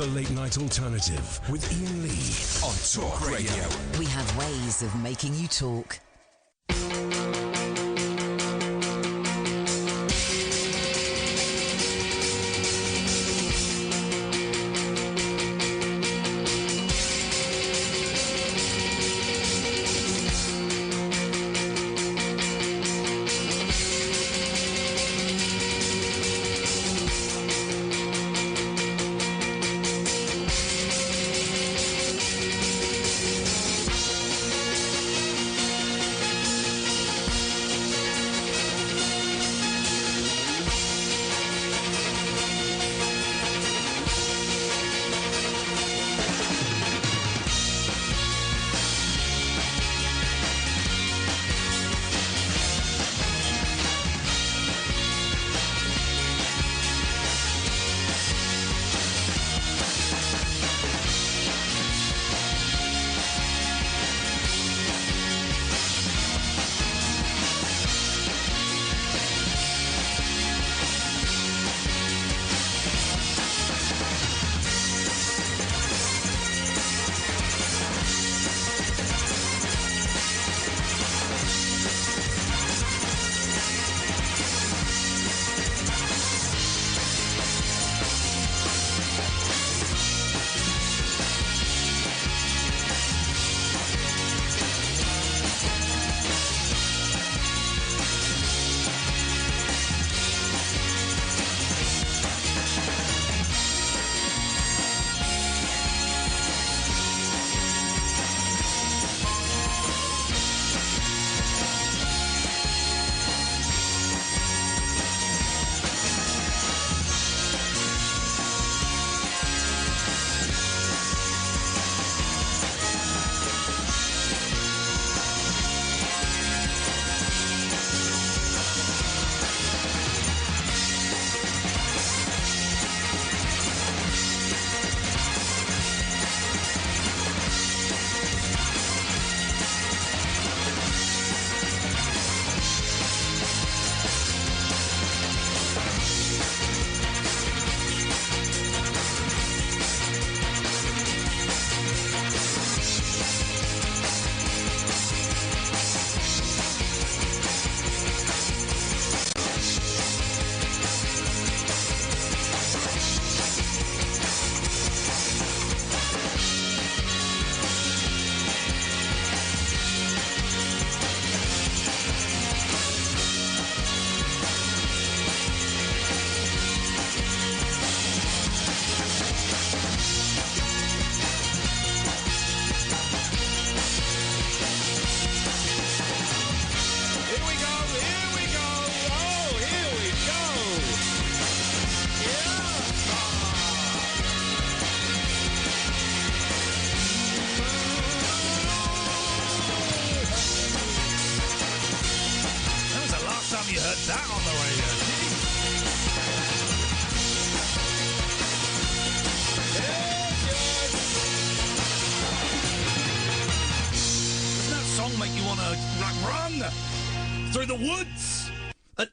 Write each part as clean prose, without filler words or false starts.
The Late Night Alternative with Iain Lee on Talk Radio. We have ways of making you talk.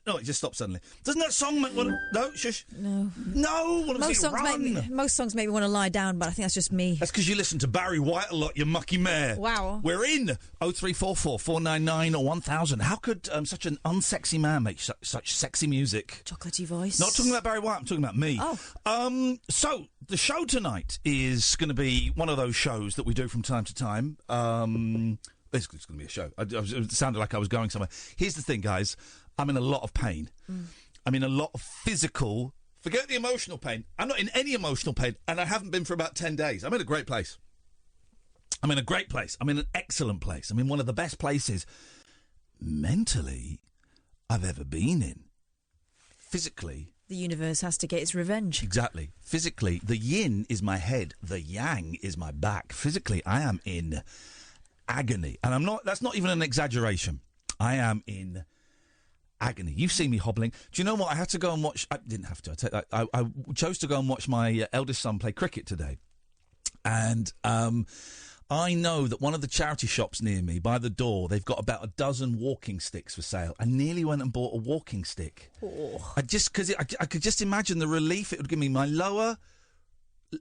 No, it just stopped suddenly. Doesn't that song make one? No, shush. No. No. Most songs make me want to lie down, but I think that's just me. That's because you listen to Barry White a lot, you mucky mare. Wow. We're in 0344 499 or 1000. How could such an unsexy man make such sexy music? Chocolatey voice. Not talking about Barry White, I'm talking about me. Oh. So, the show tonight is going to be one of those shows that we do from time to time. Basically, it's going to be a show. It sounded like I was going somewhere. Here's the thing, guys. I'm in a lot of pain. I'm in a lot of physical... Forget the emotional pain. I'm not in any emotional pain, and I haven't been for about 10 days. I'm in a great place. I'm in a great place. I'm in an excellent place. I'm in one of the best places mentally I've ever been in. Physically... The universe has to get its revenge. Exactly. Physically, the yin is my head. The yang is my back. Physically, I am in agony. And that's not even an exaggeration. I am in agony. You've seen me hobbling. Do you know what? I had to go and watch... I didn't have to. I chose to go and watch my eldest son play cricket today. And I know that one of the charity shops near me, by the door, they've got about a dozen walking sticks for sale. I nearly went and bought a walking stick. Oh. Because I could just imagine the relief it would give me. My lower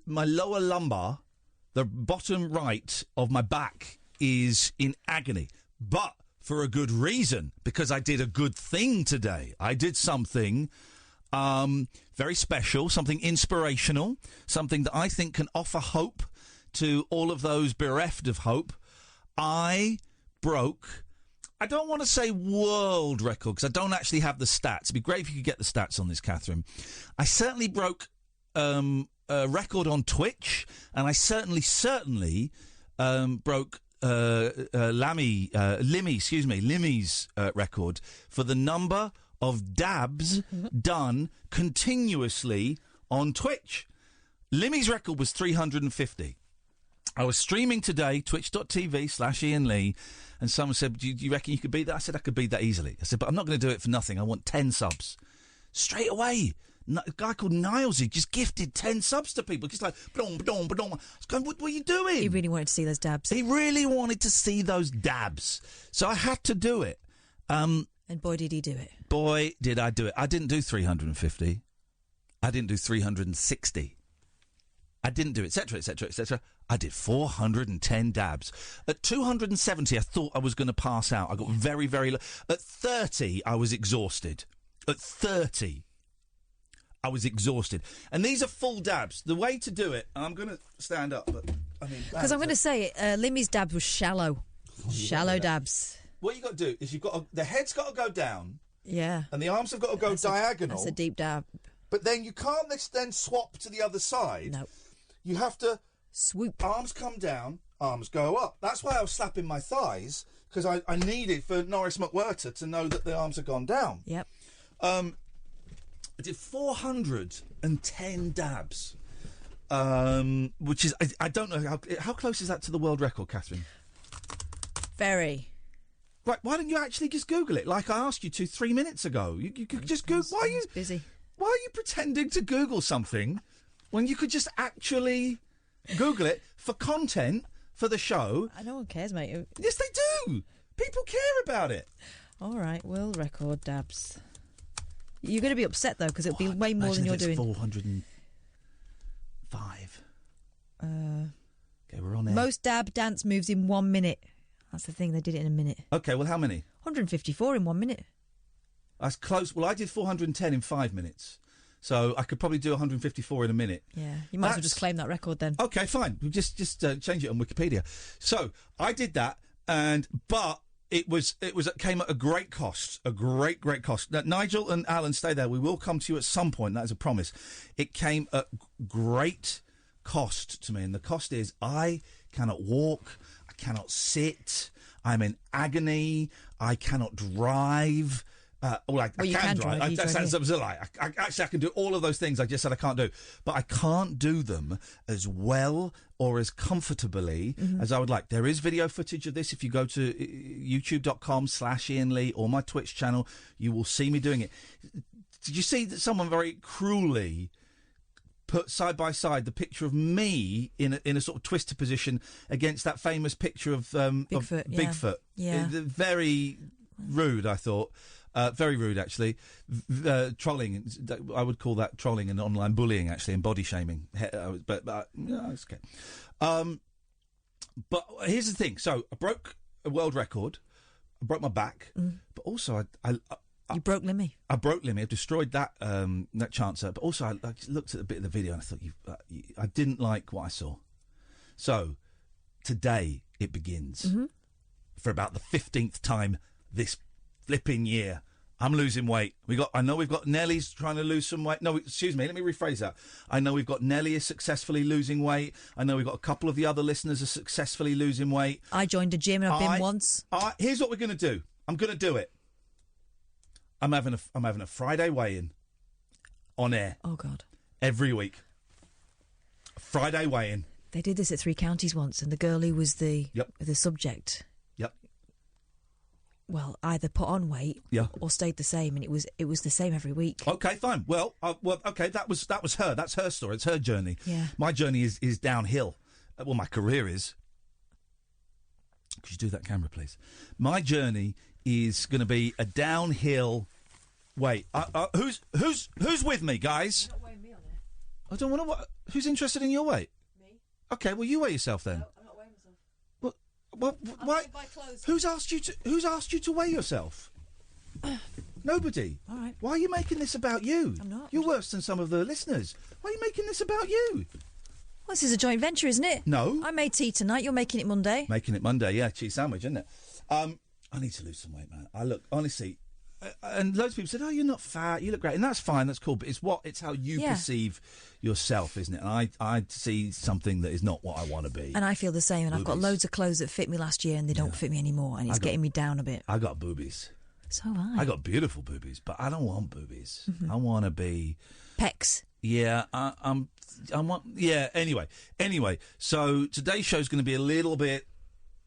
lower lumbar, the bottom right of my back is in agony. But for a good reason, because I did a good thing today. I did something very special, something inspirational, something that I think can offer hope to all of those bereft of hope. I broke, I don't want to say world record, because I don't actually have the stats. It'd be great if you could get the stats on this, Catherine. I certainly broke a record on Twitch, and I certainly broke Limmy's record for the number of dabs done continuously on Twitch. Limmy's record was 350. I was streaming today, twitch.tv/Iain Lee, and someone said, do you reckon you could beat that? I said, I could beat that easily. I said, but I'm not going to do it for nothing. I want 10 subs. Straight away. A guy called Niles, he just gifted 10 subs to people. Just like, ba-dong, ba-dong, ba-dong. I was going, what are you doing? He really wanted to see those dabs. He really wanted to see those dabs. So I had to do it. And boy, did he do it. Boy, did I do it. I didn't do 350. I didn't do 360. I didn't do etc., etc., etc. I did 410 dabs. At 270, I thought I was going to pass out. I got very, very low. At 30, I was exhausted. At 30, I was exhausted. And these are full dabs. The way to do it, I'm going to stand up, but I mean... Because I'm going to say, Limmy's dabs was shallow. Shallow dabs. What you got to do is the head's got to go down. Yeah. And the arms have got to go diagonal. That's a deep dab. But then you can't then swap to the other side. No. You have to... Swoop. Arms come down, arms go up. That's why I was slapping my thighs, because I needed for Norris McWhirter to know that the arms had gone down. Yep. I did 410 dabs, which is... I don't know, how close is that to the world record, Catherine? Very. Right, why don't you actually just Google it, like I asked you to 3 minutes ago? You could just Google... Why are you... busy. Why are you pretending to Google something when you could just actually Google it for content for the show? No one cares, mate. Yes, they do. People care about it. All right, world record dabs. You're going to be upset, though, because it'll be way more than you're doing. 405. Okay, we're on air. Most dab dance moves in 1 minute. That's the thing, they did it in a minute. Okay, well, how many? 154 in 1 minute. That's close. Well, I did 410 in 5 minutes. So I could probably do 154 in a minute. Yeah, you might as well just claim that record then. Okay, fine. We'll just change it on Wikipedia. So I did that, but it came at a great cost, a great cost. Now, Nigel and Alan, stay there. We will come to you at some point. That is a promise. It came at great cost to me, and the cost is I cannot walk, I cannot sit, I'm in agony, I cannot drive. I can drive. That's a lie. I can do all of those things I just said I can't do. But I can't do them as well or as comfortably as I would like. There is video footage of this. If you go to youtube.com/Iain Lee or my Twitch channel, you will see me doing it. Did you see that someone very cruelly put side by side the picture of me in a sort of twisted position against that famous picture of Bigfoot? Yeah. Very rude, I thought. Very rude, actually. Trolling. I would call that trolling and online bullying, actually, and body shaming. But no, it's okay. But here's the thing. So I broke a world record. I broke my back. But also, you broke Limmy. I broke Limmy. I destroyed that chancer. But also, I looked at a bit of the video and I thought, I didn't like what I saw. So today it begins for about the 15th time this flipping year. I'm losing weight. I know we've got Nellie's trying to lose some weight. No, excuse me. Let me rephrase that. I know we've got Nellie is successfully losing weight. I know we've got a couple of the other listeners are successfully losing weight. I joined a gym and I've been once. Here's what we're going to do. I'm going to do it. I'm having a Friday weigh-in on air. Oh God. Every week. Friday weigh-in. They did this at 3 Counties once, and the girl who was the subject. Yep. Well, either put on weight or stayed the same, and it was the same every week. Okay, fine. Well, okay, that was her. That's her story. It's her journey. Yeah. My journey is downhill. Well, my career is. Could you do that camera, please? My journey is going to be a downhill. Wait, who's with me, guys? You're not weighing me on I don't want to. Who's interested in your weight? Me. Okay, well, you weigh yourself then. No, I'm not weighing myself. Well, why? Buy clothes. Who's asked you to weigh yourself? Nobody. All right. Why are you making this about you? I'm not. You're worse than some of the listeners. Why are you making this about you? Well, this is a joint venture, isn't it? No. I made tea tonight. You're making it Monday. Making it Monday, yeah. Cheese sandwich, isn't it? I need to lose some weight, man. I look, honestly, and loads of people said, "Oh, you're not fat. You look great," and that's fine. That's cool. But it's how you perceive yourself, isn't it? And I see something that is not what I want to be. And I feel the same. And I've got loads of clothes that fit me last year, and they don't fit me anymore, and it's getting me down a bit. I got boobies. So have I. I got beautiful boobies, but I don't want boobies. I want to be pecs. Yeah, I want. Yeah. Anyway. So today's show's going to be a little bit,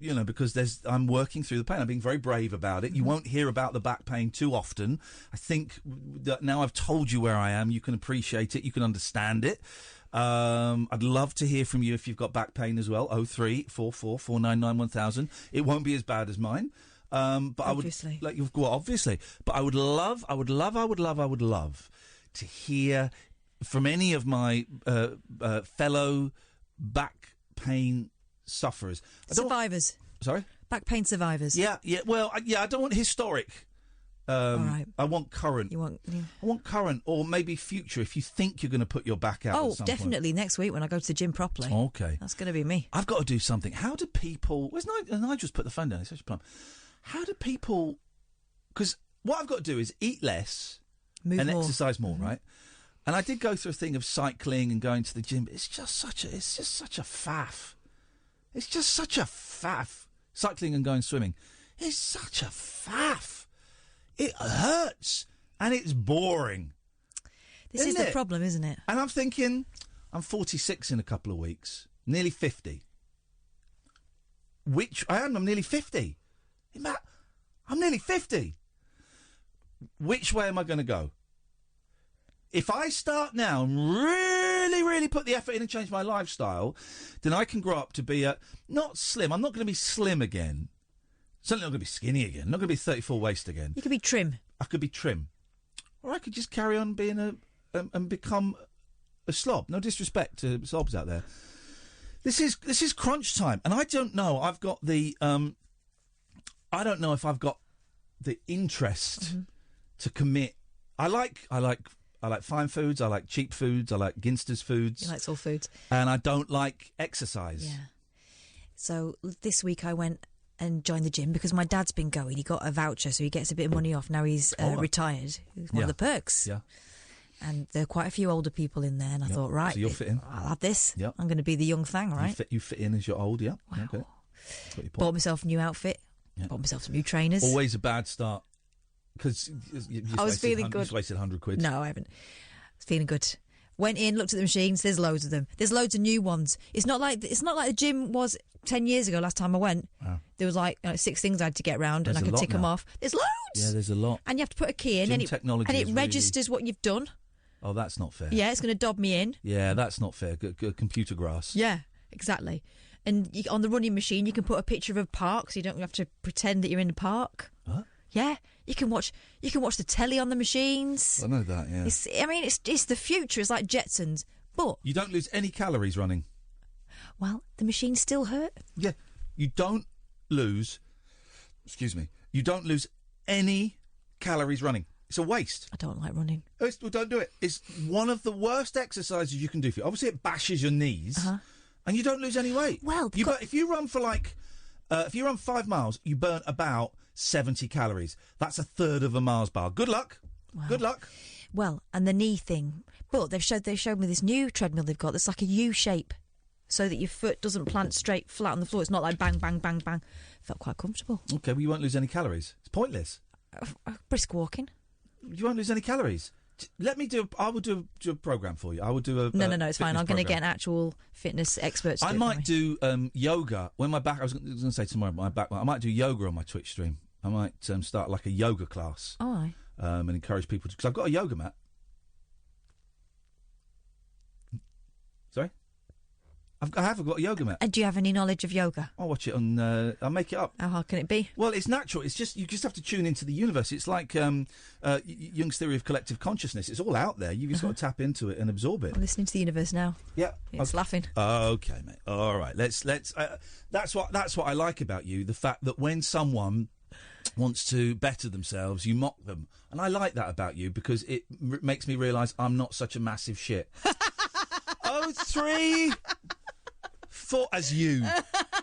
because I'm working through the pain. I'm being very brave about it. You won't hear about the back pain too often. I think that now I've told you where I am, you can appreciate it. You can understand it. I'd love to hear from you if you've got back pain as well. 0344 499 1000. It won't be as bad as mine. But obviously. Obviously. But I would love to hear from any of my fellow back pain sufferers. Survivors. Sorry? Back pain survivors. Yeah. Well, I don't want historic. All right. I want current. I want current or maybe future if you think you're going to put your back out at some definitely point. next week when I go to the gym properly. Okay. That's going to be me. I've got to do something. How do people... Where's Nigel's put the phone down? He's such a plum. How do people... Because what I've got to do is eat less Move and more. exercise more, right? And I did go through a thing of cycling and going to the gym, but it's just such a faff. It's just such a faff. Cycling and going swimming. It's such a faff. It hurts and it's boring. This is the problem, isn't it? And I'm thinking, I'm 46 in a couple of weeks, nearly 50. I'm nearly 50. I'm nearly 50. Which way am I going to go? If I start now and really, really put the effort in and change my lifestyle, then I can grow up to be not slim. I'm not going to be slim again. Certainly not going to be skinny again. I'm not going to be 34 waist again. You could be trim. I could be trim. Or I could just carry on being and become a slob. No disrespect to slobs out there. This is crunch time, and I don't know. I've got the I don't know if I've got the interest to commit. I like fine foods. I like cheap foods. I like Ginster's foods. He likes all foods, and I don't like exercise. Yeah. So this week I went and joined the gym because my dad's been going. He got a voucher, so he gets a bit of money off. Now he's retired. It's one of the perks. Yeah. And there are quite a few older people in there, and I thought, right, so you'll fit in. I'll have this. Yeah. I'm going to be the young thing, right? You fit in as you're old, yeah. Wow. Okay. Bought myself a new outfit. Yeah. Bought myself some new trainers. Always a bad start because I was feeling good. You wasted 100 quid. No, I haven't. I was feeling good. Went in, looked at the machines. There's loads of them. There's loads of new ones. It's not like the gym was 10 years ago. Last time I went, wow. There was 6 things I had to get round, and I could tick them off. There's loads. Yeah, there's a lot. And you have to put a key in, Gym and it registers what you've done. Oh, that's not fair. Yeah, it's going to dob me in. Yeah, that's not fair. Computer grass. Yeah, exactly. And on the running machine, you can put a picture of a park, so you don't have to pretend that you're in the park. What? Yeah, you can watch the telly on the machines. I know that. Yeah. It's the future. It's like Jetsons, but you don't lose any calories running. Well, the machines still hurt. Yeah, you don't lose. Excuse me. You don't lose any calories running. It's a waste. I don't like running. Don't do it. It's one of the worst exercises you can do for you. Obviously, it bashes your knees, and you don't lose any weight. Well, if you run for if you run 5 miles, you burn about 70 calories. That's a third of a Mars bar. Good luck. Wow. Good luck. Well, and the knee thing, but they showed me this new treadmill they've got that's like a U shape, so that your foot doesn't plant straight flat on the floor. It's not like bang, bang, bang, bang. Felt quite comfortable. Okay, well, you won't lose any calories. It's pointless. Brisk walking. You won't lose any calories. I will do a program for you. I will do a No, it's fine. I'm going to get an actual fitness expert to I might do yoga when my back. I was going to say tomorrow, my back. I might do yoga on my Twitch stream. I might start like a yoga class. Oh, aye. And encourage people to, because I've got a yoga mat. Sorry. I have got a yoga mat. And do you have any knowledge of yoga? I'll watch it on. I'll make it up. How hard can it be? Well, it's natural. It's just you just have to tune into the universe. It's like Jung's theory of collective consciousness. It's all out there. You've just got to tap into it and absorb it. I'm listening to the universe now. Yeah, it's laughing. Okay, mate. All right. Let's. That's what I like about you. The fact that when someone wants to better themselves, you mock them, and I like that about you because it makes me realise I'm not such a massive shit. 03 4 as you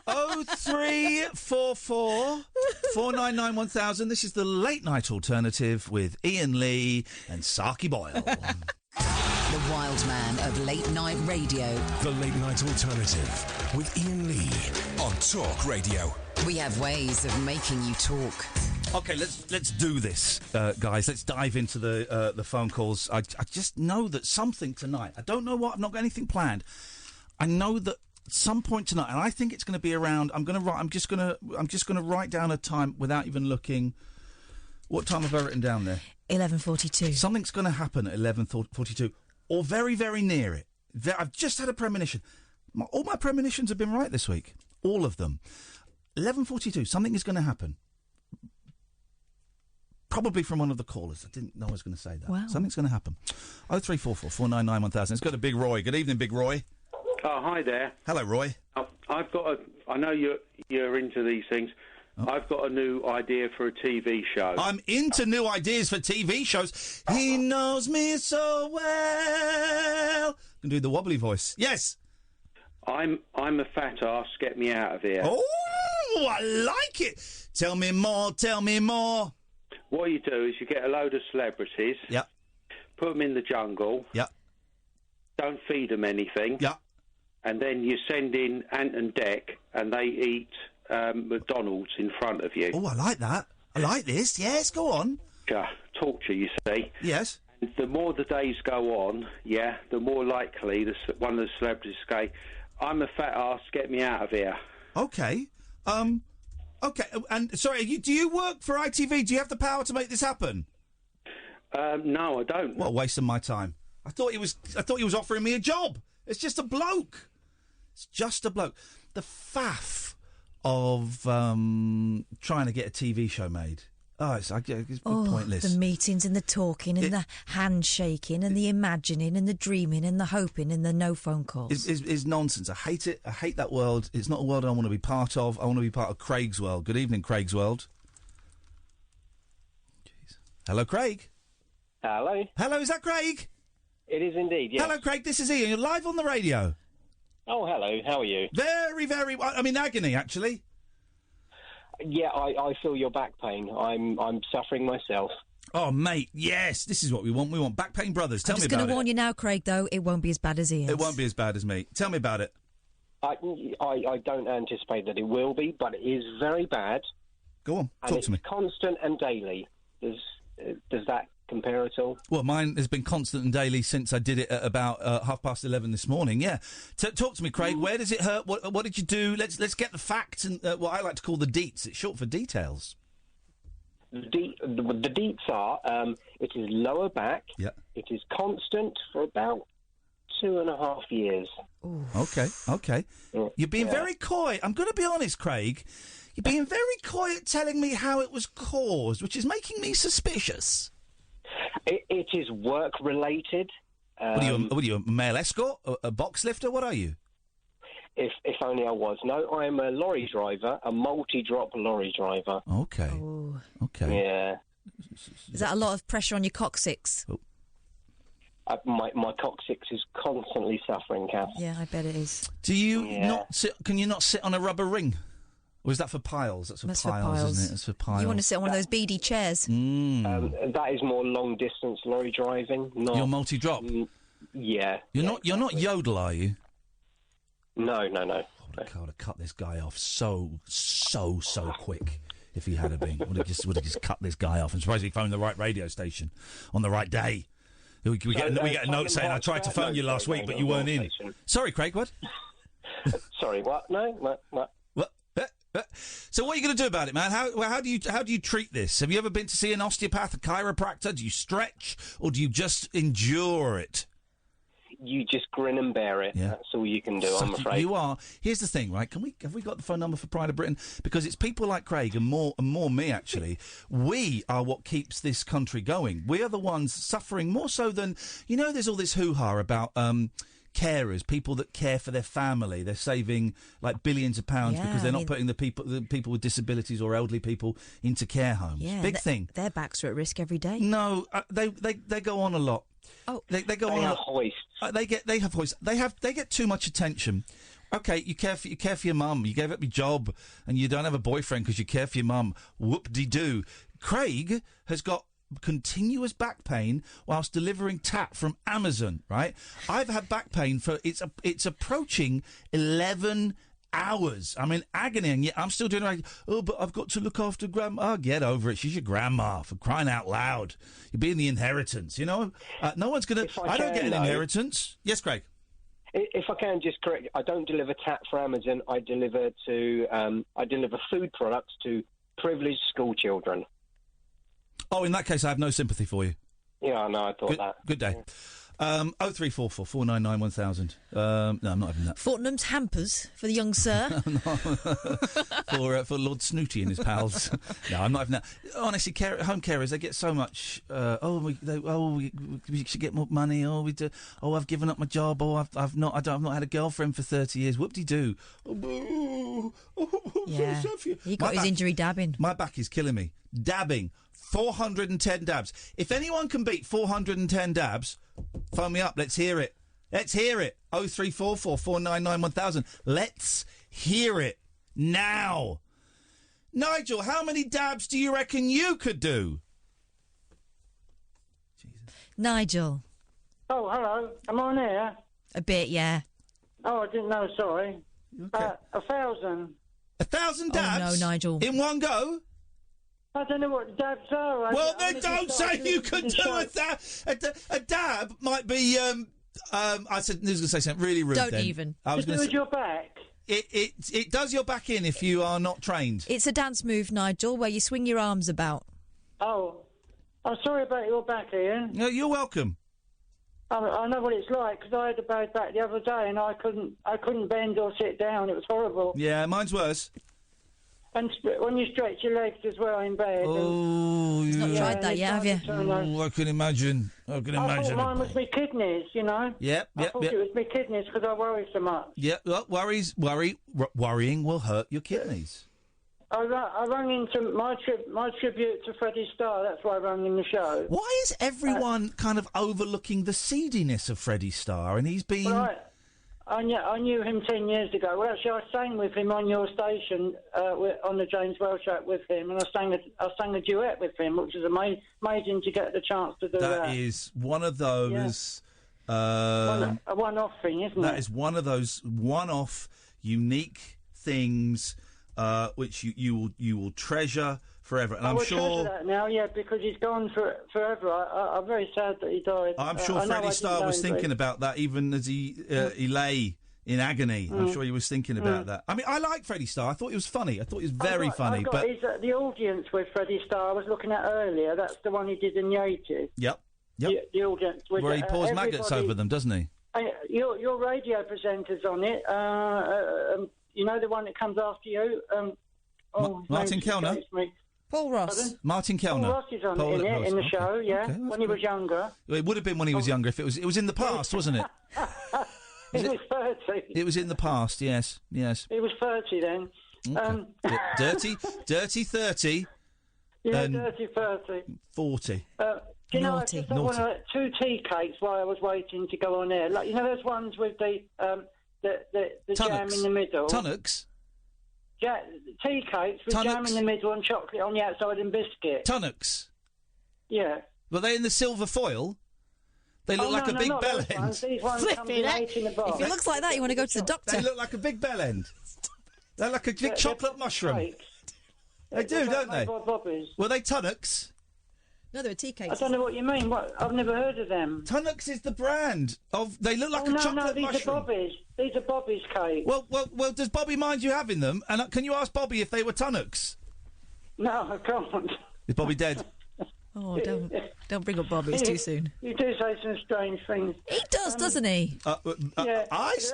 0344 499 1000. This is the late night alternative with Iain Lee and Saki Boyle. The wild man of late night radio. The late night alternative with Iain Lee on Talk Radio. We have ways of making you talk. Okay, let's do this, guys. Let's dive into the phone calls. I just know that something tonight. I don't know what. I've not got anything planned. I know that at some point tonight, and I think it's going to be around. I'm just going to write down a time without even looking. What time have I written down there? 11:42. Something's going to happen at 11:42, or very, very near it. I've just had a premonition. All my premonitions have been right this week. All of them. 11:42. Something is going to happen. Probably from one of the callers. I didn't know I was going to say that. Wow. Something's going to happen. 0344 499 1000. Let's go to Big Roy. Good evening, Big Roy. Oh, hi there. Hello, Roy. I've got I know you're into these things. Oh. I've got a new idea for a TV show. I'm into new ideas for TV shows. He knows me so well. I can do the wobbly voice. Yes. I'm a fat ass. Get me out of here. Oh, I like it. Tell me more. Tell me more. What you do is you get a load of celebrities. Yeah. Put them in the jungle. Yeah. Don't feed them anything. Yeah. And then you send in Ant and Dec, and they eat McDonald's in front of you. Oh, I like that. I like this. Yes, go on. Torture, you see. Yes. And the more the days go on, the more likely one of the celebrities say, I'm a fat ass, get me out of here. Okay. Okay. And sorry, do you work for ITV? Do you have the power to make this happen? No, I don't. What a waste of my time. I thought he was offering me a job. It's just a bloke. It's just a bloke. The faff of trying to get a TV show made. Oh, it's pointless. The meetings and the talking and the handshaking and the imagining and the dreaming and the hoping and the no phone calls. Is nonsense. I hate it. I hate that world. It's not a world I want to be part of. I want to be part of Craig's world. Good evening, Craig's world. Jeez. Hello, Craig. Hello. Hello, is that Craig? It is indeed, yes. Hello, Craig. This is Ian. You're live on the radio. Oh, hello. How are you? Very, very... I'm in agony, actually. Yeah, I feel your back pain. I'm suffering myself. Oh, mate, yes. This is what we want. We want Back Pain Brothers. Tell me about it. I'm just going to warn you now, Craig, though. It won't be as bad as Ian's. It won't be as bad as me. Tell me about it. I don't anticipate that it will be, but it is very bad. Go on. Talk to me. It's constant and daily. Does that compare at all? Well, mine has been constant and daily since I did it at about 11:30 this morning. Yeah, talk to me, Craig. Where does it hurt? What did you do? Let's get the facts and what I like to call the deets. It's short for details. The deets are it is lower back. Yeah. It is constant for about 2.5 years. Ooh. Okay. You're being very coy. I'm going to be honest, Craig. You're being very coy at telling me how it was caused, which is making me suspicious. It is work-related. What are you, a male escort? A box lifter? What are you? If only I was. No, I am a lorry driver, a multi-drop lorry driver. Okay. Ooh. Okay. Yeah. Is that a lot of pressure on your coccyx? Oh. My coccyx is constantly suffering, Kath. Yeah, I bet it is. Do you not sit? Can you not sit on a rubber ring? Or is that for piles? That's for piles, isn't it? It's for piles. You want to sit on one of those beady chairs? That is more long-distance lorry driving. You're multi-drop? Yeah. You're not Yodel, are you? No. I would have cut this guy off so quick if he had been. Would have just cut this guy off. I'm surprised he phoned the right radio station on the right day. We get a note saying, I tried to phone you last week, but you weren't in. Sorry, Craig, what? Sorry, what? No, what? What? So what are you going to do about it, man? How do you treat this? Have you ever been to see an osteopath, a chiropractor? Do you stretch, or do you just endure it? you just grin and bear it. Yeah. That's all you can do, I'm afraid. You are. Here's the thing, right? Have we got the phone number for Pride of Britain? Because it's people like Craig and more me, actually. We are what keeps this country going. We are the ones suffering more so than... there's all this hoo-ha about... carers, people that care for their family. They're saving like billions of pounds because they're not putting the people with disabilities or elderly people into care homes. Yeah, Big thing. Their backs are at risk every day. No, they go on a lot. Oh, they go on. Have hoists. They have hoists. They get too much attention. Okay, you care for your mum. You gave up your job and you don't have a boyfriend because you care for your mum. Whoop-de-doo. Craig has got continuous back pain whilst delivering tat from Amazon, right? I've had back pain for it's approaching 11 hours. I'm in agony, and yet I'm still doing it. Oh, but I've got to look after grandma. Oh, get over it. She's your grandma, for crying out loud. You're being the inheritance, No one's going to... I don't get an inheritance. Yes, Craig? If I can just correct, I don't deliver tat for Amazon. I deliver food products to privileged school children. Oh, in that case, I have no sympathy for you. Yeah, I know. I thought that. Good day. 0344 499 1000. No, I'm not having that. Fortnum's hampers for the young sir. for Lord Snooty and his pals. No, I'm not having that. Honestly, home carers, they get so much. We should get more money. Oh, we do. Oh, I've given up my job. Oh, I've not had a girlfriend for 30 years. Whoop-de-doo. Yeah, he got his injury dabbing. My back is killing me. Dabbing. 410 dabs. If anyone can beat 410 dabs, phone me up. Let's hear it. 0344 499 1000. Let's hear it now. Nigel, how many dabs do you reckon you could do? Jesus. Nigel. Oh, hello. Am I on air? A bit, yeah. Oh, I didn't know, sorry. Okay. 1,000. 1,000 dabs? Oh, no, Nigel. In one go? I don't know what dabs are. Well, then don't say you can do a dab. A dab might be... I said, I was going to say something really rude. Don't then. even. I was going to say your back. It does your back in if you are not trained. It's a dance move, Nigel, where you swing your arms about. Oh, I'm sorry about your back, Ian. No, you're welcome. I know what it's like because I had a bad back the other day and I couldn't bend or sit down. It was horrible. Yeah, mine's worse. And when you stretch your legs as well in bed. Oh, you've not tried that yet, have you? Oh, I can imagine. I thought mine was my kidneys, Yep. I thought it was my kidneys because I worry so much. Yeah, well, worrying will hurt your kidneys. I rang into my tribute to Freddie Starr. That's why I rang in the show. Why is everyone kind of overlooking the seediness of Freddie Starr? And he's been... Well, I knew him 10 years ago. Well, actually, I sang with him on your station on the James Welsh Show with him, and I sang a duet with him, which was amazing to get the chance to do that. That is one of those... a one-off thing, isn't it? That is one of those one-off, unique things which you will treasure forever. And I'm sure treasure that now, yeah, because he's gone forever. I'm very sad that he died. I'm sure Freddie Starr was thinking about that even as he lay in agony. I'm sure he was thinking about that. I mean, I like Freddie Starr. I thought he was funny. I thought he was very funny. But the audience with Freddie Starr I was looking at earlier. That's the one he did in the 80s. Yep. The audience with where he pours maggots over them, doesn't he? Your radio presenter's on it. You know the one that comes after you. Martin Kellner. Paul Ross. Pardon? Martin Kellner. Paul Ross is on in the show, yeah, okay, when he was younger. It would have been when he was younger if it was in the past, wasn't it? He was 30. It was in the past, yes. He was 30 then. Okay. Dirty 30. Yeah, dirty 30. 40. Do you know, I just wanted 2 tea cakes while I was waiting to go on air. Like, you know those ones with the jam in the middle? Tunnocks? Tea cakes with jam in the middle and chocolate on the outside and biscuit. Tunnocks? Yeah. Were they in the silver foil? They look like a big bell end. These ones come in 8 in the box. If it looks like that, you want to go to the doctor. They look like a big bell end. They're like a big chocolate mushroom. They do, don't they? Were they Tunnocks? No, they were tea cakes. I don't know what you mean. I've never heard of them. Tunnocks is the brand of. They look like a chocolate mushroom. No, these are Bobby's. These are Bobby's cakes. Well. Does Bobby mind you having them? And can you ask Bobby if they were Tunnocks? No, I can't. Is Bobby dead? Oh, don't bring up Bobby. It's too soon. You do say some strange things. He does, doesn't he? Yeah.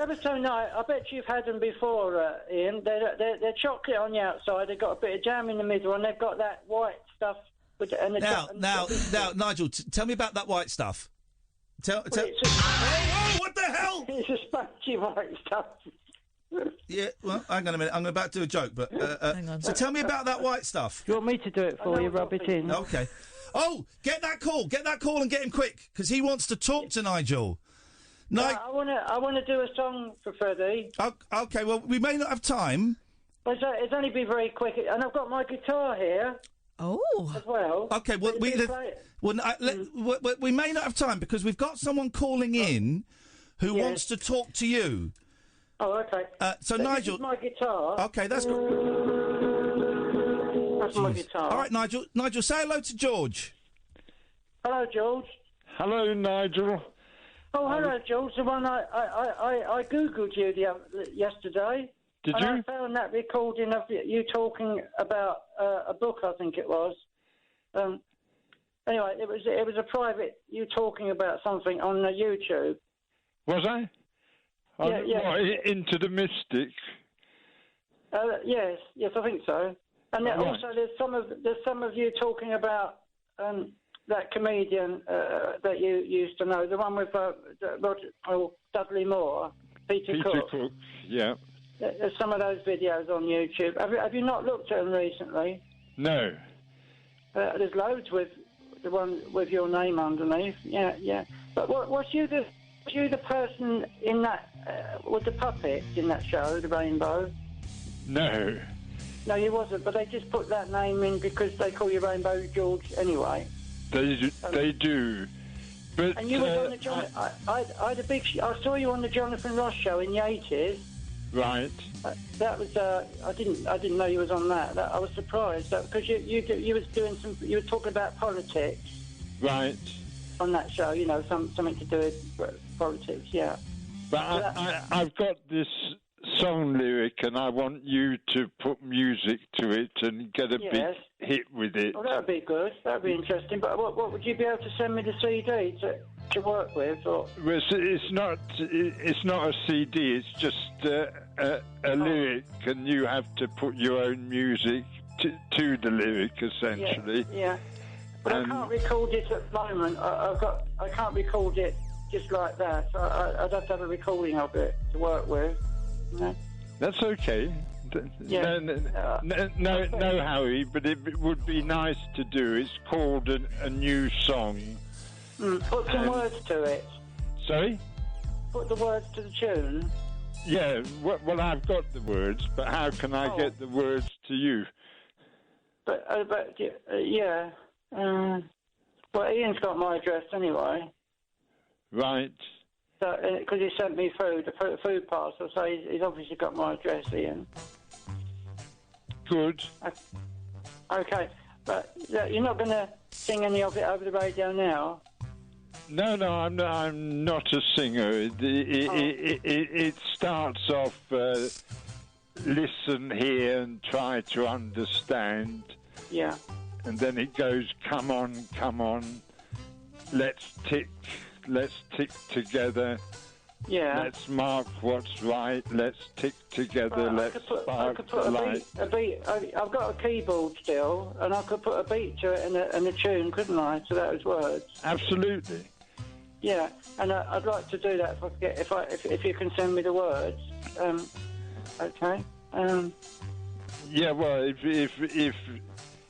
Ever so nice. I bet you've had them before, Ian. They're chocolate on the outside. They've got a bit of jam in the middle, and they've got that white stuff. Now, Nigel, tell me about that white stuff. What the hell? It's a spongy white stuff. Yeah, well, hang on a minute. I'm about to do a joke, but hang on. So tell me about that white stuff. Do you want me to do it for you? Rub it in. Okay. Oh, get that call and get him quick, because he wants to talk to Nigel. I want to do a song for Freddie. Okay, well, we may not have time. But it's only be very quick, and I've got my guitar here. Oh. As well. Okay, well, we may not have time, because we've got someone calling in who wants to talk to you. Oh, okay. So Nigel, this is my guitar. Okay, that's good. That's my guitar. All right, Nigel. Nigel, say hello to George. Hello, George. Hello, Nigel. Oh, hello, George. The one I googled you yesterday. Did and you? I found that recording of you talking about a book, I think it was. Anyway, it was a private you talking about something on the YouTube. Was I? Yeah. What, Into the Mystic? Yes, I think so. And then also, there's some of you talking about that comedian that you used to know, the one with Dudley Moore, Peter Cook. Yeah. There's some of those videos on YouTube. Have you not looked at them recently? No. There's loads with the one with your name underneath. Yeah. But was you the person in that with the puppet in that show, the Rainbow? No. No, you wasn't. But they just put that name in because they call you Rainbow George anyway. They do. But and you was on the I saw you on the Jonathan Ross show in the 80s. Right. That was I didn't know you was on that. I was surprised because you were talking about politics. Right. On that show, something to do with politics. Yeah. But I've got this song lyric, and I want you to put music to it and get a big hit with it. Well, that would be good. That would be interesting. But what would you be able to send me the CD to work with? Or? Well, it's not a CD. It's just a lyric, and you have to put your own music to the lyric, essentially. Yeah. But I can't record it at the moment. I can't record it just like that. So I'd have to have a recording of it to work with. No. That's okay. Yeah. No, Harry, but it would be nice to do. It's called a new song. Put some words to it. Sorry? Put the words to the tune. Yeah, well, I've got the words, but how can I get the words to you? Yeah. Well, Ian's got my address anyway. Right. So, because he sent me food, a food parcel, so he's obviously got my address, Ian. Good. Okay, but you're not going to sing any of it over the radio now? No, I'm not a singer. It starts off, listen here and try to understand. Yeah. And then it goes, come on, let's tick together. Yeah. Let's mark what's right, let's tick together, let's spark the light. A beat. I've got a keyboard still, and I could put a beat to it and a tune, couldn't I, to those words? Absolutely. Yeah, and I'd like to do that if you can send me the words. Okay. Yeah, well, if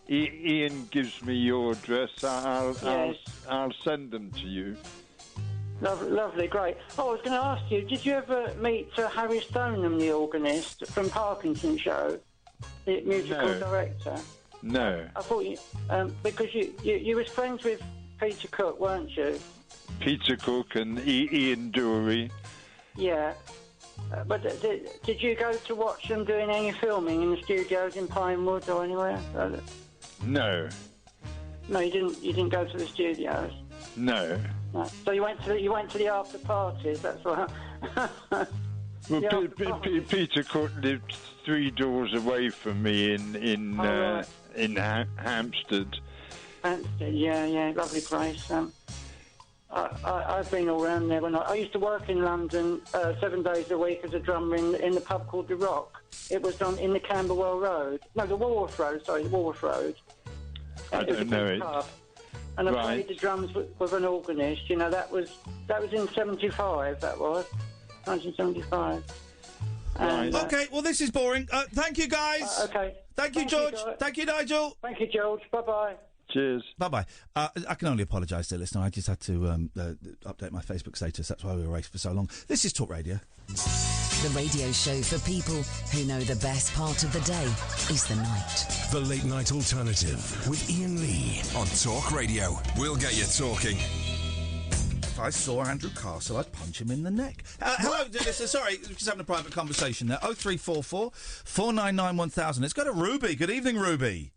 Ian gives me your address, I'll send them to you. Lovely, great. Oh, I was going to ask you, did you ever meet Harry Stoneham, the organist from Parkinson Show, the musical director? No. I thought you, because you was friends with Peter Cook, weren't you? Peter Cook and Ian Dury. Yeah. But did you go to watch them doing any filming in the studios in Pinewood or anywhere? No. No, you didn't go to the studios. No. No. So you went to the after parties. That's what. Well, Peter Cook lived 3 doors away from me in Hampstead, Hampstead, yeah, lovely place. I've been all around there. I used to work in London 7 days a week as a drummer in the pub called The Rock. It was in the Camberwell Road. No, the Walworth Road, sorry, the Walworth Road. I don't know it. Pub. And I played the drums with an organist. You know, that was in 75, that was. 1975. And, okay, well, this is boring. Thank you, guys. Okay. Thank you, George. Thank you, Nigel. Thank you, George. Bye-bye. Cheers. Bye-bye. I can only apologise to the listener. I just had to update my Facebook status. That's why we were away for so long. This is Talk Radio. The radio show for people who know the best part of the day is the night. The Late Night Alternative with Iain Lee on Talk Radio. We'll get you talking. If I saw Andrew Castle, I'd punch him in the neck. Hello, listen, sorry, just having a private conversation there. 0344 499 1000. Let's go to Ruby. Good evening, Ruby.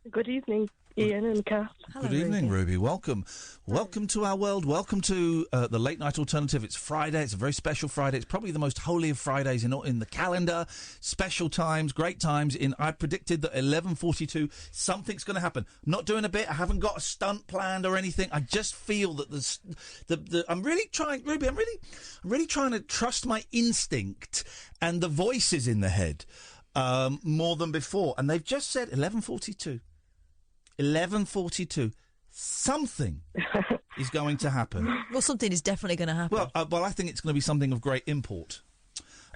Good evening, Ian and Kath. Good evening, Ruby. Welcome. Welcome to our world. Welcome to the Late Night Alternative. It's Friday. It's a very special Friday. It's probably the most holy of Fridays in the calendar. Special times, great times. I predicted that 11:42, something's going to happen. I'm not doing a bit. I haven't got a stunt planned or anything. I just feel that I'm really trying, Ruby. I'm really trying to trust my instinct and the voices in the head more than before. And they've just said 11:42. 11:42. Something is going to happen. Well, something is definitely going to happen. Well, I think it's going to be something of great import.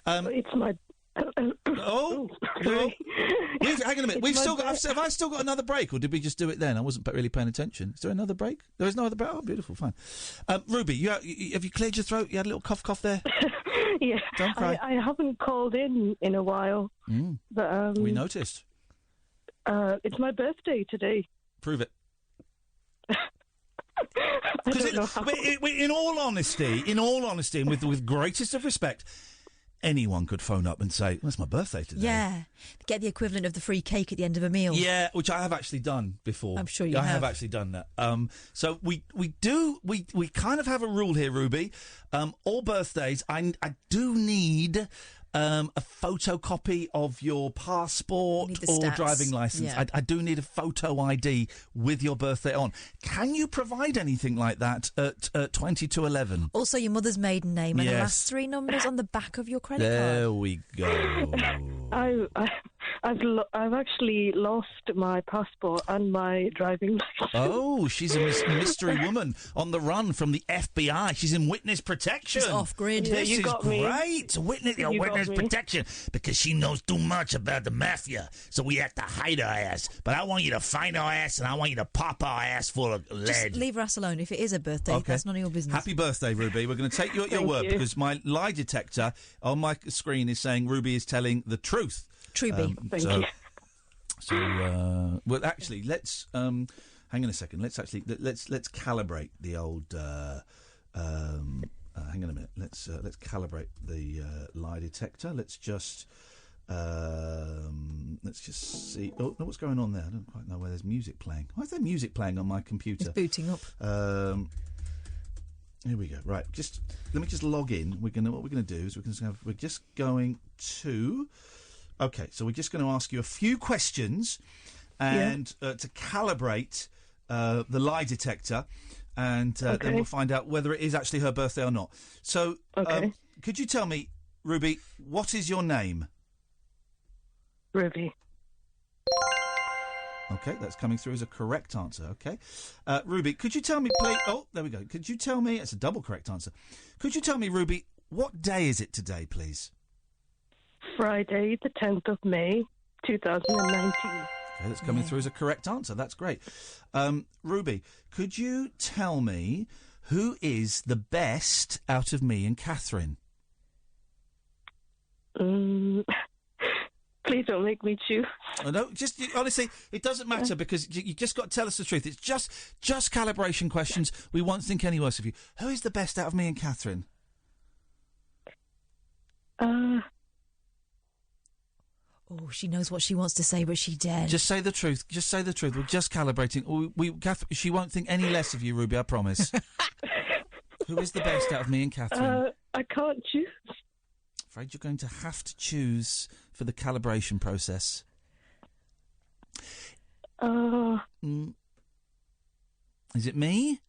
It's my... Hang on a minute. Have I still got another break, or did we just do it then? I wasn't really paying attention. Is there another break? There is no other break. Oh, beautiful, fine. Ruby, have you cleared your throat? You had a little cough there. Yeah, don't cry. I haven't called in a while. But we noticed. It's my birthday today. Prove it. I don't know how. In all honesty, and with greatest of respect, anyone could phone up and say, well, it's my birthday today. Yeah. Get the equivalent of the free cake at the end of a meal. Yeah, which I have actually done before. I'm sure you have. I have actually done that. So we kind of have a rule here, Ruby. All birthdays, I do need a photocopy of your passport or stats. Driving licence. Yeah. I do need a photo ID with your birthday on. Can you provide anything like that at 20 to 11? Also, your mother's maiden name and the last three numbers on the back of your credit card. There we go. I've actually lost my passport and my driving license. Oh, she's a mystery woman on the run from the FBI. She's in witness protection. She's off grid. This you is got me. great. Witness protection because she knows too much about the mafia, so we have to hide our ass. But I want you to find our ass, and I want you to pop our ass full of lead. Just leave her ass alone. If it is a birthday, that's none of your business. Happy birthday, Ruby. We're going to take you at your word because my lie detector on my screen is saying Ruby is telling the truth. Truby. Thank you. So, well, actually, let's hang on a second. Let's calibrate the old. Hang on a minute. Let's calibrate the lie detector. Let's just see. Oh, no, what's going on there? I don't quite know where there's music playing. Why is there music playing on my computer? It's booting up. Here we go. Right, let me just log in. What we're gonna do is we're just going to. Okay, so we're just going to ask you a few questions, and to calibrate the lie detector, and then we'll find out whether it is actually her birthday or not. So, could you tell me, Ruby, what is your name? Ruby. Okay, that's coming through as a correct answer. Okay, Ruby, could you tell me, please? Oh, there we go. Could you tell me? It's a double correct answer. Could you tell me, Ruby, what day is it today, please? Friday, the 10th of May, 2019. Okay, that's coming through as a correct answer. That's great. Ruby, could you tell me who is the best out of me and Catherine? Please don't make me choose. Oh, no, honestly, it doesn't matter because you just got to tell us the truth. It's just calibration questions. We won't think any worse of you. Who is the best out of me and Catherine? Oh, she knows what she wants to say, but she dares. Just say the truth. Just say the truth. We're just calibrating. She won't think any less of you, Ruby, I promise. Who is the best out of me and Catherine? I can't choose. Afraid you're going to have to choose for the calibration process. Is it me?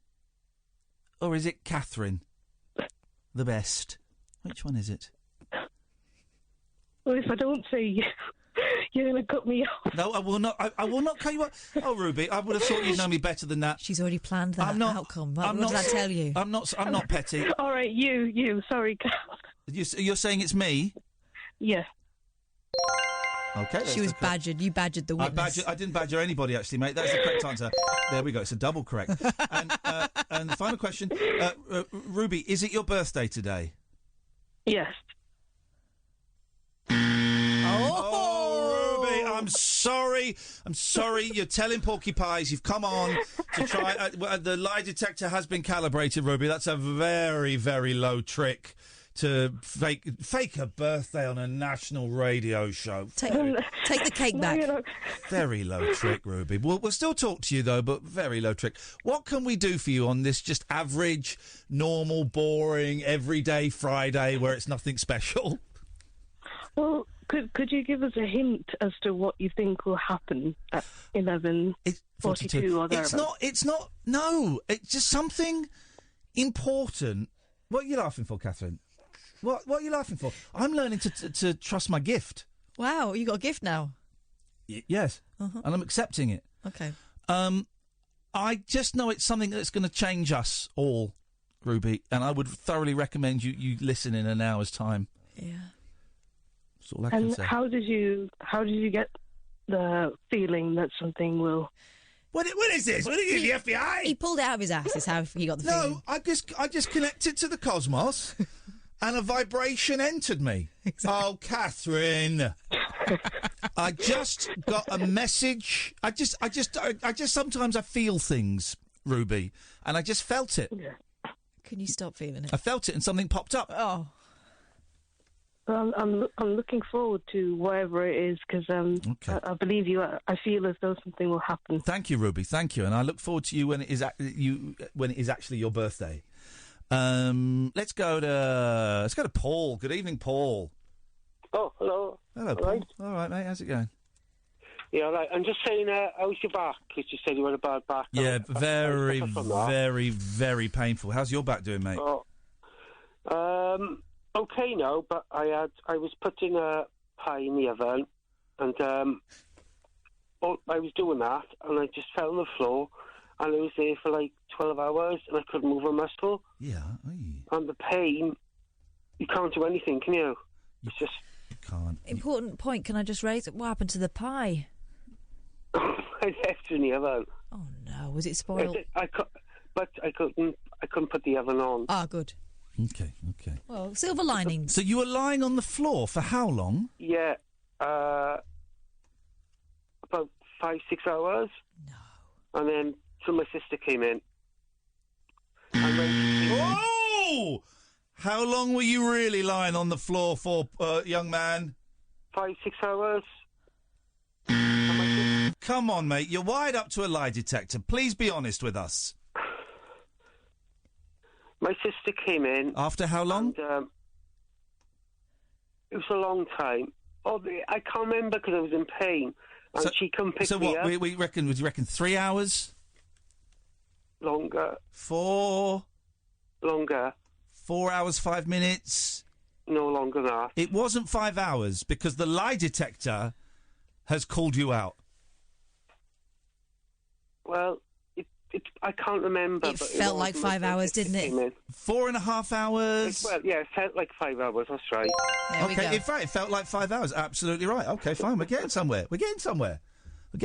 Or is it Catherine? The best. Which one is it? Well, if I don't say you, you're going to cut me off. No, I will not. I will not cut you off. Oh, Ruby, I would have thought you'd know me better than that. She's already planned that outcome. What did I tell you? I'm not petty. All right, you. Sorry. You're saying it's me? Yeah. Okay. She was badgered. You badgered the witness. I didn't badger anybody, actually, mate. That's the correct answer. There we go. It's a double correct. And the final question, Ruby, is it your birthday today? Yes. Oh, Ruby, I'm sorry. You're telling porcupines you've come on to try. The lie detector has been calibrated, Ruby. That's a very, very low trick to fake a birthday on a national radio show. Take the cake back. Very low trick, Ruby. We'll still talk to you, though, but very low trick. What can we do for you on this just average, normal, boring, everyday Friday where it's nothing special? Well, could you give us a hint as to what you think will happen at 11:42 or thereabouts? No, it's just something important. What are you laughing for, Catherine? What are you laughing for? I'm learning to trust my gift. Wow, you got a gift now? Yes, and I'm accepting it. Okay. I just know it's something that's going to change us all, Ruby, and I would thoroughly recommend you listen in an hour's time. Yeah. That's all I can say. How did you get the feeling that something will... What is this? What are you, the FBI? He pulled it out of his ass, is how he got the feeling. No, I just connected to the cosmos and a vibration entered me. Exactly. Oh, Catherine. I just got a message. I just sometimes I feel things, Ruby, and I just felt it. Yeah. Can you stop feeling it? I felt it and something popped up. Oh. Well, I'm looking forward to whatever it is because I believe you. I feel as though something will happen. Thank you, Ruby. Thank you, and I look forward to you when it is actually your birthday. Let's go to Paul. Good evening, Paul. Oh, hello. Hello, Paul. All right, mate. How's it going? Yeah, all right. I'm just saying, how's your back? Because you said you had a bad back. Yeah, very, very, very painful. How's your back doing, mate? Okay now, but I was putting a pie in the oven, and I was doing that, and I just fell on the floor, and I was there for like 12 hours, and I couldn't move a muscle. Yeah. And the pain, you can't do anything, can you? It's just... You can't. Important point, can I just raise it? What happened to the pie? I left it in the oven. Oh no, was it spoiled? I couldn't put the oven on. Ah, good. Okay. Well, silver linings. So you were lying on the floor for how long? Yeah, about 5-6 hours. No. And then my sister came in. Oh! How long were you really lying on the floor for, young man? 5-6 hours. Come on, mate. You're wired up to a lie detector. Please be honest with us. My sister came in. After how long? And, it was a long time. Oh, I can't remember because I was in pain. And she come pick me up. So what? Would you reckon 3 hours? Longer. 4? Longer. 4 hours, 5 minutes? No longer than that. It wasn't 5 hours because the lie detector has called you out. Well, I can't remember. It felt like 5 hours, didn't it? 4.5 hours? It felt like 5 hours, that's right. Okay, in fact, it felt like 5 hours. Absolutely right. Okay, fine. We're getting somewhere.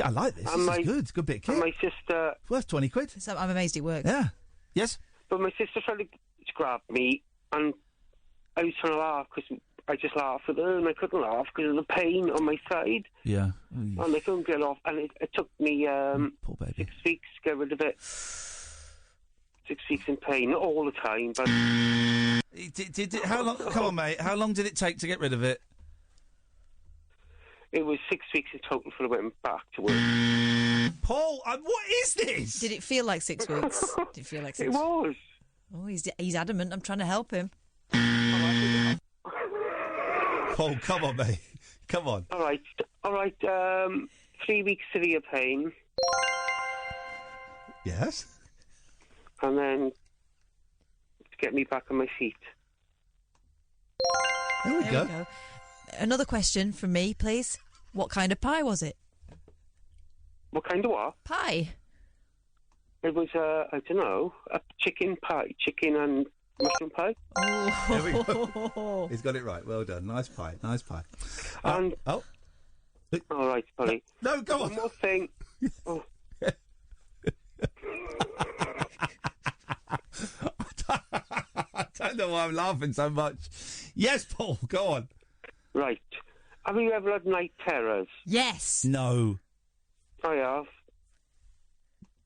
I like this. This is good. It's a good bit of kit. And my sister... It's worth 20 quid. So I'm amazed it worked. Yeah. Yes? But my sister tried to grab me, and I was trying to laugh because I just laughed at her, and I couldn't laugh because of the pain on my side. Yeah. And I couldn't get off, and it took me poor baby. 6 weeks to get rid of it. 6 weeks in pain, not all the time, but... How long? Come on, mate. How long did it take to get rid of it? It was 6 weeks in total before I went back to work. Paul, what is this? Did it feel like 6 weeks? Did it feel like 6 weeks? It was. Oh, he's adamant. I'm trying to help him. Paul, come on, mate. Come on. All right. 3 weeks severe pain. Yes? and then to get me back on my feet. There we go. We go. Another question from me, please. What kind of pie was it? What kind of what? Pie. It was, I don't know, a chicken pie, chicken and mushroom pie. Oh. There we go. He's got it right. Well done. Nice pie. Nice pie. And all right, sorry. No, go on. One more thing. Oh. I don't know why I'm laughing so much. Yes, Paul, go on. Right. Have you ever had night terrors? Yes. No. I have.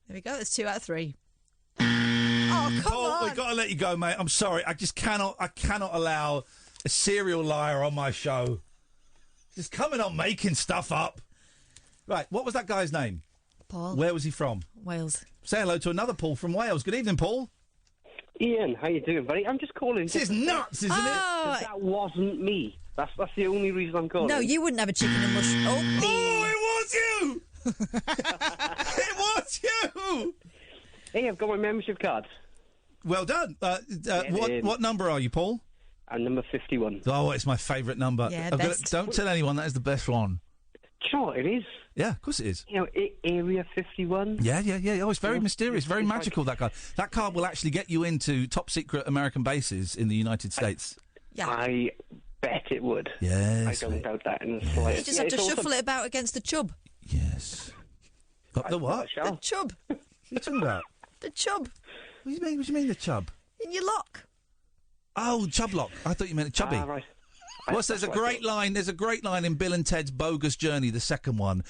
There we go. That's 2 out of 3. Oh, come Paul, on. we've got to let you go, mate. I'm sorry. I cannot allow a serial liar on my show. Just coming on making stuff up. Right, what was that guy's name? Paul. Where was he from? Wales. Say hello to another Paul from Wales. Good evening, Paul. Ian, how you doing, buddy? I'm just calling. This is nuts, isn't it? 'Cause that wasn't me. That's the only reason I'm calling. No, you wouldn't have a chicken and mushroom. Oh, it was you! It was you! Hey, I've got my membership card. Well done. What number are you, Paul? I'm number 51. Oh, it's my favourite number. Yeah, best. Don't tell anyone that is the best one. Do you know what it is? Yeah, of course it is. You know, Area 51. Yeah. Oh, it's very mysterious, very magical, that card. That card will actually get you into top-secret American bases in the United States. Yeah. I bet it would. Yes. I don't doubt that in the You slightest. just have to It's shuffle awesome. it about against the chub. Yes. The what? The chub. What are you talking about? The chub. What do you mean the chub? In your lock. Oh, chub lock. I thought you meant chubby. Right. There's a great line. There's a great line in Bill and Ted's Bogus Journey, the second one,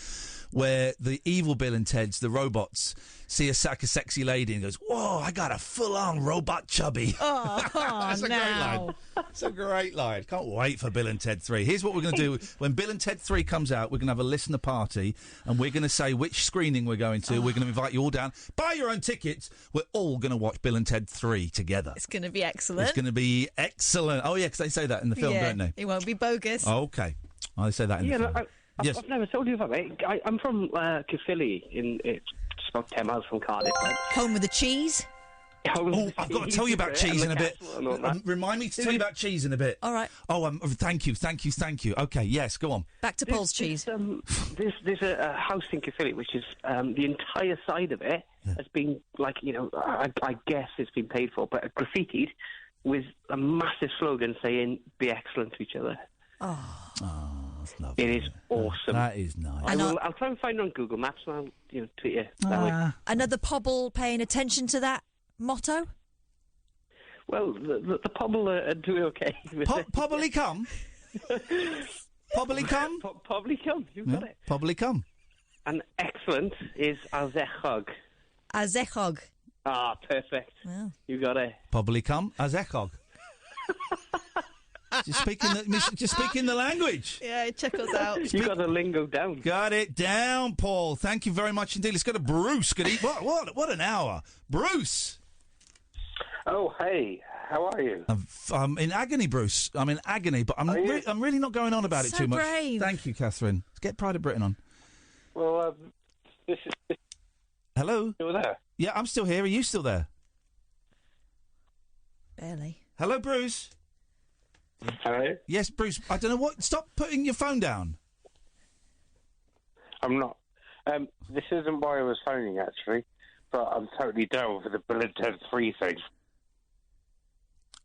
where the evil Bill and Ted's, the robots, see a sexy lady and goes, "Whoa, I got a full-on robot chubby." Oh, That's a great line. It's a great line. Can't wait for Bill and Ted 3. Here's what we're going to do. When Bill and Ted 3 comes out, we're going to have a listener party, and we're going to say which screening we're going to. We're going to invite you all down. Buy your own tickets. We're all going to watch Bill and Ted 3 together. It's going to be excellent. It's going to be excellent. Oh, yeah, because they say that in the film, don't they? It won't be bogus. Oh, okay. Oh, they say that in the film. Yes. I've never told you about it. I'm from Caerphilly, it's about 10 miles from Cardiff. Right? Home with the cheese. Oh, I've got to tell you about cheese in a bit. Remind me to tell you about cheese in a bit. All right. Oh, thank you. Okay, yes, go on. Back to Paul's cheese. There's a house in Caerphilly, which is the entire side of it has been, like, you know, I guess it's been paid for, but graffitied with a massive slogan saying, "Be excellent to each other." Oh, that's lovely. It is awesome. That is nice. I'll try and find it on Google Maps and I'll tweet you. That way. Another pobble paying attention to that motto? Well, the pobble are doing okay. Pobbly come? Pobbly come? Pobbly come, you've got it. Pobbly come. And excellent is azechog. Azechog. Ah, perfect. Wow. You got it. Pobbly come, azechog. Just speaking the language. Yeah, check us out. You got the lingo down. Got it down, Paul. Thank you very much indeed. Let's go to Bruce. Good evening. What an hour. Bruce. Oh, hey. How are you? I'm in agony, Bruce. I'm in agony, but I'm really not going on about it So too much. brave. Thank you, Catherine. Let's get Pride of Britain on. Well, this is... Hello? Still there? Yeah, I'm still here. Are you still there? Barely. Hello, Bruce. Hello? Yes, Bruce. I don't know what... Stop putting your phone down. I'm not. This isn't why I was phoning, actually, but I'm totally down for the Bill and Ted 3 thing.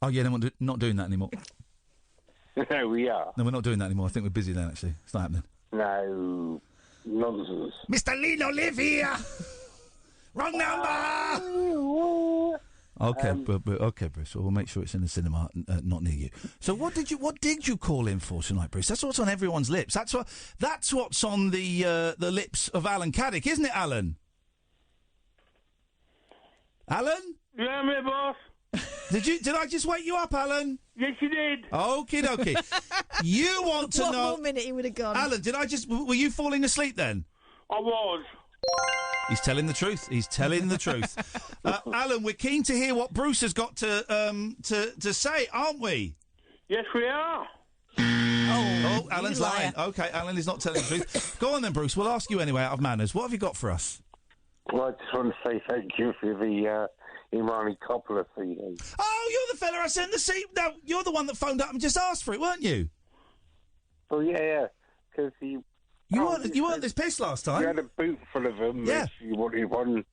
Oh, yeah, no, we're not doing that anymore. No, we are. No, we're not doing that anymore. I think we're busy then, actually. It's not happening. No. Nonsense. Mr. Lino, live here! Wrong number! Okay, okay, Bruce. Well, we'll make sure it's in the cinema, not near you. So, what did you call in for tonight, Bruce? That's what's on everyone's lips. That's what's on the lips of Alan Caddick, isn't it, Alan? Alan? Yeah, me boss. Did I just wake you up, Alan? Yes, you did. Okie dokie. You want to One know? more minute, he would have gone. Alan, were you falling asleep then? I was. He's telling the truth. He's telling the truth. Alan, we're keen to hear what Bruce has got to say, aren't we? Yes, we are. Oh, Alan's lying. Okay, Alan is not telling the truth. Go on then, Bruce. We'll ask you anyway, out of manners. What have you got for us? Well, I just want to say thank you for the Imani Coppola CD. Oh, you're the fella I sent the CD. No, you're the one that phoned up and just asked for it, weren't you? Oh yeah, because you weren't this pissed last time. You had a boot full of them. Yeah. You wanted one.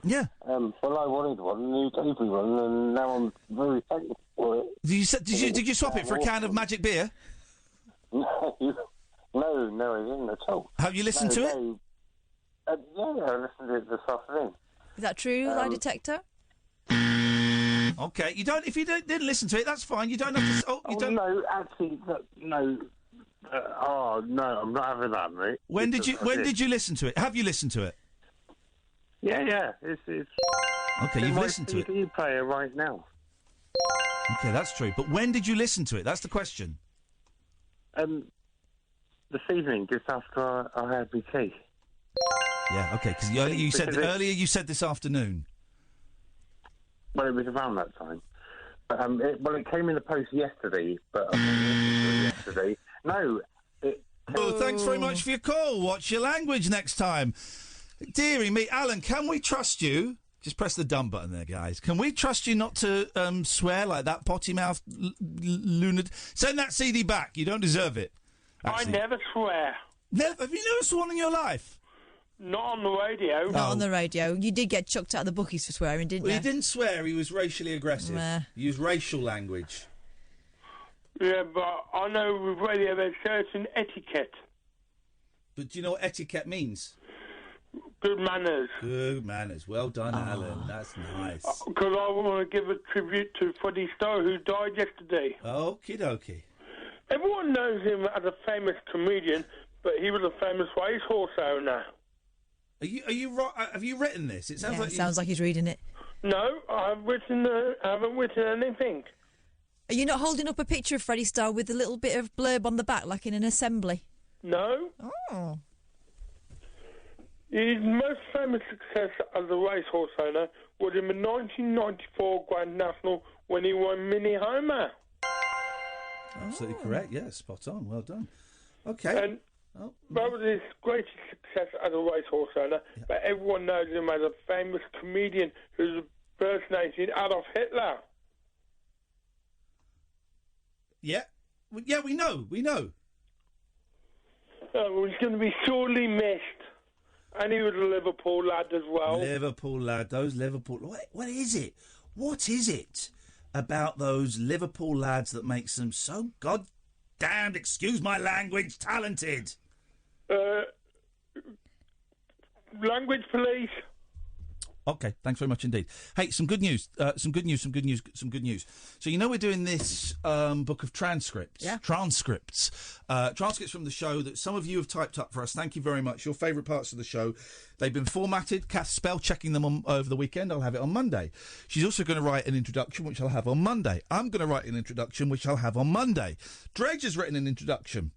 Yeah. Well, I wanted one, and you gave me one, and now I'm very thankful for it. Did you swap it for a can of magic beer? No, I didn't at all. Have you listened to it? Yeah, I listened to it this afternoon. Is that true, lie detector? Okay, you don't. If you didn't listen to it, that's fine. You don't have to. You don't. No, actually, no. No, I'm not having that, mate. When did you listen to it? Have you listened to it? Yeah. It's okay. You've listened to it. CD player right now. Okay, that's true. But when did you listen to it? That's the question. This evening, just after I had my tea. Yeah. Okay. Because earlier you said this afternoon. Well, it was around that time. It came in the post yesterday, but I didn't listen to it yesterday. No. Thanks very much for your call. Watch your language next time. Dearie me, Alan, can we trust you? Just press the dumb button there, guys. Can we trust you not to swear like that potty-mouthed lunatic? Send that CD back. You don't deserve it. Actually. I never swear. Have you never sworn in your life? Not on the radio. Not on the radio. You did get chucked out of the bookies for swearing, didn't you? He didn't swear. He was racially aggressive. Nah. He used racial language. Yeah, but I know with radio there's certain etiquette. But do you know what etiquette means? Good manners. Good manners. Well done, Alan. That's nice. Because I want to give a tribute to Freddie Starr, who died yesterday. Okie dokie. Everyone knows him as a famous comedian, but he was a famous racehorse owner. Are you right? Have you written this? It sounds sounds like he's reading it. No, I haven't written anything. Are you not holding up a picture of Freddie Starr with a little bit of blurb on the back, like in an assembly? No. Oh. His most famous success as a racehorse owner was in the 1994 Grand National when he won Mini Homer. Absolutely correct. Yes, spot on. Well done. Okay. And that was his greatest success as a racehorse owner, but everyone knows him as a famous comedian who's impersonating Adolf Hitler. Yeah. Yeah, we know. Oh, he's going to be sorely missed. And he was a Liverpool lad as well. Liverpool lad. Those Liverpool... What is it? What is it about those Liverpool lads that makes them so goddamned, excuse my language, talented? Language police. Okay, thanks very much indeed. Hey, some good news. Some good news. So you know we're doing this book of transcripts. Yeah. Transcripts from the show that some of you have typed up for us. Thank you very much. Your favourite parts of the show. They've been formatted. Kath's spell checking them over the weekend. I'll have it on Monday. She's also going to write an introduction, which I'll have on Monday. I'm going to write an introduction, which I'll have on Monday. Dredge has written an introduction.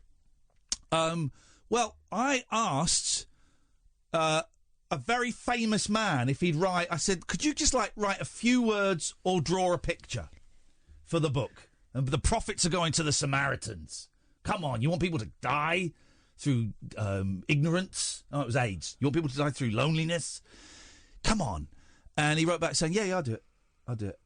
Well, I asked... a very famous man, if he'd write... I said, could you just, write a few words or draw a picture for the book? And the profits are going to the Samaritans. Come on, you want people to die through ignorance? Oh, it was AIDS. You want people to die through loneliness? Come on. And he wrote back saying, yeah, I'll do it.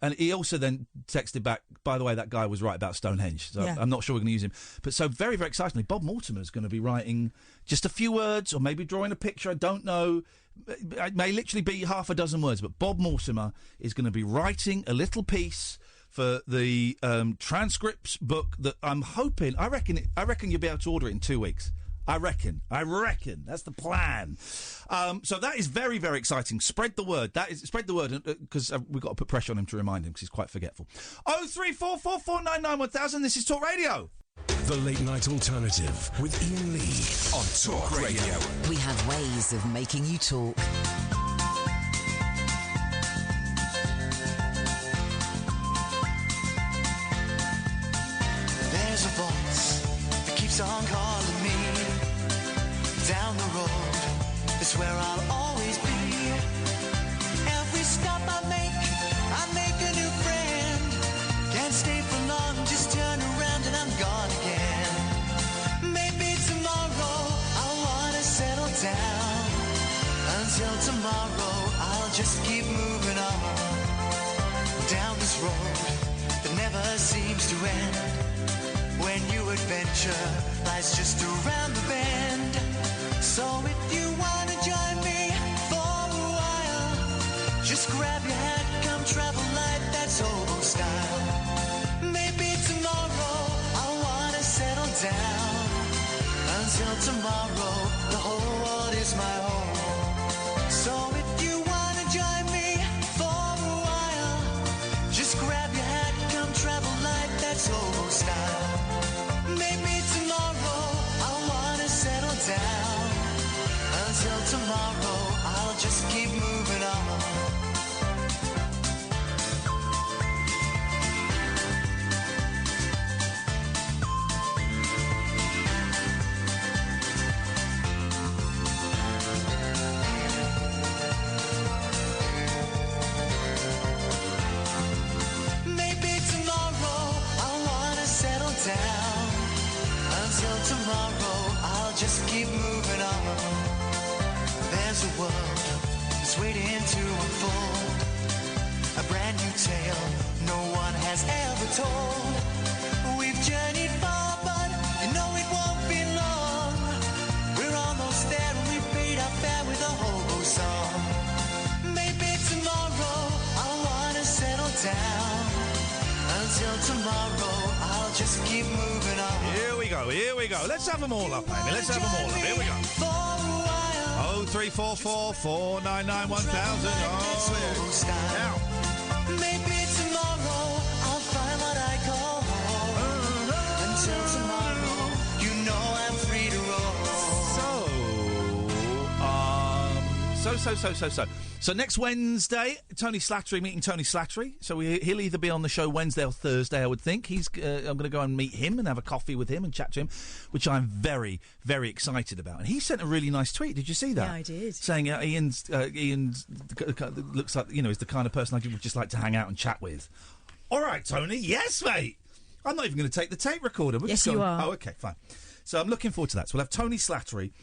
And he also then texted back, by the way, that guy was right about Stonehenge. So I'm not sure we're going to use him. But so very, very excitingly, Bob Mortimer's going to be writing just a few words or maybe drawing a picture. I don't know. It may literally be half a dozen words. But Bob Mortimer is going to be writing a little piece for the transcripts book that I'm hoping... I reckon you'll be able to order it in 2 weeks. I reckon. That's the plan. So that is very, very exciting. Spread the word. Spread the word, because we've got to put pressure on him to remind him, because he's quite forgetful. 03444991000. This is Talk Radio. The Late Night Alternative with Iain Lee on Talk Radio. We have ways of making you talk. There's a voice that keeps on calling me. Down the road is where I'll always be. Every stop I make a new friend. Can't stay for long, just turn around and I'm gone again. Maybe tomorrow I'll wanna settle down. Until tomorrow I'll just keep moving on. road that never seems to end. When new adventure lies just around the bend. So if you wanna join me for a while, just grab your hat, come travel light, that's hobo style. Maybe tomorrow I wanna settle down. Until tomorrow, the whole world is my home. So if you wanna join me for a while, just grab your hat, come travel light, that's hobo style. Maybe tomorrow I wanna settle down. Until tomorrow, I'll just keep moving on. Maybe tomorrow I wanna settle down. Until tomorrow, I'll just keep moving on. There's a world that's waiting to unfold, a brand new tale no one has ever told. We've journeyed far, but you know it won't be long. We're almost there and we paid our fare with a hobo song. Maybe tomorrow I wanna settle down. Until tomorrow, I'll just keep moving on. Here we go, here we go. Let's have them all up, Amy. Let's have them all up. Here we go. 0344 499 1000. Oh, yeah. Now. Maybe tomorrow I'll find what I call home. Until tomorrow, you know I'm free to roll. So next Wednesday, Tony Slattery, meeting Tony Slattery. So he'll either be on the show Wednesday or Thursday, I would think. I'm going to go and meet him and have a coffee with him and chat to him, which I'm very, very excited about. And he sent a really nice tweet. Did you see that? Yeah, I did. Saying Ian's looks like, is the kind of person I would just like to hang out and chat with. All right, Tony. Yes, mate. I'm not even going to take the tape recorder. Yes, you are. Oh, okay, fine. So I'm looking forward to that. So we'll have Tony Slattery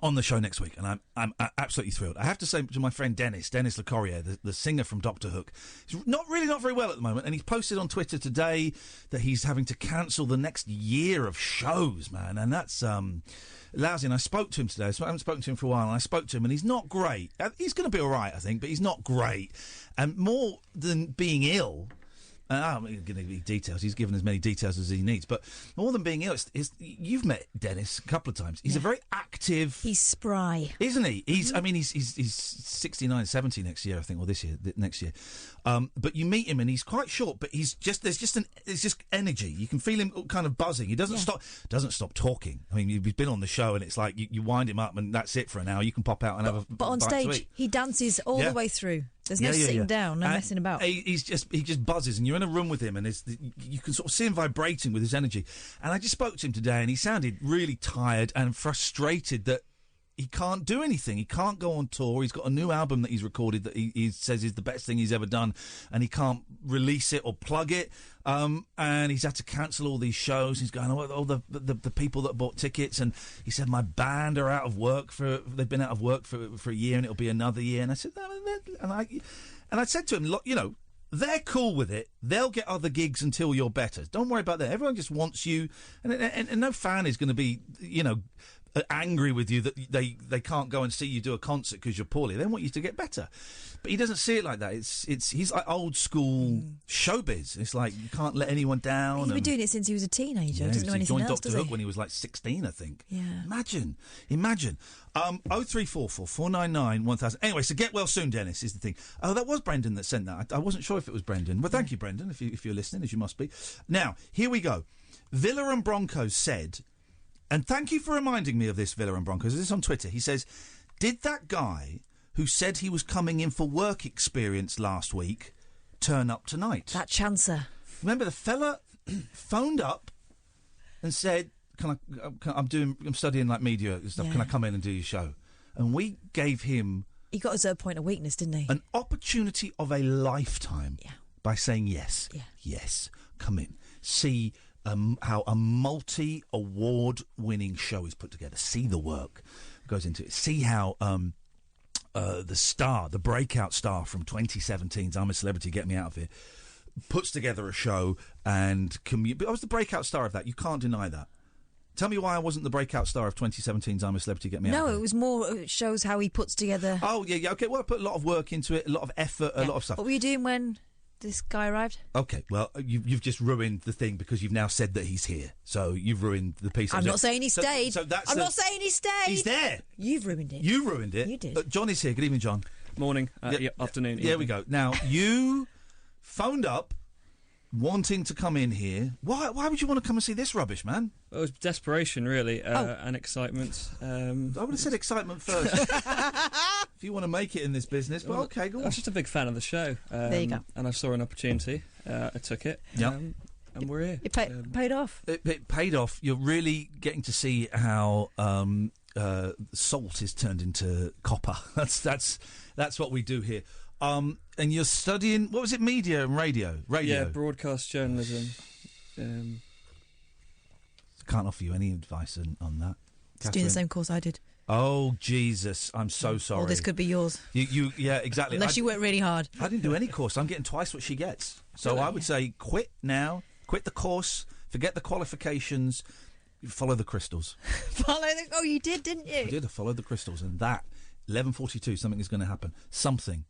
on the show next week, and I'm absolutely thrilled. I have to say to my friend Dennis Le Corrier, the singer from Doctor Hook, he's not very well at the moment, and he's posted on Twitter today that he's having to cancel the next year of shows, man, and that's lousy. And I spoke to him today, so I haven't spoken to him for a while, and I spoke to him, and he's not great. He's going to be all right, I think, but he's not great. And more than being ill, I'm going to give you details. He's given as many details as he needs. But more than being ill, you've met Dennis a couple of times. He's a very active... He's spry. Isn't he? He's 69, 70 next year, I think, or next year. But you meet him and he's quite short, but there's just energy. You can feel him kind of buzzing. He doesn't stop talking. I mean, you've been on the show and it's like you wind him up and that's it for an hour. You can pop out and have a But on stage, he dances all the way through. There's no sitting down, no messing about. He just buzzes, and you're in a room with him, and you can sort of see him vibrating with his energy. And I just spoke to him today, and he sounded really tired and frustrated that he can't do anything. He can't go on tour. He's got a new album that he's recorded that he says is the best thing he's ever done, and he can't release it or plug it. And he's had to cancel all these shows. He's going, all the people that bought tickets, and he said, my band are out of work they've been out of work for a year, and it'll be another year. And I said, and I said to him, look, they're cool with it. They'll get other gigs until you're better. Don't worry about that. Everyone just wants you, and no fan is going to be, angry with you that they can't go and see you do a concert because you're poorly. They want you to get better. But he doesn't see it like that. He's like old school showbiz. It's like you can't let anyone down. He's been doing it since he was a teenager. Doesn't know anything else, joined Doctor does he? Hook when he was like 16, I think. Yeah. Imagine. 0344 499 1000. Anyway, so get well soon, Dennis, is the thing. Oh, that was Brendan that sent that. I wasn't sure if it was Brendan. But thank you, Brendan, if you're listening, as you must be. Now, here we go. Villa and Broncos said, and thank you for reminding me of this, Villa and Broncos. This is on Twitter. He says, did that guy who said he was coming in for work experience last week turn up tonight? That chancer. Remember, the fella phoned up and said, I'm studying like media and stuff. Yeah. Can I come in and do your show? And we gave him... He got his point of weakness, didn't he? An opportunity of a lifetime by saying yes. Yeah. Yes, come in. See how a multi-award winning show is put together. See the work goes into it. See how the breakout star from 2017's I'm a Celebrity, Get Me Out of Here, puts together a show and but I was the breakout star of that. You can't deny that. Tell me why I wasn't the breakout star of 2017's I'm a Celebrity, Get Me Out of Here. No, it was more. It shows how he puts together. Oh yeah, okay. Well, I put a lot of work into it, a lot of effort, a lot of stuff. What were you doing when this guy arrived? Okay, well, you've just ruined the thing because you've now said that he's here. So you've ruined the piece. I'm not saying he stayed. So that's I'm not saying he stayed. He's there. You've ruined it. You ruined it. You did. John is here. Good evening, John. Morning. Afternoon. There we go. Now, you phoned up wanting to come in here. Why would you want to come and see this rubbish, man? Well, it was desperation, really, and excitement. I would have said excitement first. If you want to make it in this business, but okay, go on. I was just a big fan of the show. There you go. And I saw an opportunity. I took it. Yeah. And we're here. It paid off. It paid off. You're really getting to see how salt is turned into copper. That's what we do here. And you're studying, what was it, media and radio? Yeah, broadcast journalism. Can't offer you any advice on that. It's doing the same course I did. Oh, Jesus, I'm so sorry. Or this could be yours. You yeah, exactly. Unless you work really hard. I didn't do any course. I'm getting twice what she gets. So I would say quit now, quit the course, forget the qualifications, follow the crystals. Oh, you did, didn't you? I did. I followed the crystals, and that 11:42, something is going to happen. Something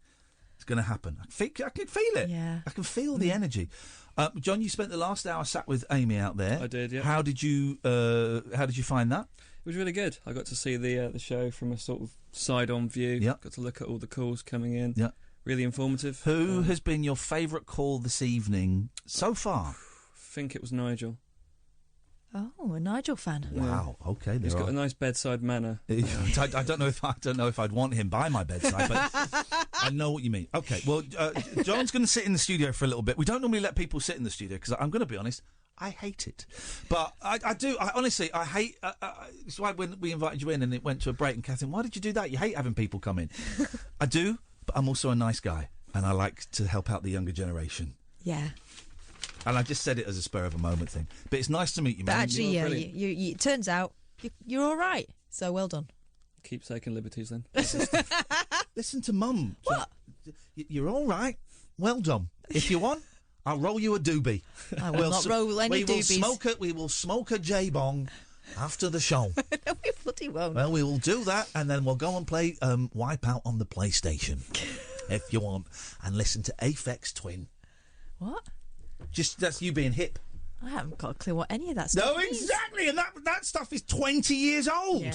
is going to happen. I can feel it. Yeah. I can feel the energy. John, you spent the last hour sat with Amy out there. I did. Yeah. How did you find that? It was really good. I got to see the show from a sort of side-on view. Yeah. Got to look at all the calls coming in. Yeah. Really informative. Who has been your favourite call this evening so far? I think it was Nigel. Oh, a Nigel fan. Wow. Okay. He's got a nice bedside manner. I don't know if I'd want him by my bedside, but I know what you mean. Okay. Well, John's going to sit in the studio for a little bit. We don't normally let people sit in the studio because I'm going to be honest, I hate it. But I do. Honestly, I hate. It's why when we invited you in and it went to a break, and Catherine, why did you do that? You hate having people come in. I do, but I'm also a nice guy, and I like to help out the younger generation. Yeah. And I just said it as a spur of a moment thing. But it's nice to meet you, man. But actually, it turns out you're all right. So well done. Keep taking liberties then. Listen to Mum. What? You're all right. Well done. If you want, I'll roll you a doobie. I will not roll any doobies. We will smoke a J-bong after the show. No, we bloody won't. Well, we will do that, and then we'll go and play Wipeout on the PlayStation, if you want, and listen to Aphex Twin. What? Just that's you being hip. I haven't got a clue what any of that stuff No, is. exactly, and that stuff is 20 years old. Yeah.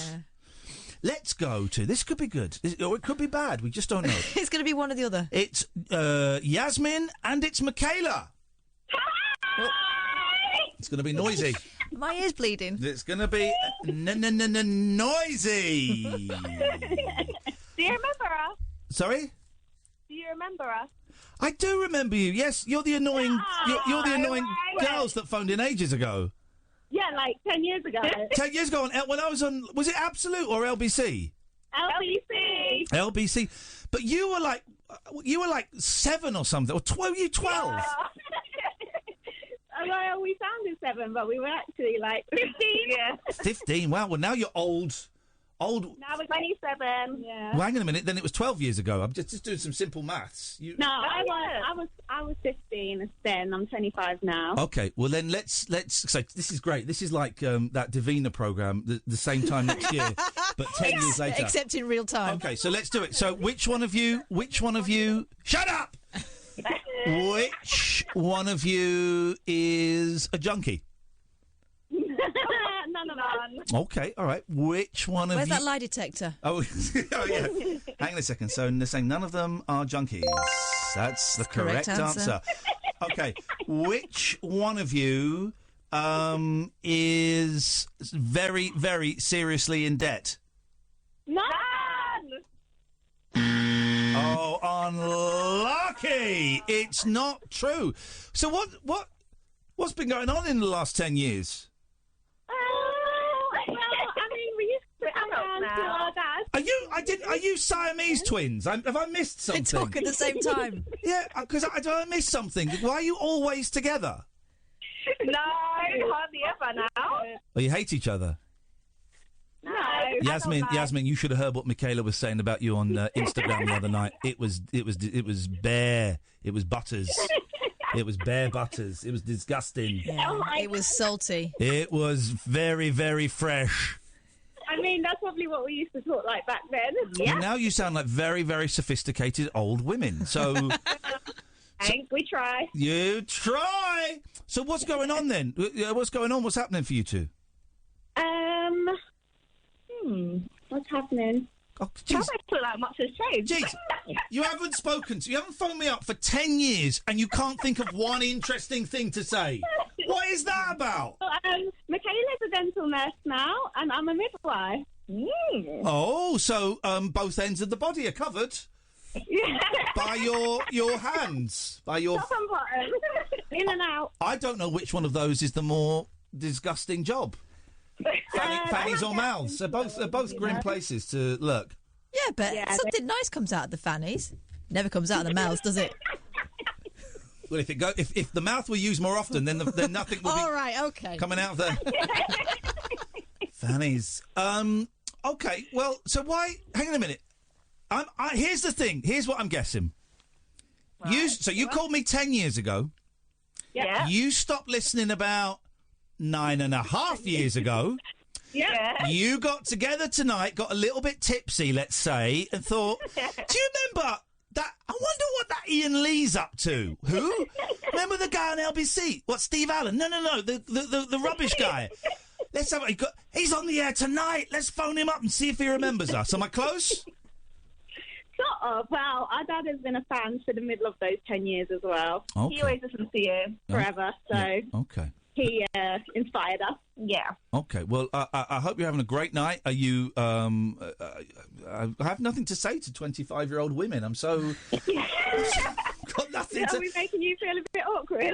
Let's go to this. Could be good, or it could be bad. We just don't know. It's going to be one or the other. It's Yasmin and it's Michaela. Oh, it's going to be noisy. My ear's bleeding. It's going to be noisy. Do you remember us? Sorry? Do you remember us? I do remember you. Yes, you're the annoying. You're the annoying girls that phoned in ages ago. Yeah, like 10 years ago. 10 years ago, when I was on, was it Absolute or LBC? LBC. LBC. But you were like 7 or something, or 12. You 12. Yeah. Well, we sounded 7, but we were actually like 15. Yeah. 15. Wow. Well, now you're old. Now we're 27. Yeah. Well, hang on a minute. Then it was 12 years ago. I'm just doing some simple maths. No, I was 15 then. I'm 25 now. Okay. Well, then let's. So this is great. This is like that Davina program, the same time next year, but 10 years later. Except in real time. Okay. So let's do it. So which one of you? Shut up. Which one of you is a junkie? None of us. Okay, all right. Which one of Where's you... that lie detector? Oh, yeah. Hang on a second. So they're saying none of them are junkies. That's the correct answer. Okay. Which one of you is very, very seriously in debt? None. Oh, unlucky! It's not true. So what's been going on in the last 10 years? Well, I mean, we used to come down to our dad. Are you Siamese twins? Have I missed something? They talk at the same time. Yeah, because I missed something. Why are you always together? No, hardly ever now. Oh, you hate each other? No, Yasmin, you should have heard what Michaela was saying about you on Instagram the other night. It was bare. It was butters. It was bare butters. It was disgusting. Yeah, it was salty. It was very, very fresh. I mean, that's probably what we used to talk like back then. And now you sound like very, very sophisticated old women. So, Thanks, we try. You try. So what's going on then? What's going on? What's happening for you two? What's happening? Oh, I don't feel like much has changed. Jeez, you haven't phoned me up for 10 years and you can't think of one interesting thing to say. What is that about? Michaela's a dental nurse now, and I'm a midwife. Oh, so both ends of the body are covered by your hands, by your Top and bottom, in and out. I don't know which one of those is the more disgusting job. Fannies or mouths? They're both grim places to look. Yeah, but something nice comes out of the fannies. Never comes out of the mouths, does it? Well, if the mouth were used more often, then nothing would All right, okay. coming out of the fannies. Okay, well, so why? Hang on a minute. Here's the thing. Here's what I'm guessing. Right. You called me 10 years ago. Yeah. You stopped listening about 9.5 years ago. Yeah. You got together tonight, got a little bit tipsy, let's say, and thought, do you remember that? I wonder what that Iain Lee's up to. Who? Remember the guy on LBC? What, Steve Allen? No, the rubbish guy. Let's have. He's on the air tonight. Let's phone him up and see if he remembers us. Am I close? Sort of. Well, our dad has been a fan for the middle of those 10 years as well. Okay. He always listens to you forever, so Yeah. Okay. he inspired us. Yeah. Okay. Well, I hope you're having a great night. Are you? I have nothing to say to 25-year-old women. I'm so got nothing Are we making you feel a bit awkward?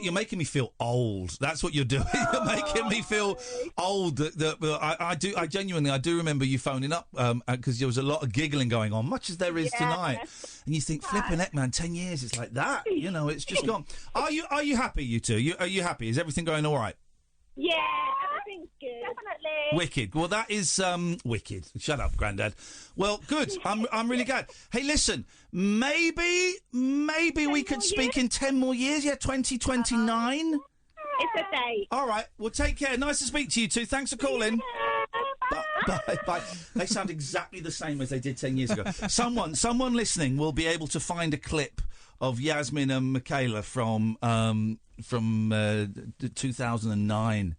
You're making me feel old. That's what you're doing. You're making me feel old. I genuinely do remember you phoning up because there was a lot of giggling going on, much as there is tonight. And you think, flipping heck, man, 10 years, it's like that. You know, it's just gone. Are you happy, you two? Are you happy? Is everything going all right? Yeah, everything's good. Definitely. Wicked. Well, that is wicked. Shut up, Grandad. Well, good. I'm really glad. Hey, listen. Maybe we could speak in 10 more years. Yeah, 2029. It's a date. All right. Well, take care. Nice to speak to you two. Thanks for calling. Bye. They sound exactly the same as they did 10 years ago. Someone listening will be able to find a clip of Yasmin and Michaela from 2009.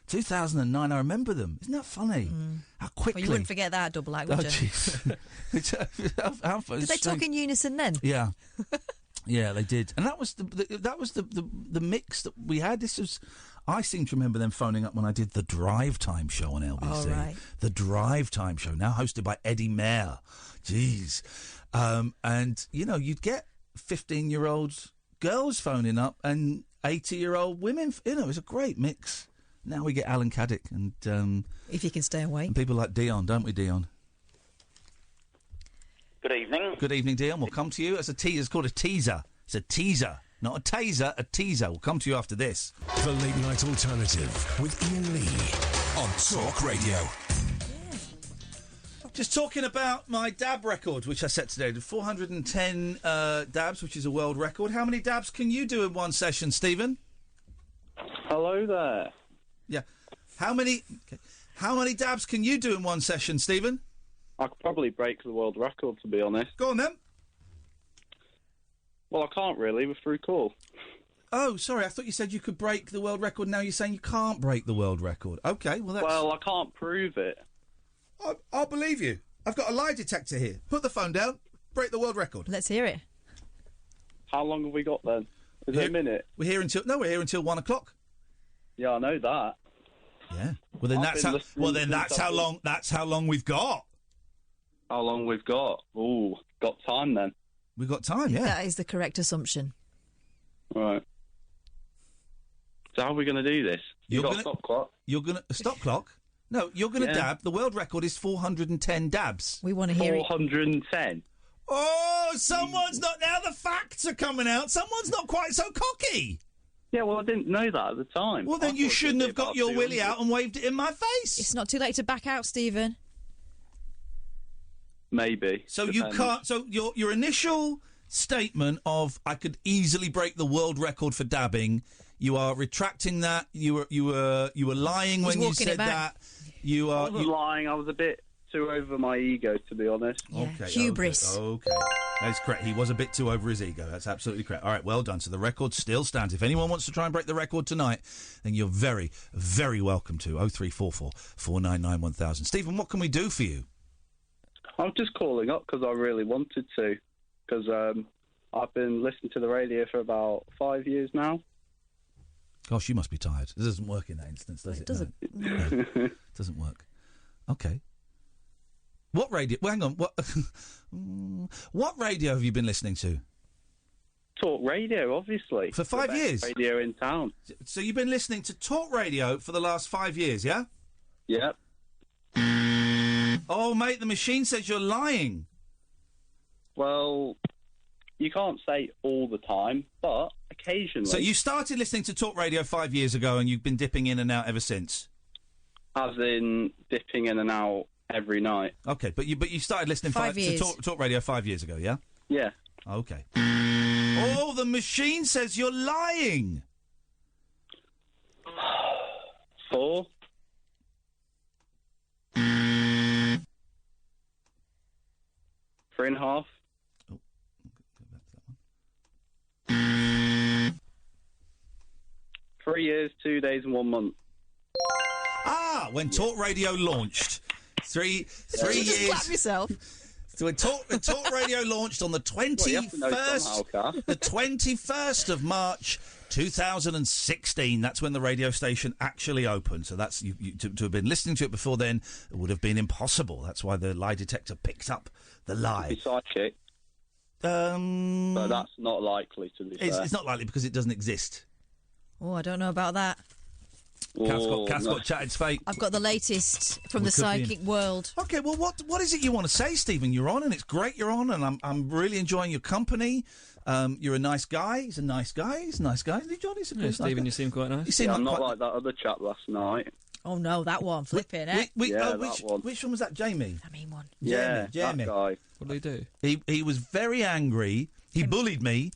2009, I remember them. Isn't that funny? How quickly. Well, you wouldn't forget that double act, would you? Jeez. Did they talk in unison then? Yeah. Yeah, they did. And that was the mix that we had. I seem to remember them phoning up when I did the Drive Time show on LBC. Oh, right. The Drive Time show, now hosted by Eddie Mayer. Jeez. And, you know, you'd get 15-year-old girls phoning up and 80-year-old women. You know, it was a great mix. Now we get Alan Caddick and... if you can stay awake. And people like Dion, don't we, Dion? Good evening. Good evening, Dion. We'll come to you. It's a teaser. It's called a teaser. It's a teaser. Not a taser, a teaser. We'll come to you after this. The Late Night Alternative with Iain Lee on Talk Radio. Just talking about my dab record, which I set today. 410 dabs, which is a world record. How many dabs can you do in one session, Stephen? Hello there. Yeah. How many dabs can you do in one session, Stephen? I could probably break the world record, to be honest. Go on, then. Well, I can't really. We're through call. Oh, sorry. I thought you said you could break the world record. Now you're saying you can't break the world record. Okay, well, that's... Well, I can't prove it. I'll believe you. I've got a lie detector here. Put the phone down. Break the world record. Let's hear it. How long have we got, then? Is it a minute? We're here until 1 o'clock. Yeah, I know that. Yeah. Well, then that's how long. That's how long we've got. How long we've got? Ooh, got time then. We've got time. Yeah. That is the correct assumption. Right. So how are we going to do this? You've got a stop clock. You're going to stop clock. No, you're going to dab. The world record is 410 dabs. We want to hear 410. Oh, someone's not. Now the facts are coming out. Someone's not quite so cocky. Yeah, well, I didn't know that at the time. Well, then you shouldn't have got your willy out and waved it in my face. It's not too late to back out, Stephen. Maybe. So Depends. you can't. So your initial statement of I could easily break the world record for dabbing. You are retracting that. You were lying when you said that. You are. I wasn't lying. I was a bit too over my ego, to be honest. Okay. Hubris. Okay. That's correct. He was a bit too over his ego. That's absolutely correct. All right, well done. So the record still stands. If anyone wants to try and break the record tonight, then you're very, very welcome to 0344 499 1000. Stephen, what can we do for you? I'm just calling up because I really wanted to. Because I've been listening to the radio for about 5 years now. Gosh, you must be tired. This doesn't work in that instance, does it? Doesn't. No. It doesn't work. Okay. What radio? Well, hang on. What radio have you been listening to? Talk radio, obviously. For 5 years? Radio in town. So you've been listening to talk radio for the last 5 years, yeah? Yep. Oh, mate, the machine says you're lying. Well, you can't say all the time, but occasionally. So you started listening to talk radio 5 years ago and you've been dipping in and out ever since? As in dipping in and out every night. Okay, but you started listening to talk radio 5 years ago, yeah? Yeah. Okay. Oh, the machine says you're lying. 4. 3.5. 3 years, 2 days, and 1 month. Ah, when talk radio launched. Three years. Just clap yourself. So talk radio launched on the 21st of March 2016. That's when the radio station actually opened. So that's to have been listening to it before then, it would have been impossible. That's why the lie detector picked up the lie. Be psychic. But that's not likely to be fair. It's not likely because it doesn't exist. Oh, I don't know about that. Cass got chatted fake. I've got the latest from the psychic world. Okay, well, what is it you want to say, Stephen? You're on, and it's great you're on, and I'm really enjoying your company. You're a nice guy. He's a nice guy. He's a nice guy. Johnny's a nice Stephen, guy. you seem quite nice. I'm not like that other chap last night. Oh, no, that one. Flipping, eh? that one. Which one was that, Jamie? I mean one. Yeah, Jamie. that guy. What did he do? He was very angry. He bullied me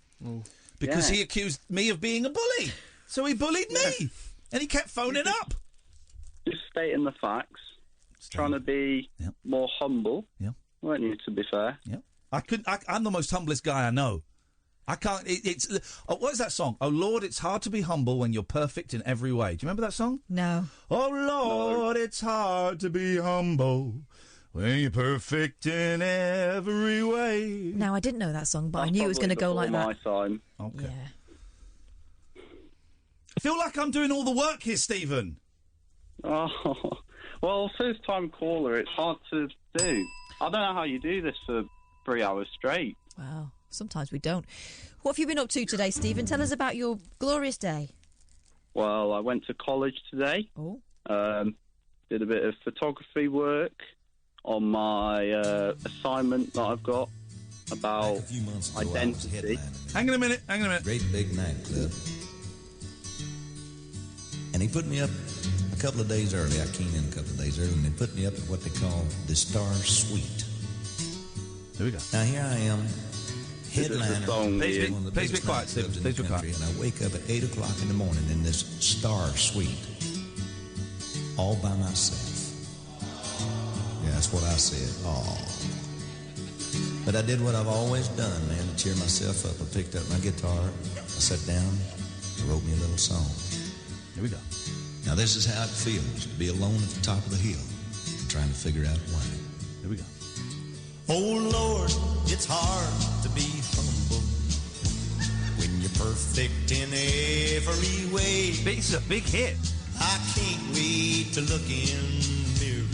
because he accused me of being a bully. So he bullied me, and he kept phoning up. Just stating the facts, trying to be more humble. Yeah, weren't you? To be fair. Yeah, I'm the most humblest guy I know. I can't. What is that song? Oh Lord, it's hard to be humble when you're perfect in every way. Do you remember that song? No. Oh Lord, it's hard to be humble when you're perfect in every way. No, I didn't know that song, but I knew it was going to go like that. My time. Okay. Yeah. I feel like I'm doing all the work here, Stephen. Oh, well, first time caller, it's hard to do. I don't know how you do this for 3 hours straight. Wow, sometimes we don't. What have you been up to today, Stephen? Tell us about your glorious day. Well, I went to college today. Oh. Did a bit of photography work on my assignment that I've got about identity. Hang on a minute. Great big nightclub. And he put me up a couple of days early. I came in a couple of days early, and they put me up at what they call the Star Suite. Here we go. Now, here I am, headliner. Please be quiet, Stephen. Please be quiet. And I wake up at 8 o'clock in the morning in this Star Suite, all by myself. Yeah, that's what I said. Oh. But I did what I've always done, man, to cheer myself up. I picked up my guitar, I sat down, I wrote me a little song. Here we go. Now, this is how it feels to be alone at the top of the hill, trying to figure out why. Here we go. Oh, Lord, it's hard to be humble when you're perfect in every way. It's a big hit. I can't wait to look in the mirror,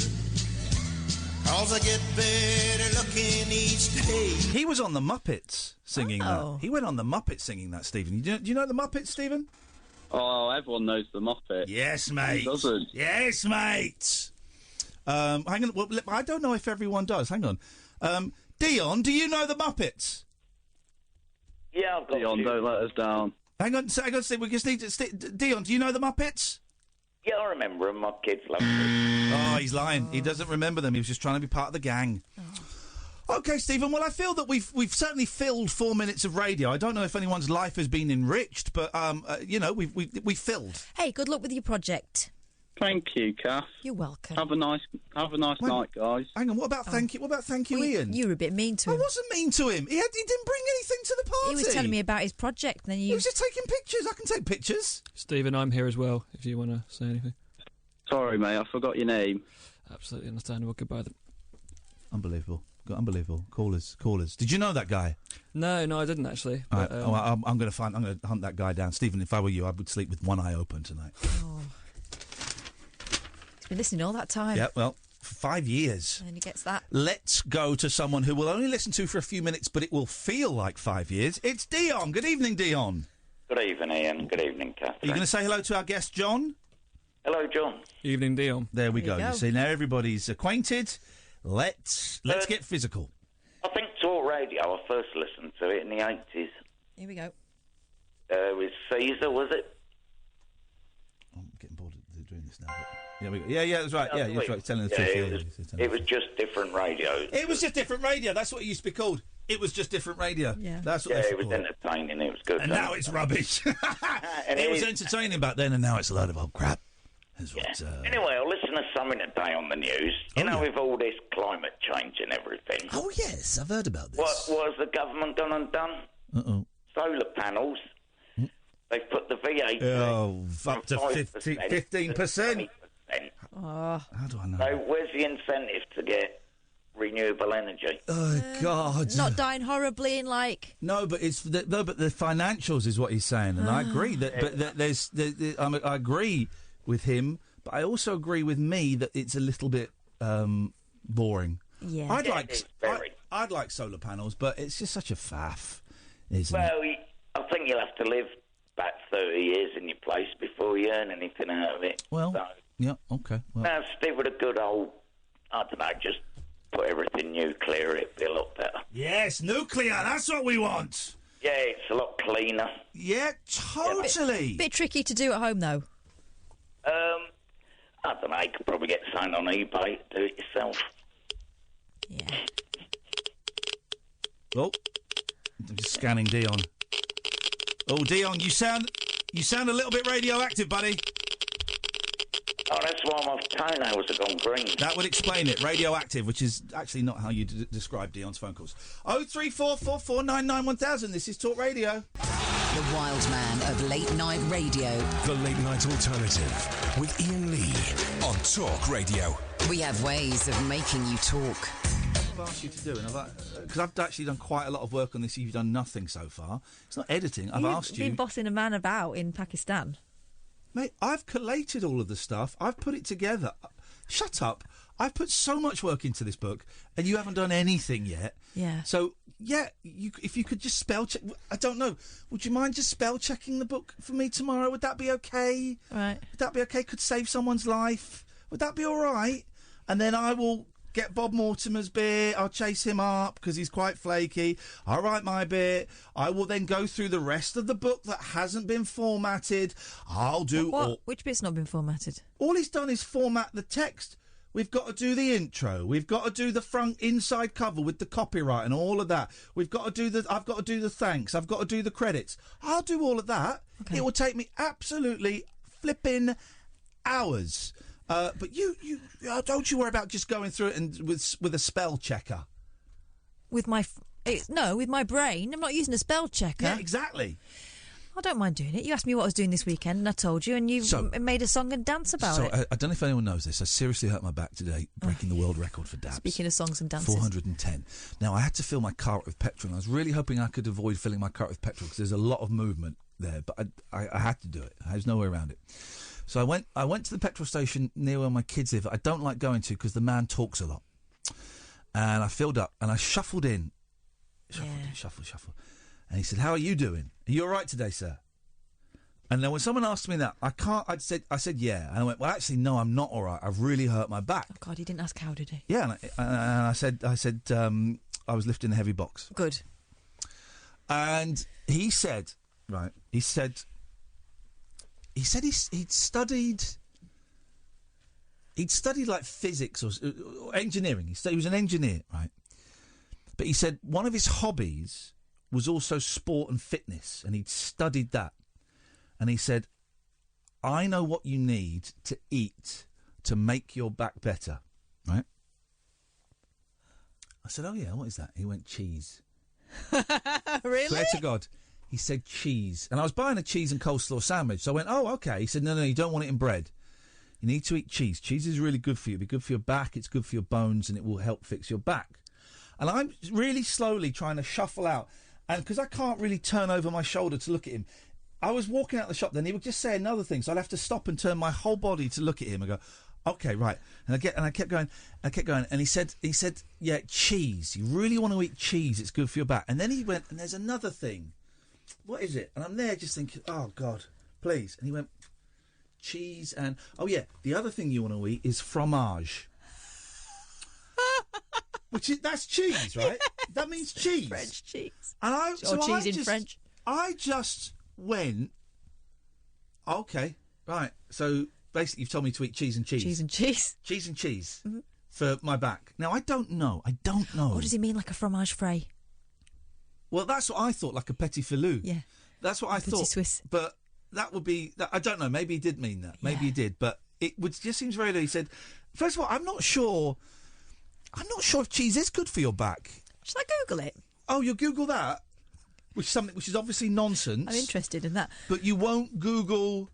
'cause I get better looking each day. He was on the Muppets singing that. He went on the Muppets singing that, Stephen. Do you know the Muppets, Stephen? Oh, everyone knows the Muppet. Yes, mate. Who doesn't? Yes, mate. Hang on. Well, I don't know if everyone does. Hang on. Dion, do you know the Muppets? Yeah, I've got Dion, don't let us down. Hang on, Steve. We just need to... Dion, do you know the Muppets? Yeah, I remember them. My kids love them. Oh, he's lying. He doesn't remember them. He was just trying to be part of the gang. OK, Stephen, well, I feel that we've certainly filled 4 minutes of radio. I don't know if anyone's life has been enriched, but, we've filled. Hey, good luck with your project. Thank you, Kath. You're welcome. Have a nice night, guys. Hang on, what about thank you, Ian? You were a bit mean to him. I wasn't mean to him. He didn't bring anything to the party. He was telling me about his project, and then you... He was just taking pictures. I can take pictures. Stephen, I'm here as well, if you want to say anything. Sorry, mate, I forgot your name. Absolutely understandable. Goodbye then. Unbelievable. Unbelievable. Callers. Did you know that guy? No, I didn't actually. All right, But, I'm going to hunt that guy down. Stephen, if I were you, I would sleep with one eye open tonight. Oh. He's been listening all that time. Yeah, well, for 5 years. And he gets that. Let's go to someone who will only listen to for a few minutes, but it will feel like 5 years. It's Dion. Good evening, Dion. Good evening, Ian. Good evening, Catherine. Are you going to say hello to our guest, John? Hello, John. Evening, Dion. There we go. You see, now everybody's acquainted. Let's get physical. I think Talk Radio, I first listened to it in the 80s. Here we go. With Caesar, was it? I'm getting bored of doing this now. Yeah, that's right. Yeah, that's right. Telling the truth. It was just different radio. It was just different radio. That's what it used to be called. It was just different radio. Yeah, that's what it was entertaining. It was good. And now it's rubbish. It was entertaining back then, and now it's a load of old crap. Anyway, I listened to something today on the news. You know, with all this climate change and everything. Oh, yes, I've heard about this. What has the government gone and done? Uh-oh. Solar panels. They've put the VAT up to 15%. Oh. How do I know? So where's the incentive to get renewable energy? Oh, God. Not dying horribly in, like... No, but the financials is what he's saying, and I agree that I agree with him, but I also agree with me that it's a little bit boring. Yeah. I'd like solar panels, but it's just such a faff, isn't it? Well, I think you'll have to live about 30 years in your place before you earn anything out of it. Well, yeah, okay. Well. Now, stick with a good old, I don't know, just put everything nuclear, it'd be a lot better. Yes, nuclear, that's what we want. Yeah, it's a lot cleaner. Yeah, totally. Bit tricky to do at home, though. I don't know, you could probably get signed on eBay, do it yourself. Yeah. Oh, I'm just scanning Dion. Oh, Dion, you sound a little bit radioactive, buddy. Oh, that's why my toenails have gone green. That would explain it. Radioactive, which is actually not how you describe Dion's phone calls. 03444991000. This is Talk Radio. The wild man of late night radio. The late night alternative with Iain Lee on Talk Radio. We have ways of making you talk. I've asked you to do, and because I've actually done quite a lot of work on this. You've done nothing so far. It's not editing. I've asked you. You've been bossing a man about in Pakistan. Mate, I've collated all of the stuff. I've put it together. Shut up. I've put so much work into this book, and you haven't done anything yet. Yeah. So, yeah, if you could just spell check... I don't know. Would you mind just spell checking the book for me tomorrow? Would that be okay? Right. Would that be okay? Could save someone's life? Would that be all right? And then I will get Bob Mortimer's bit. I'll chase him up because he's quite flaky. I'll write my bit. I will then go through the rest of the book that hasn't been formatted. I'll do all... Which bit's not been formatted? All he's done is format the text. We've got to do the intro. We've got to do the front inside cover with the copyright and all of that. We've got to do I've got to do the thanks. I've got to do the credits. I'll do all of that. Okay. It will take me absolutely flipping hours. But you don't you worry about just going through it and with a spell checker. With my with my brain. I'm not using a spell checker. Yeah, exactly. I don't mind doing it. You asked me what I was doing this weekend, and I told you, and you made a song and dance about it. I don't know if anyone knows this. I seriously hurt my back today, breaking the world record for dabs. Speaking of songs and dances. 410. Now, I had to fill my car up with petrol, and I was really hoping I could avoid filling my car up with petrol, because there's a lot of movement there, but I had to do it. There's no way around it. So I went to the petrol station near where my kids live. I don't like going to, because the man talks a lot. And I filled up, and I shuffled in. Shuffle. And he said, "How are you doing? Are you all right today, sir?" And then when someone asked me that, I said, yeah. And I went, well, actually, no, I'm not all right. I've really hurt my back. Oh, God, he didn't ask how, did he? Yeah, and I said, I was lifting a heavy box. Good. And he said, right, he said he'd studied like physics or engineering. He was an engineer, right? But he said one of his hobbies was also sport and fitness, and he'd studied that. And he said, I know what you need to eat to make your back better, right? I said, oh, yeah, what is that? He went, cheese. Really? Swear to God. He said cheese. And I was buying a cheese and coleslaw sandwich, so I went, oh, OK. He said, no, you don't want it in bread. You need to eat cheese. Cheese is really good for you. It'll be good for your back, it's good for your bones, and it will help fix your back. And I'm really slowly trying to shuffle out, and because I can't really turn over my shoulder to look at him, I was walking out the shop, then he would just say another thing, so I'd have to stop and turn my whole body to look at him and go, okay, right. And I kept going, and he said, yeah, cheese. You really want to eat cheese, it's good for your back. And then he went, and there's another thing. What is it? And I'm there just thinking, oh, God, please. And he went, cheese and... Oh, yeah, the other thing you want to eat is fromage. That's cheese, right? Yeah. That means cheese. French cheese. And cheese in French. I just went, okay, right. So basically you've told me to eat cheese and cheese. Cheese and cheese. Cheese and cheese for my back. Now, I don't know. What does he mean, like a fromage frais? Well, that's what I thought, like a petit filou. Yeah. That's what I thought. Swiss. But that would be... I don't know. Maybe he did mean that. Maybe he did. But it just seems very... He said, first of all, I'm not sure if cheese is good for your back. Should I Google it? Oh, you'll Google that? Which is obviously nonsense. I'm interested in that. But you won't Google...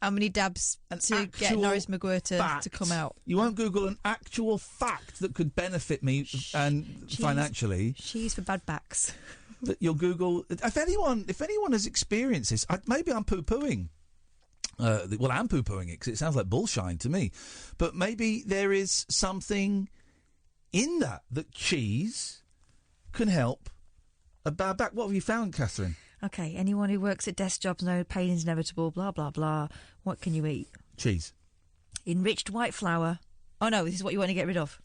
How many dabs to get Norris McGuire to come out? You won't Google an actual fact that could benefit me financially. Cheese for bad backs. That you'll Google... If anyone has experienced this, maybe I'm poo-pooing. Well, I'm poo-pooing it because it sounds like bullshine to me. But maybe there is something in that cheese can help a bad back. What have you found, Catherine? Okay, anyone who works at desk jobs know pain is inevitable, blah, blah, blah. What can you eat? Cheese. Enriched white flour. Oh, no, this is what you want to get rid of.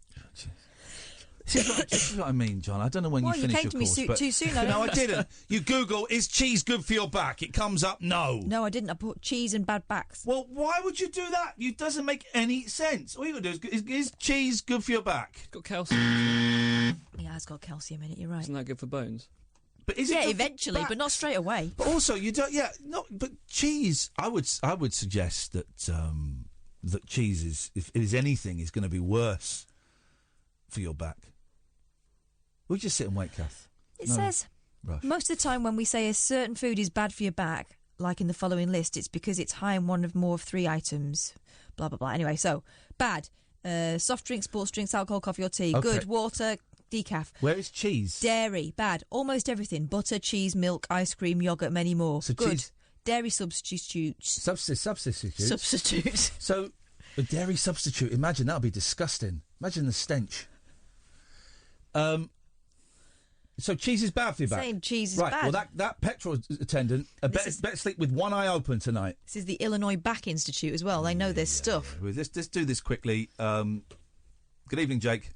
This is what I mean, John. I don't know when you finished your course. You came to me too soon. No, I didn't. You Google, is cheese good for your back? It comes up, no. No, I didn't. I put cheese and bad backs. Well, why would you do that? It doesn't make any sense. All you got to do is cheese good for your back? It's got calcium. Yeah, it's got calcium in it, you're right. Isn't that good for bones? But is it good eventually, but not straight away. But also, you don't. Yeah, no. But cheese, I would suggest that that cheese is, if it is anything, is going to be worse for your back. We'll just sit and wait, Kath. It says most of the time when we say a certain food is bad for your back, like in the following list, it's because it's high in one of more of three items. Blah blah blah. Anyway, so bad: soft drinks, sports drinks, alcohol, coffee or tea. Okay. Good: water. Decaf. Where is cheese? Dairy. Bad. Almost everything. Butter, cheese, milk, ice cream, yoghurt, many more. So good. Cheese... Dairy substitutes. Substitutes? Substitutes. So, a dairy substitute, imagine that would be disgusting. Imagine the stench. So cheese is bad for your back? Saying cheese is bad. bad. Well, that petrol attendant better sleep with one eye open tonight. This is the Illinois Back Institute as well. They know their stuff. Let's do this quickly. Good evening, Jake.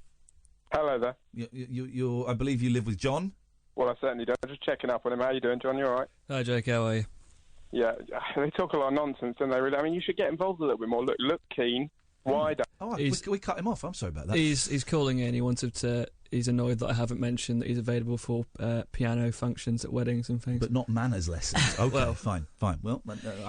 Hello there. You I believe you live with John? Well, I certainly do. Just checking up on him. How you doing, John? You all right? Hi, Jake. How are you? Yeah, they talk a lot of nonsense, don't they? Really? I mean, you should get involved a little bit more. Look keen. Wider. Oh, we cut him off. I'm sorry about that. He's calling in. He wanted to. He's annoyed that I haven't mentioned that he's available for piano functions at weddings and things. But not manners lessons. Okay, well, fine. Well,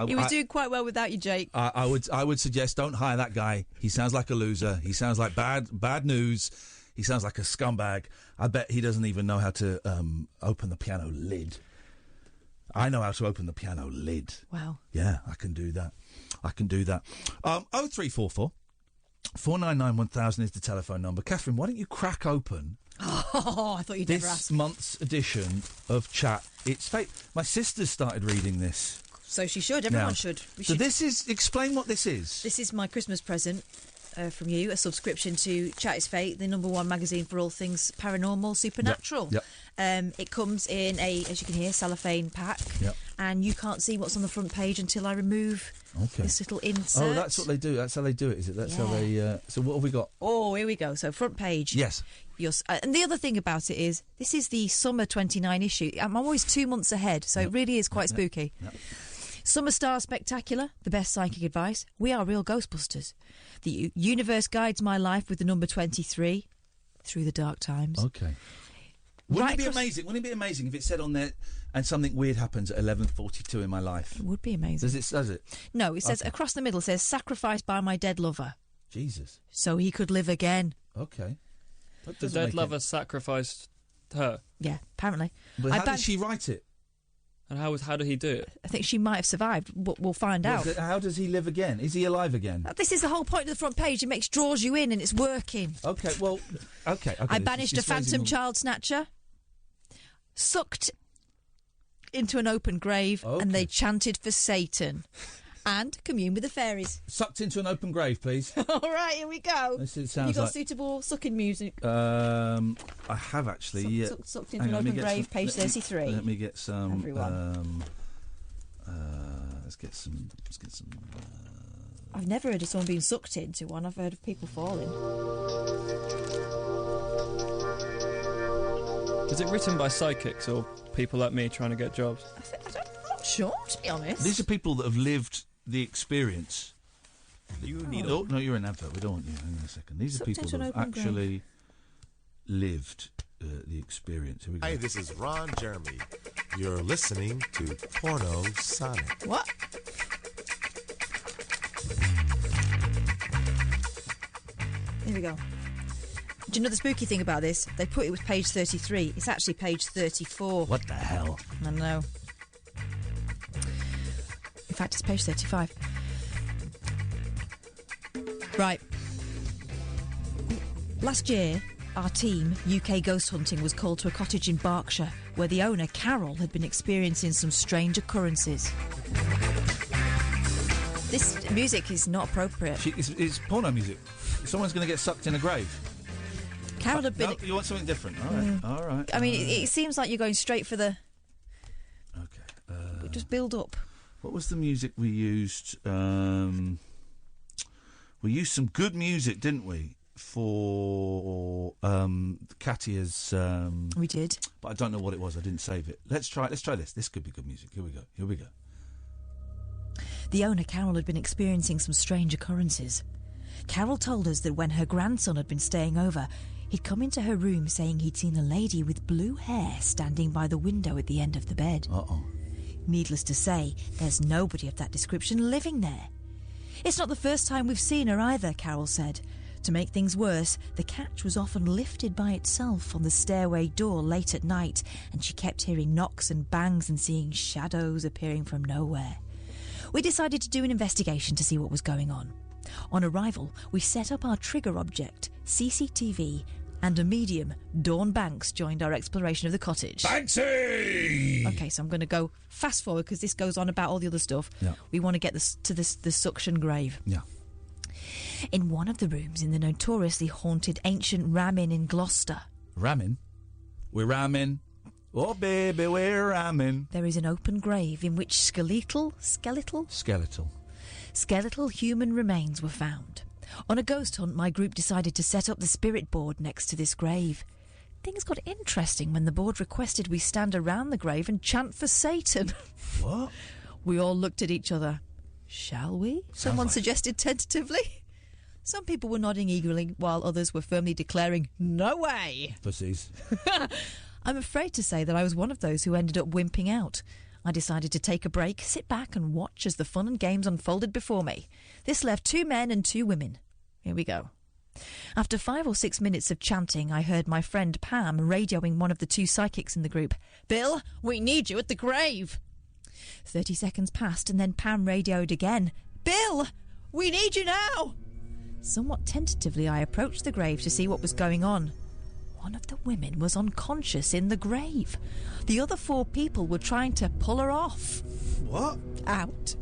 he was doing quite well without you, Jake. I would suggest don't hire that guy. He sounds like a loser. He sounds like bad news. He sounds like a scumbag. I bet he doesn't even know how to open the piano lid. I know how to open the piano lid. Wow. Yeah, I can do that. 0344 499 1000 is the telephone number. Catherine, why don't you crack open... Oh, I thought you'd never ask. This month's edition of Chat. It's fake. My sister's started reading this. So she should. Everyone should. This is... Explain what this is. This is my Christmas present. from you, a subscription to Chat is Fate, the #1 magazine for all things paranormal, supernatural. Yep. It comes in a, as you can hear, cellophane pack, and you can't see what's on the front page until I remove this little insert. Oh, that's what they do. That's how they do it, is it? That's how they... so what have we got? Oh, here we go. So front page. Yes. And the other thing about it is, this is the summer 29 issue. I'm always 2 months ahead, so it really is quite spooky. Summer Star Spectacular, the best psychic advice. We are real Ghostbusters. The universe guides my life with the number 23, through the dark times. Okay. Wouldn't it be amazing? Wouldn't it be amazing if it said on there, and something weird happens at 11:42 in my life? It would be amazing. Does it? No, it says across the middle. It says sacrificed by my dead lover. Jesus. So he could live again. Okay. The dead lover sacrificed her. Yeah, apparently. But how did she write it? And how did he do it? I think she might have survived. We'll find out. How does he live again? Is he alive again? This is the whole point of the front page. It draws you in, and it's working. Okay, well, okay. I banished a phantom child snatcher, sucked into an open grave, and they chanted for Satan, and communed with the fairies. Sucked into an open grave, please. All right, here we go. This sounds Have you got like suitable sucking music? I have actually. Sucked into an open grave, page 33. Let me get some. Everyone. Let's get some. I've never heard of someone being sucked into one. I've heard of people falling. Is it written by psychics or people like me trying to get jobs? I'm not sure, to be honest. These are people that have lived the experience. You need. Oh no, you're an advert. We don't want you. Hang on a second. These are people that have actually lived the experience. Here we go. Hi, this is Ron Jeremy. You're listening to Porno Sonic. What? Here we go. Do you know the spooky thing about this? They put it was page 33. It's actually page 34. What the hell? I know. In fact, it's page 35. Right. Last year, our team, UK Ghost Hunting, was called to a cottage in Berkshire where the owner, Carol, had been experiencing some strange occurrences. This music is not appropriate. It's porno music. Someone's going to get sucked in a grave. Carol had been... No, you want something different? All right, all right. I mean, it seems like you're going straight for the... Okay. Just build up. What was the music we used? We used some good music, didn't we? For Katia's... we did. But I don't know what it was. I didn't save it. Let's try this. This could be good music. Here we go. The owner, Carol, had been experiencing some strange occurrences. Carol told us that when her grandson had been staying over, he'd come into her room saying he'd seen a lady with blue hair standing by the window at the end of the bed. Uh-oh. Needless to say, there's nobody of that description living there. It's not the first time we've seen her either, Carol said. To make things worse, the catch was often lifted by itself on the stairway door late at night, and she kept hearing knocks and bangs and seeing shadows appearing from nowhere. We decided to do an investigation to see what was going on. On arrival, we set up our trigger object, CCTV, and a medium, Dawn Banks, joined our exploration of the cottage. Banksy! Okay, so I'm going to go fast forward because this goes on about all the other stuff. Yeah. We want to get to the suction grave. Yeah. In one of the rooms in the notoriously haunted ancient Ramin in Gloucester. Ramin? We're ramming. Oh, baby, we're ramming. There is an open grave in which skeletal human remains were found. On a ghost hunt, my group decided to set up the spirit board next to this grave. Things got interesting when the board requested we stand around the grave and chant for Satan. What? We all looked at each other. Shall we? Someone suggested tentatively. Some people were nodding eagerly, while others were firmly declaring, no way! Pussies. I'm afraid to say that I was one of those who ended up wimping out. I decided to take a break, sit back and watch as the fun and games unfolded before me. This left 2 men and 2 women. Here we go. After 5 or 6 minutes of chanting, I heard my friend Pam radioing one of the 2 psychics in the group. Bill, we need you at the grave. 30 seconds passed and then Pam radioed again. Bill, we need you now. Somewhat tentatively, I approached the grave to see what was going on. One of the women was unconscious in the grave. The other 4 people were trying to pull her off. What? Out.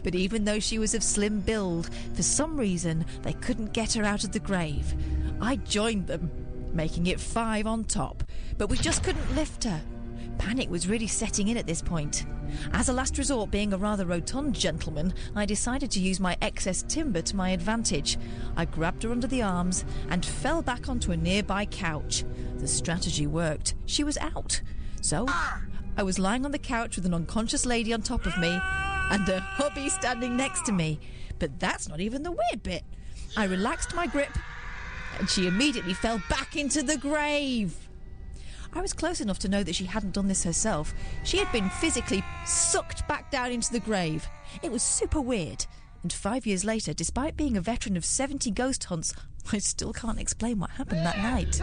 But even though she was of slim build, for some reason they couldn't get her out of the grave. I joined them, making it 5 on top, but we just couldn't lift her. Panic was really setting in at this point. As a last resort, being a rather rotund gentleman, I decided to use my excess timber to my advantage. I grabbed her under the arms and fell back onto a nearby couch. The strategy worked. She was out. So I was lying on the couch with an unconscious lady on top of me and her hubby standing next to me. But that's not even the weird bit. I relaxed my grip and she immediately fell back into the grave. I was close enough to know that she hadn't done this herself. She had been physically sucked back down into the grave. It was super weird. And 5 years later, despite being a veteran of 70 ghost hunts, I still can't explain what happened that night.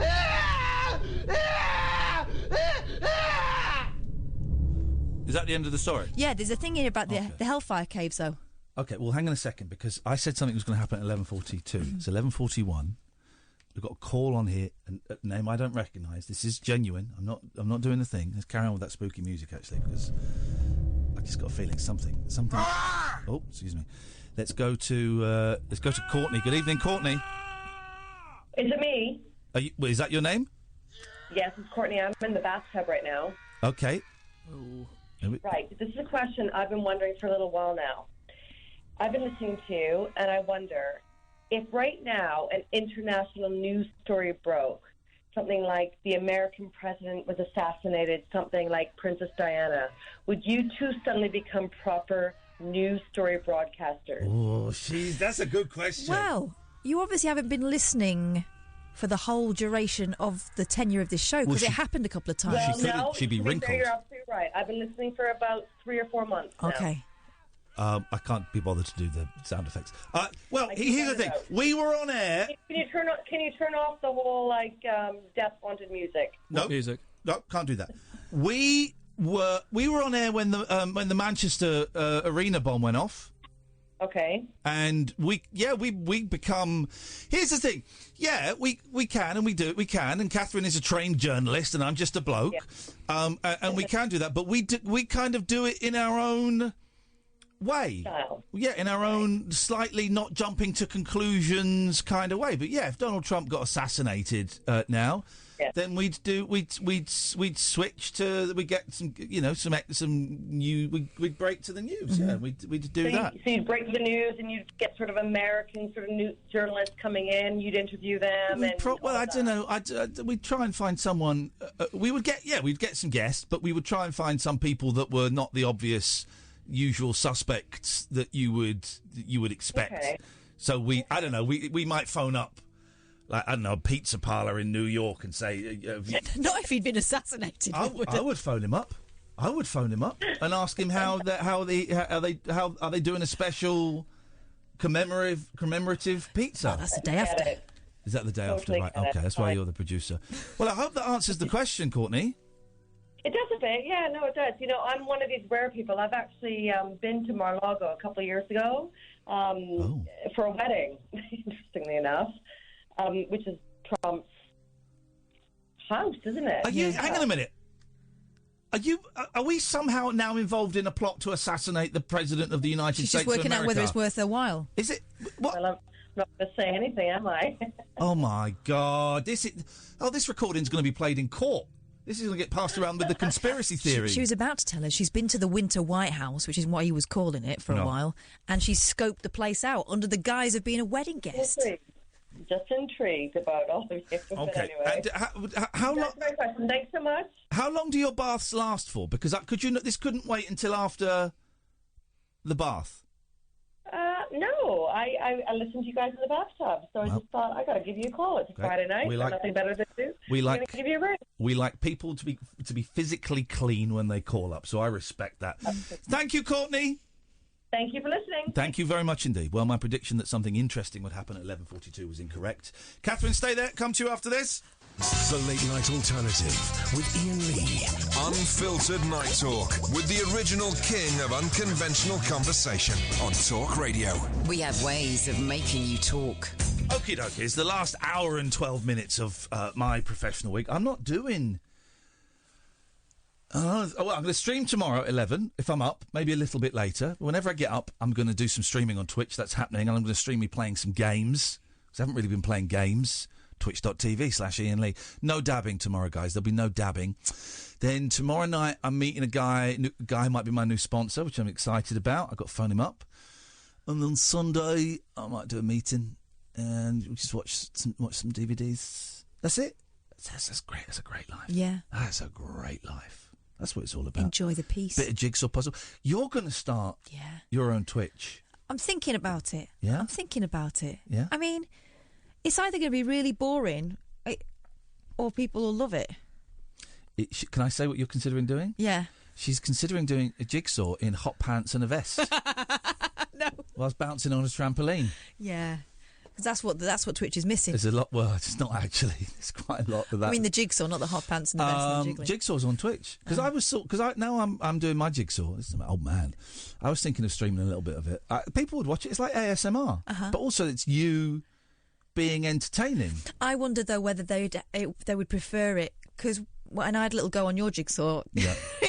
Is that the end of the story? Yeah, there's a thing here about the Hellfire Caves, though. Okay, well, hang on a second, because I said something was going to happen at 11:42. It's 11:41. We've got a call on here, a name I don't recognise. This is genuine. I'm not doing the thing. Let's carry on with that spooky music, actually, because I just got a feeling something. Oh, excuse me. Let's go to Courtney. Good evening, Courtney. Is it me? Is that your name? Yes, it's Courtney. I'm in the bathtub right now. Okay. Right. This is a question I've been wondering for a little while now. I've been listening to you, and I wonder if right now an international news story broke, something like the American president was assassinated, something like Princess Diana, would you two suddenly become proper news story broadcasters? Oh, that's a good question. Well, you obviously haven't been listening for the whole duration of the tenure of this show, because it happened a couple of times. Well, she'd be wrinkled. You're absolutely right. I've been listening for about 3 or 4 months now. Okay. I can't be bothered to do the sound effects. Well, here's the thing. We were on air. Can you turn off the whole death haunted music? No music. No, can't do that. We were on air when the Manchester arena bomb went off. Okay. And we become. Here's the thing. Yeah, we can and we do it. We can. And Catherine is a trained journalist, and I'm just a bloke. Yeah. And we can do that, but we kind of do it in our own way. Style. Yeah, in our own slightly not jumping to conclusions kind of way. But yeah, if Donald Trump got assassinated now, then we'd switch to we'd get some we'd break to the news. Yeah, we'd do that. So you'd break to the news and you'd get sort of American sort of news journalists coming in. You'd interview them. I don't know. We'd try and find someone. We'd get some guests, but we would try and find some people that were not the obvious usual suspects that you would expect. Okay. So we might phone up, like, I don't know, a pizza parlour in New York and say, not if he'd been assassinated. I would phone him up. I would phone him up and ask him how are they doing a special commemorative pizza? Oh, that's the day after. Is that the day after? Right. Okay, that's why you're the producer. Well, I hope that answers the question, Courtney. It does a bit, yeah, no, it does. You know, I'm one of these rare people. I've actually been to Mar-a-Lago a couple of years ago for a wedding, interestingly enough, which is Trump's house, isn't it? Hang on a minute. Are we somehow now involved in a plot to assassinate the President of the United She's States just working of America? out whether it's worth their while. Is it? What? Well, I'm not going to say anything, am I? Oh, my God. This recording's going to be played in court. This is going to get passed around with the conspiracy theory. She was about to tell us she's been to the Winter White House, which is what he was calling it for a while, and she's scoped the place out under the guise of being a wedding guest. Just intrigued about all of you. Okay. But anyway. And how long? That's my question. Thanks so much. How long do your baths last for? Because this couldn't wait until after the bath. No, I listened to you guys in the bathtub, so I just thought I got to give you a call. It's a Friday night. Nothing better to do. I'm gonna give you a ring. We like people to be physically clean when they call up, so I respect that. Thank you, Courtney. Thank you for listening. Thank you very much indeed. Well, my prediction that something interesting would happen at 11:42 was incorrect. Catherine, stay there. Come to you after this. The Late Night Alternative with Iain Lee. Unfiltered night talk with the original king of unconventional conversation on Talk Radio. We have ways of making you talk. Okie dokie, it's the last hour and 12 minutes of my professional week. I'm not doing Well, I'm going to stream tomorrow at 11, if I'm up, maybe a little bit later. Whenever I get up, I'm going to do some streaming on Twitch. That's happening, and I'm going to stream me playing some games, because I haven't really been playing games. Twitch.tv/Iain Lee. No dabbing tomorrow, guys. There'll be no dabbing. Then tomorrow night, I'm meeting a guy who might be my new sponsor, which I'm excited about. I've got to phone him up. And then Sunday, I might do a meeting, and we'll just watch some DVDs. That's it. That's great. That's a great life. Yeah. That's a great life. That's what it's all about. Enjoy the peace. Bit of jigsaw puzzle. You're going to start your own Twitch. I'm thinking about it. Yeah? I'm thinking about it. Yeah? I mean, it's either going to be really boring or people will love it. Can I say what you're considering doing? Yeah. She's considering doing a jigsaw in hot pants and a vest. No. Whilst bouncing on a trampoline. Yeah. Because that's what Twitch is missing. There's a lot. Well, it's not actually. There's quite a lot of that. I mean, the jigsaw, not the hot pants and the vest and the jiggling. Jigsaw's on Twitch because now I'm doing my jigsaw. This is my old man. I was thinking of streaming a little bit of it. People would watch it. It's like ASMR, but also it's you being entertaining. I wonder though whether they would prefer it because when I had a little go on your jigsaw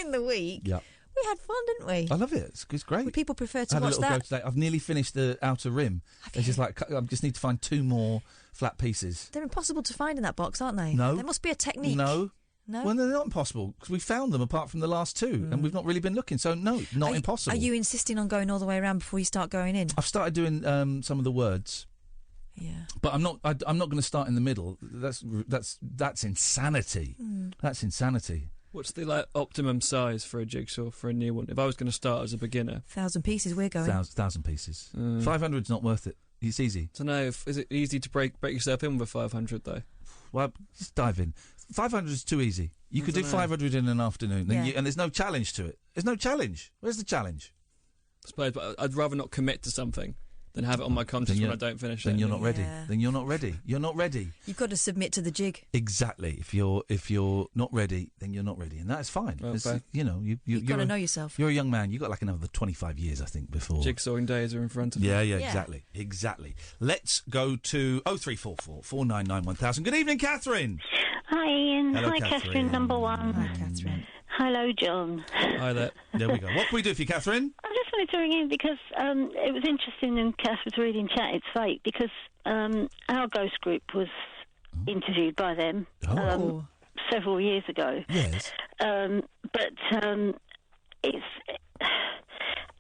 in the week. Yeah. We had fun, didn't we? I love it. It's great. Would people prefer to I had watch a little that? Go today. I've nearly finished the outer rim. It's just like I just need to find 2 more flat pieces. They're impossible to find in that box, aren't they? No. There must be a technique. No. No. Well, they're not impossible because we found them apart from the last 2, and we've not really been looking. So no, not impossible. Are you insisting on going all the way around before you start going in? I've started doing some of the words. Yeah. But I'm not going to start in the middle. That's insanity. That's insanity. What's the optimum size for a jigsaw for a new one? If I was going to start as a beginner, 1,000 pieces. We're going 1,000 pieces. 500's not worth it. It's easy. I don't know. Is it easy to break yourself in with 500 though? Well, just dive in. 500 is too easy. You could do 500 in an afternoon, and there's no challenge to it. There's no challenge. Where's the challenge? I suppose, but I'd rather not commit to something than have it on my conscience when I don't finish it. Then you're not ready. Then you're not ready. You're not ready. You've got to submit to the jig. Exactly. If you're not ready, then you're not ready, and that's fine. Okay. You've got to know yourself. You're a young man. You've got like another 25 years, I think, before jigsawing days are in front of you. Yeah, exactly. Let's go to 0344 499 1000. Good evening, Catherine. Hi, Ian. Hello, Hi, Catherine, number 1. Hi, Catherine. Hello, John. Hi there. There we go. What can we do for you, Catherine? I just wanted to ring in because it was interesting and Cass was reading Chat It's Fake because our ghost group was interviewed by them several years ago. Yes. But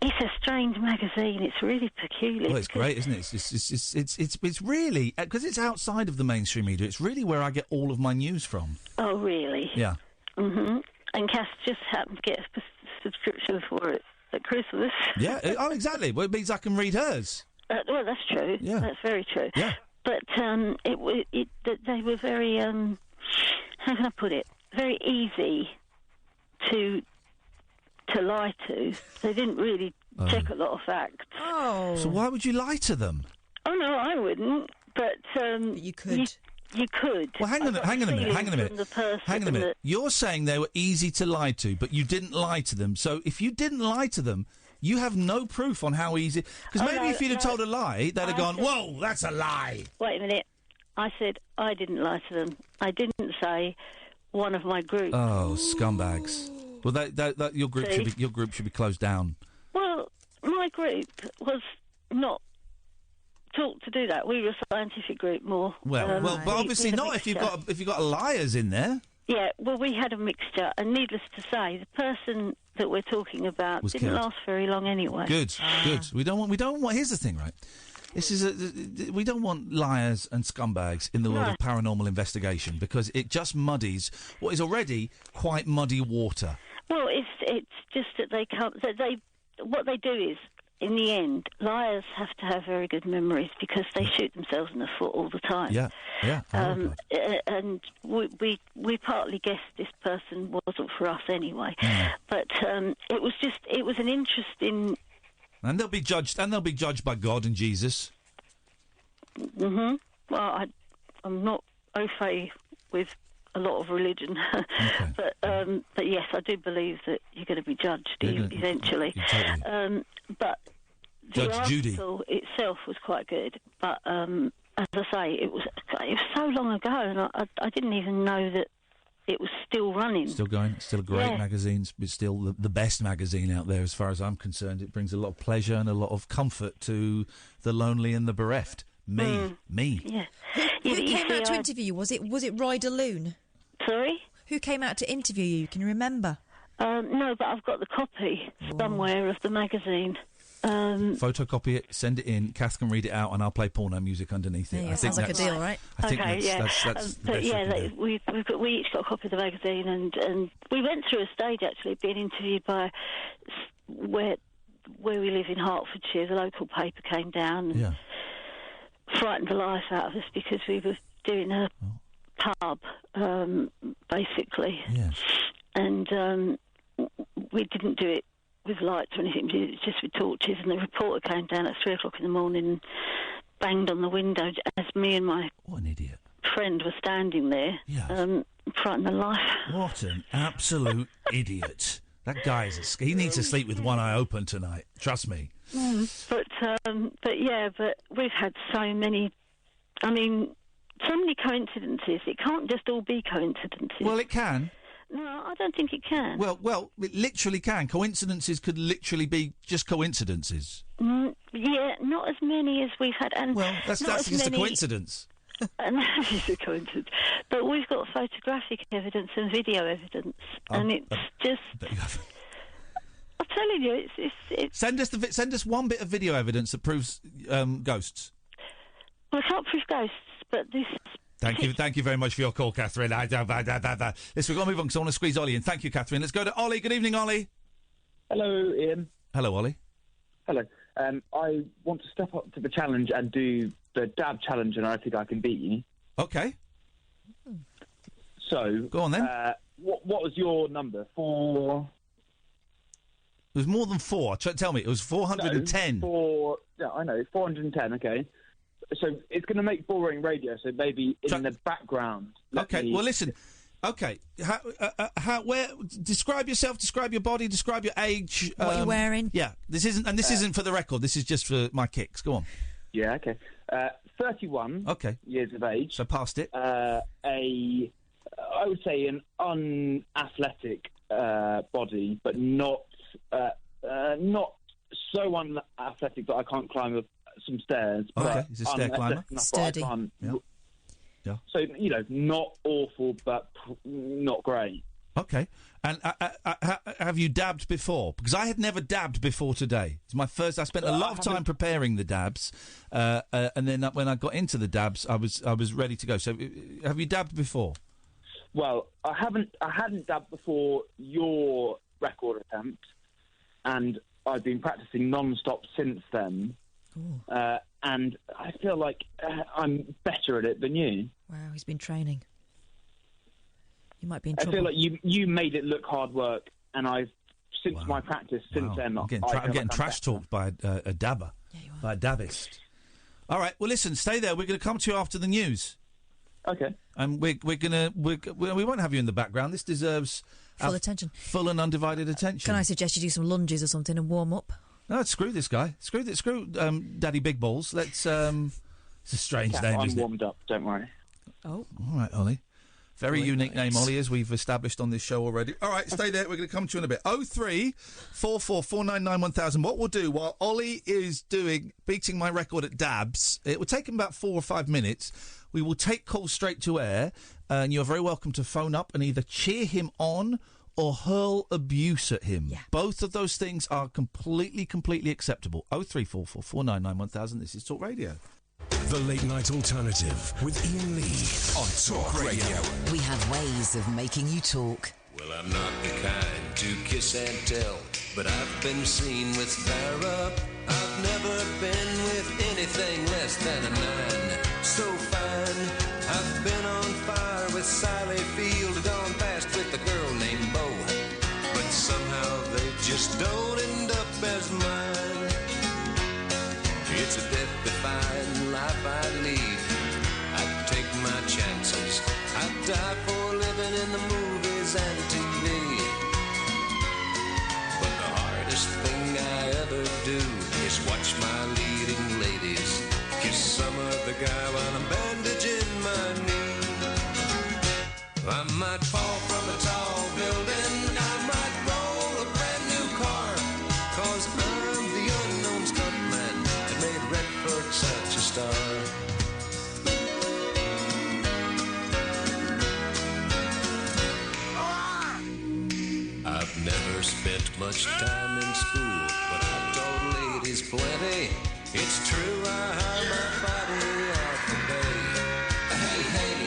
it's a strange magazine. It's really peculiar. Well, it's great, isn't it? It's really because it's outside of the mainstream media. It's really where I get all of my news from. Oh, really? Yeah. Mhm. And Cass just happened to get a subscription for it at Christmas. Yeah. Oh, exactly. Well, it means I can read hers. Well, that's true. Yeah. That's very true. Yeah. But they were very how can I put it? Very easy to lie to. They didn't really check a lot of facts. Oh. So why would you lie to them? Oh no, I wouldn't. But you could. You could. Well, hang on a minute. You're saying they were easy to lie to, but you didn't lie to them. So if you didn't lie to them, you have no proof on how easy. Because maybe if you'd have told a lie, they'd have gone, "Whoa, that's a lie." Wait a minute. I said I didn't lie to them. I didn't say one of my group. Oh, scumbags! Well, your group should be closed down. Well, my group was not taught to do that. We were a scientific group more. But obviously not if you've got liars in there. Yeah, well, we had a mixture, and needless to say, the person that we're talking about didn't killed. last very long anyway. Good. We don't want. Here's the thing, right? We don't want liars and scumbags in the world of paranormal investigation because it just muddies what is already quite muddy water. Well, it's just that what they do is, in the end, liars have to have very good memories because they shoot themselves in the foot all the time. Yeah. And we partly guessed this person wasn't for us anyway. But it was an interesting. And they'll be judged by God and Jesus. Mhm. Well, I'm not au fait with a lot of religion, but yes, I do believe that you're going to be judged eventually. Totally. But Judge the Judy article itself was quite good. But as I say, it was so long ago, and I didn't even know that it was still running. Still going. Still a great Yeah. magazine. It's still the best magazine out there, as far as I'm concerned. It brings a lot of pleasure and a lot of comfort to the lonely and the bereft. Me. Yeah. Who came out to interview you? Was it Roy DeLune? Sorry? Who came out to interview you? Can you remember? No, but I've got the copy somewhere of the magazine. Photocopy it, send it in. Kath can read it out, and I'll play porno music underneath it. Yeah, I think sounds like a that's- deal, right? I think Okay, that's the but best yeah, we can do. we each got a copy of the magazine, and we went through a stage actually being interviewed by where we live in Hertfordshire. The local paper came down and frightened the life out of us because we were doing a pub, basically. Yeah. And we didn't do it with lights or anything, we did it just with torches, and the reporter came down at 3 o'clock in the morning and banged on the window as me and my friend were standing there, frightened the life. What an absolute idiot. That guy's he needs to sleep with one eye open tonight. Trust me. But we've had so many, so many coincidences. It can't just all be coincidences. Well, it can. No, I don't think it can. Well, it literally can. Coincidences could literally be just coincidences. Yeah, not as many as we've had. And that's just a coincidence. And that is a coincidence. But we've got photographic evidence and video evidence, and it's just. I'm telling you, it's. Send us one bit of video evidence that proves ghosts. Well, I can't prove ghosts, but this. Thank you very much for your call, Catherine. Listen, we've got to move on because I want to squeeze Ollie in. Thank you, Catherine. Let's go to Ollie. Good evening, Ollie. Hello, Ian. Hello, Ollie. Hello. I want to step up to the challenge and do the dab challenge, and I think I can beat you. Okay. So go on then. What was your number? 4. It was more than 4. Tell me, it was 410. Yeah, I know, 410. Okay. So it's going to make boring radio. So maybe in the background. Okay. Well, listen. Okay. Where? Describe yourself. Describe your body. Describe your age. What you're wearing. Yeah. This isn't for the record. This is just for my kicks. Go on. Yeah. Okay. 31. Okay. Years of age. So past it. I would say an unathletic body, but not so unathletic that I can't climb up some stairs. Okay. He's a stair climber. Sturdy. Yeah. So, not awful, but not great. Okay. And have you dabbed before? Because I had never dabbed before today. It's my first. I spent a lot of time preparing the dabs, and then when I got into the dabs, I was ready to go. So, have you dabbed before? Well, I hadn't dabbed before your record attempt, and I've been practicing non-stop since then. And I feel like I'm better at it than you. Wow, he's been training. You might be in trouble. I feel like you made it look hard work, and since my practice since then, I'm getting trash talked by a dabber, by a dabbist. All right, well, listen, stay there. We're going to come to you after the news. Okay. And we won't have you in the background. This deserves full attention, full and undivided attention. Can I suggest you do some lunges or something and warm up? No, screw this guy. Screw Daddy Big Balls. Let's. It's a strange name, isn't it? I'm warmed up. Don't worry. Oh. All right, Ollie. Very unique name, Ollie, as we've established on this show already. All right, stay there. We're going to come to you in a bit. 03444991000. What we'll do while Ollie is beating my record at dabs, it will take him about 4 or 5 minutes. We will take calls straight to air, and you're very welcome to phone up and either cheer him on or hurl abuse at him. Yeah. Both of those things are completely acceptable. 03444991000. This is Talk Radio. The Late Night Alternative with Iain Lee on Talk Radio. We have ways of making you talk. Well, I'm not the kind to kiss and tell, but I've been seen with fire up. I've never been with anything less than a 9. So fine, I've been on fire with Sally Field, gone past with a girl named Bo, but somehow they just don't end up as mine. It's a death-defying life I lead. I take my chances. I die for living in the movies and TV. But the hardest thing I ever do is watch my leading ladies kiss some other guy while I'm bandaging my knee. I might fall from a tall building, I might roll a brand new car, 'cause I'm the unknown stuntman that made Redford such a star. I've never spent much time in school, but I've taught ladies plenty. It's true, I hire my body off the pay. Hey, hey,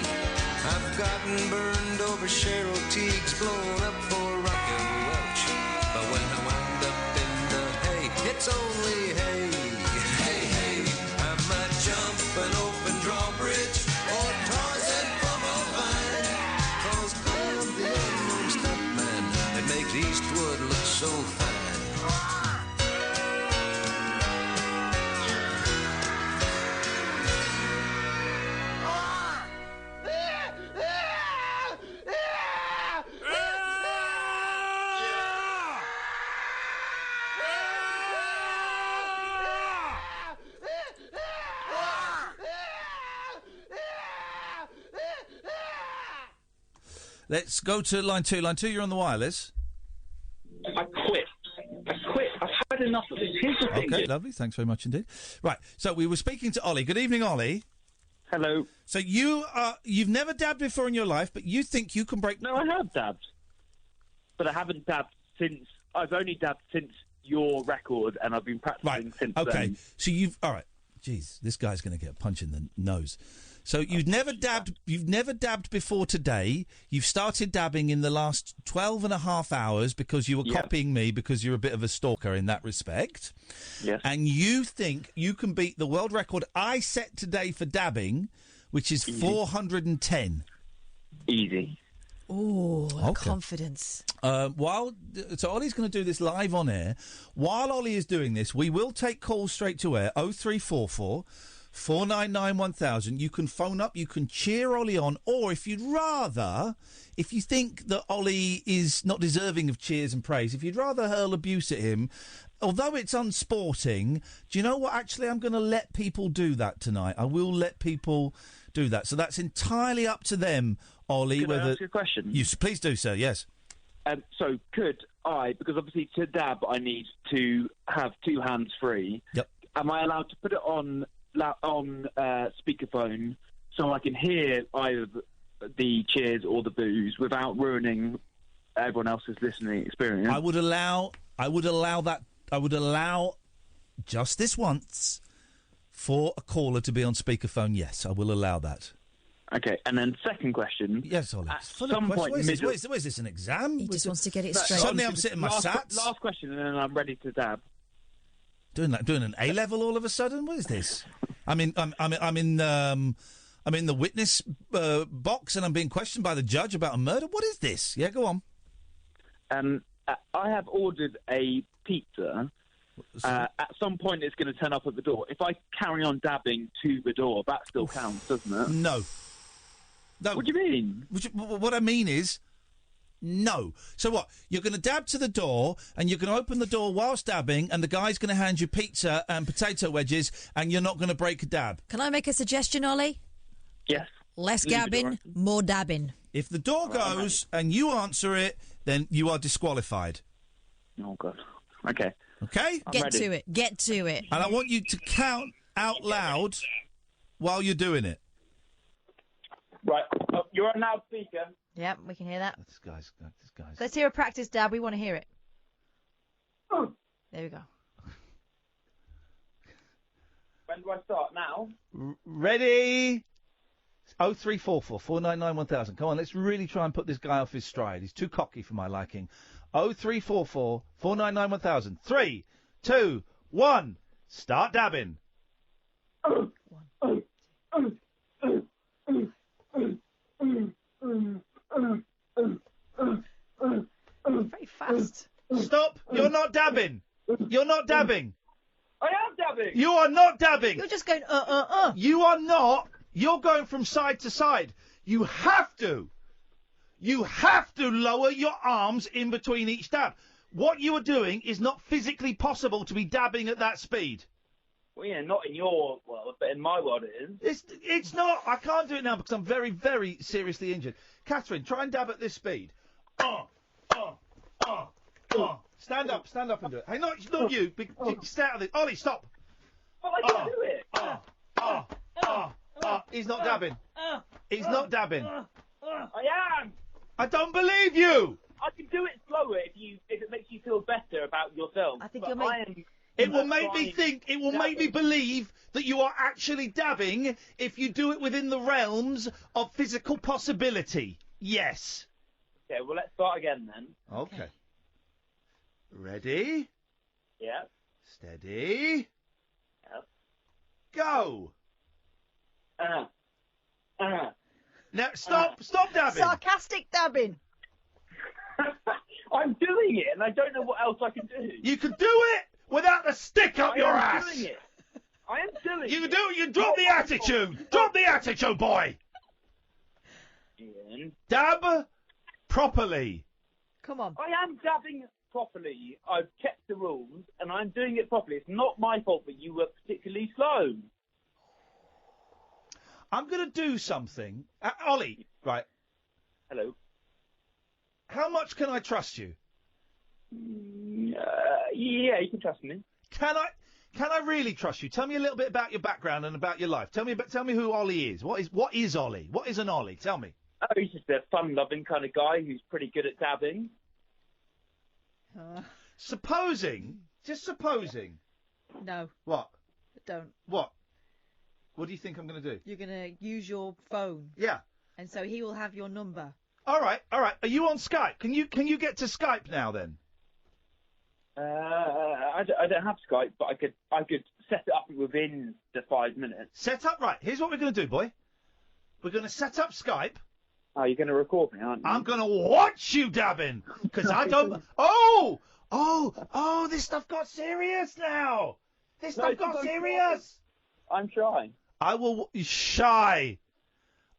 I've gotten burned over Cheryl Teague's, blown up for rockin' Welch. But when I wind up in the hay, it's only hay. Hey, hey, I might jump an open drawbridge or Tarzan from a vine, 'cause I'm the unknown stuntman that makes Eastwood look so fine. Let's go to line 2. Line 2, you're on the wireless. I quit. I've had enough of this. Here's the thing. Okay, lovely. Thanks very much indeed. Right, so we were speaking to Ollie. Good evening, Ollie. Hello. So you've never dabbed before in your life, but you think you can break... No, I have dabbed. But I haven't dabbed since... I've only dabbed since your record, and I've been practicing since Okay, then. so you've... All right. Jeez, this guy's going to get a punch in the nose. So you've never dabbed before today. You've started dabbing in the last 12 and a half hours because you were copying me because you're a bit of a stalker in that respect. Yes. And you think you can beat the world record I set today for dabbing, which is 410. Easy. Oh, Okay. confidence. So Ollie's going to do this live on air. While Ollie is doing this, we will take calls straight to air. 0344 499 1000. You can phone up, you can cheer Ollie on, or if you'd rather, if you think that Ollie is not deserving of cheers and praise, if you'd rather hurl abuse at him, although it's unsporting, do you know what? Actually, I'm going to let people do that tonight. I will let people do that. So that's entirely up to them, Ollie. Can I ask you a question? Please do, sir, yes. So could I, because obviously to dab I need to have two hands free. Yep. Am I allowed to put it on speakerphone so I can hear either the cheers or the boos without ruining everyone else's listening experience? I would allow that. I would allow just this once for a caller to be on speakerphone. Yes, I will allow that. Okay, and then second question. Yes, Ollie. At some point, What is this, an exam? He just wants to get it straight. Suddenly I'm sitting my sats. Last question, and then I'm ready to dab. Doing an A level all of a sudden. What is this? I'm in the witness box, and I'm being questioned by the judge about a murder. What is this? Yeah, go on. I have ordered a pizza. At some point, it's going to turn up at the door. If I carry on dabbing to the door, that still counts, doesn't it? No. What do you mean? What I mean is, no. So what? You're going to dab to the door, and you're going to open the door whilst dabbing, and the guy's going to hand you pizza and potato wedges, and you're not going to break a dab. Can I make a suggestion, Ollie? Yes. Less gabbing, more dabbing. If the door goes and you answer it, then you are disqualified. Oh, God. Okay. Okay? Get to it. Get to it. And I want you to count out loud while you're doing it. Right. Oh, you're on loudspeaker. Yep, we can hear that. This guy's. Let's hear a practice dab. We want to hear it. Oh. There we go. When do I start? Now? Ready? 0344 499 1000. Come on, let's really try and put this guy off his stride. He's too cocky for my liking. 0344 499 1000. 3, 2, 1. Start dabbing. Very fast. Stop! You're not dabbing. You're not dabbing. I am dabbing. You are not dabbing. You're just going, You are not. You're going from side to side. You have to. You have to lower your arms in between each dab. What you are doing is not physically possible to be dabbing at that speed. Well, yeah, not in your world, but in my world it is. It's not. I can't do it now because I'm very, very seriously injured. Catherine, try and dab at this speed. Stand up and do it. Hey, not you. Stay out of this. Ollie, stop. Oh, I can do it. He's not dabbing. He's not dabbing. I am. I don't believe you. I can do it slower if it makes you feel better about yourself. I think but you'll make... I am. It will make me think, it will make me believe that you are actually dabbing if you do it within the realms of physical possibility. Yes. Okay, well, let's start again then. Okay. Ready? Yeah. Steady. Yeah. Go. Now, stop dabbing. Sarcastic dabbing. I'm doing it, and I don't know what else I can do. You can do it without the stick up your ass. I am doing it. I am doing it. You can do it. You drop the attitude. Drop the attitude, boy. Ian. Dab properly. Come on. I am dabbing properly. I've kept the rules, and I'm doing it properly. It's not my fault that you were particularly slow. I'm going to do something. Ollie, right. Hello. How much can I trust you? Yeah, you can trust me. Can I really trust you? Tell me a little bit about your background and about your life. Tell me who Ollie is. What is Ollie? What is an Ollie? Tell me. Oh, he's just a fun-loving kind of guy who's pretty good at dabbing. Just supposing. No. What? Don't. What? What do you think I'm going to do? You're going to use your phone. Yeah. And so he will have your number. All right. Are you on Skype? Can you get to Skype now then? I don't have Skype, but I could set it up within the 5 minutes. Set up, right. Here's what we're going to do, boy. We're going to set up Skype. Oh, you're going to record me, aren't you? I'm going to watch you dabbing, because I don't... Oh, this stuff got serious now. This stuff got serious. I'm shy. I will... Shy.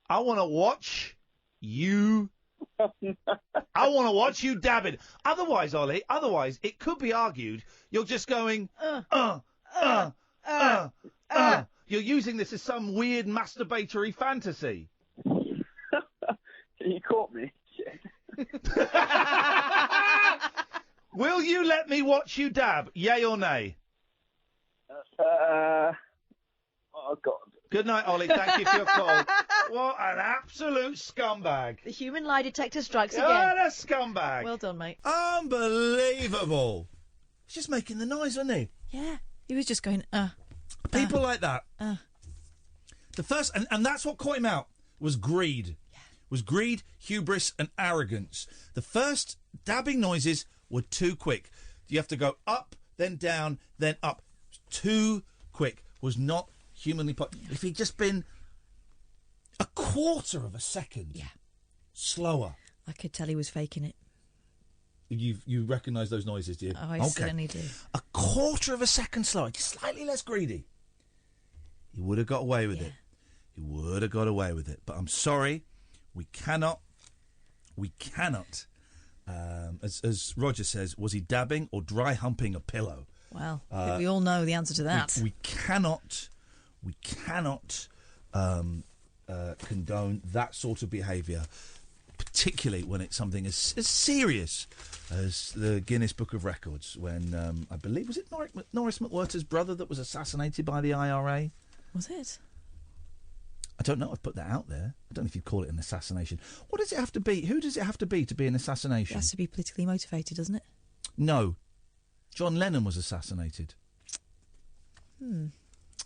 I want to watch you... I want to watch you dabbing. Otherwise, Ollie, it could be argued you're just going... You're using this as some weird masturbatory fantasy. You caught me. Will you let me watch you dab? Yay or nay? Oh, God. Good night, Ollie. Thank you for your call. What an absolute scumbag. The human lie detector strikes again. What a scumbag. Well done, mate. Unbelievable. He's just making the noise, wasn't he? Yeah. He was just going, People like that. The first, and that's what caught him out, was greed. Yeah. Was greed, hubris, and arrogance. The first dabbing noises were too quick. You have to go up, then down, then up. Too quick. Was not humanly possible. If he'd just been a quarter of a second slower. I could tell he was faking it. You recognise those noises, do you? Oh, I certainly do. A quarter of a second slower, just slightly less greedy. He would have got away with it. He would have got away with it. But I'm sorry, we cannot. As Roger says, was he dabbing or dry humping a pillow? Well, I think we all know the answer to that. We cannot condone that sort of behaviour, particularly when it's something as serious as the Guinness Book of Records, when I believe, was it Norris McWhirter's brother that was assassinated by the IRA? Was it? I don't know. I've put that out there. I don't know if you'd call it an assassination. What does it have to be? Who does it have to be an assassination? It has to be politically motivated, doesn't it? No. John Lennon was assassinated.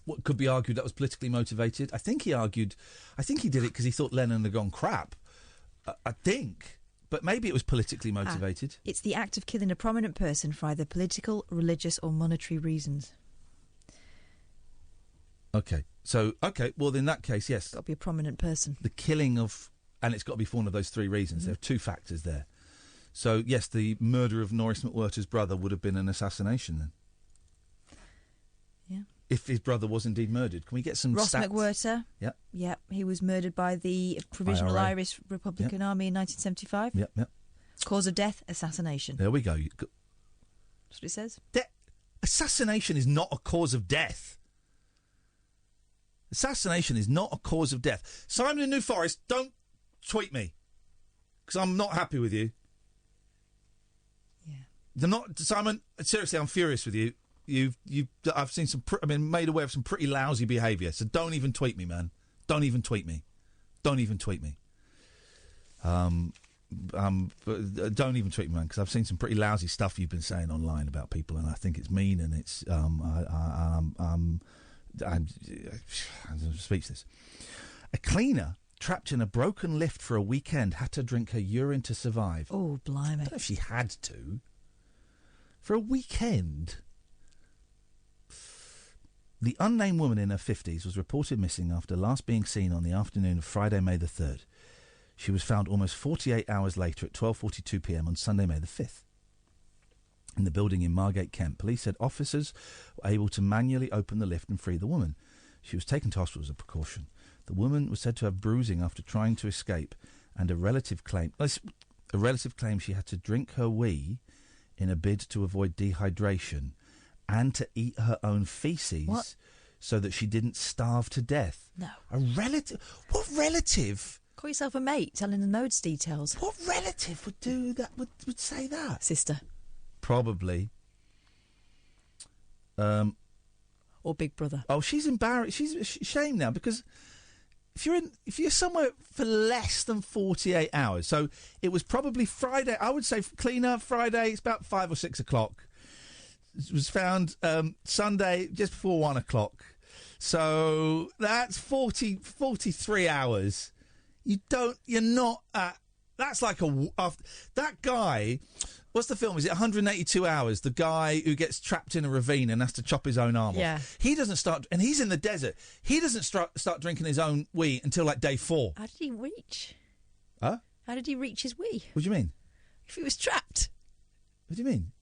What could be argued that was politically motivated? I think he did it because he thought Lennon had gone crap. I think. But maybe it was politically motivated. It's the act of killing a prominent person for either political, religious or monetary reasons. Okay. Well, in that case, yes. It's got to be a prominent person. The killing of... And it's got to be for one of those three reasons. There are two factors there. So, yes, the murder of Norris McWhirter's brother would have been an assassination then. Yeah. If his brother was indeed murdered. Can we get some Ross stats? McWhirter. Yep. Yep. He was murdered by the Provisional IRA. Irish Republican Army in 1975. Yep. Cause of death, assassination. There we go. That's what it says. Assassination is not a cause of death. Assassination is not a cause of death. Simon in New Forest, don't tweet me, because I'm not happy with you. They're not, Simon. Seriously, I'm furious with you. I've seen some. I've been made aware of some pretty lousy behaviour. So don't even tweet me, man. Don't even tweet me. Don't even tweet me. Don't even tweet me, man, because I've seen some pretty lousy stuff you've been saying online about people, and I think it's mean, and it's I'm speechless. A cleaner trapped in a broken lift for a weekend had to drink her urine to survive. Oh, blimey! I don't know if she had to. For a weekend. The unnamed woman in her 50s was reported missing after last being seen on the afternoon of Friday, May the 3rd. She was found almost 48 hours later at 12:42pm on Sunday, May the 5th. In the building in Margate, Kent, police said officers were able to manually open the lift and free the woman. She was taken to hospital as a precaution. The woman was said to have bruising after trying to escape, and a relative claimed she had to drink her wee in a bid to avoid dehydration and to eat her own faeces so that she didn't starve to death. No. A relative? What relative? Call yourself a mate, telling the modes details. What relative would do that? Would say that? Sister. Probably. Or big brother. Oh, she's embarrassed. She's ashamed now because if you're somewhere for less than 48 hours, so it was probably Friday. I would say cleaner Friday. It's about 5 or 6 o'clock. It was found Sunday just before 1 o'clock. So that's 43 hours. You're not at... That's like that guy... What's the film? Is it 182 Hours? The guy who gets trapped in a ravine and has to chop his own arm off. He doesn't start... And he's in the desert. He doesn't start drinking his own wee until, like, day 4. How did he reach? Huh? How did he reach his wee? What do you mean? If he was trapped. What do you mean?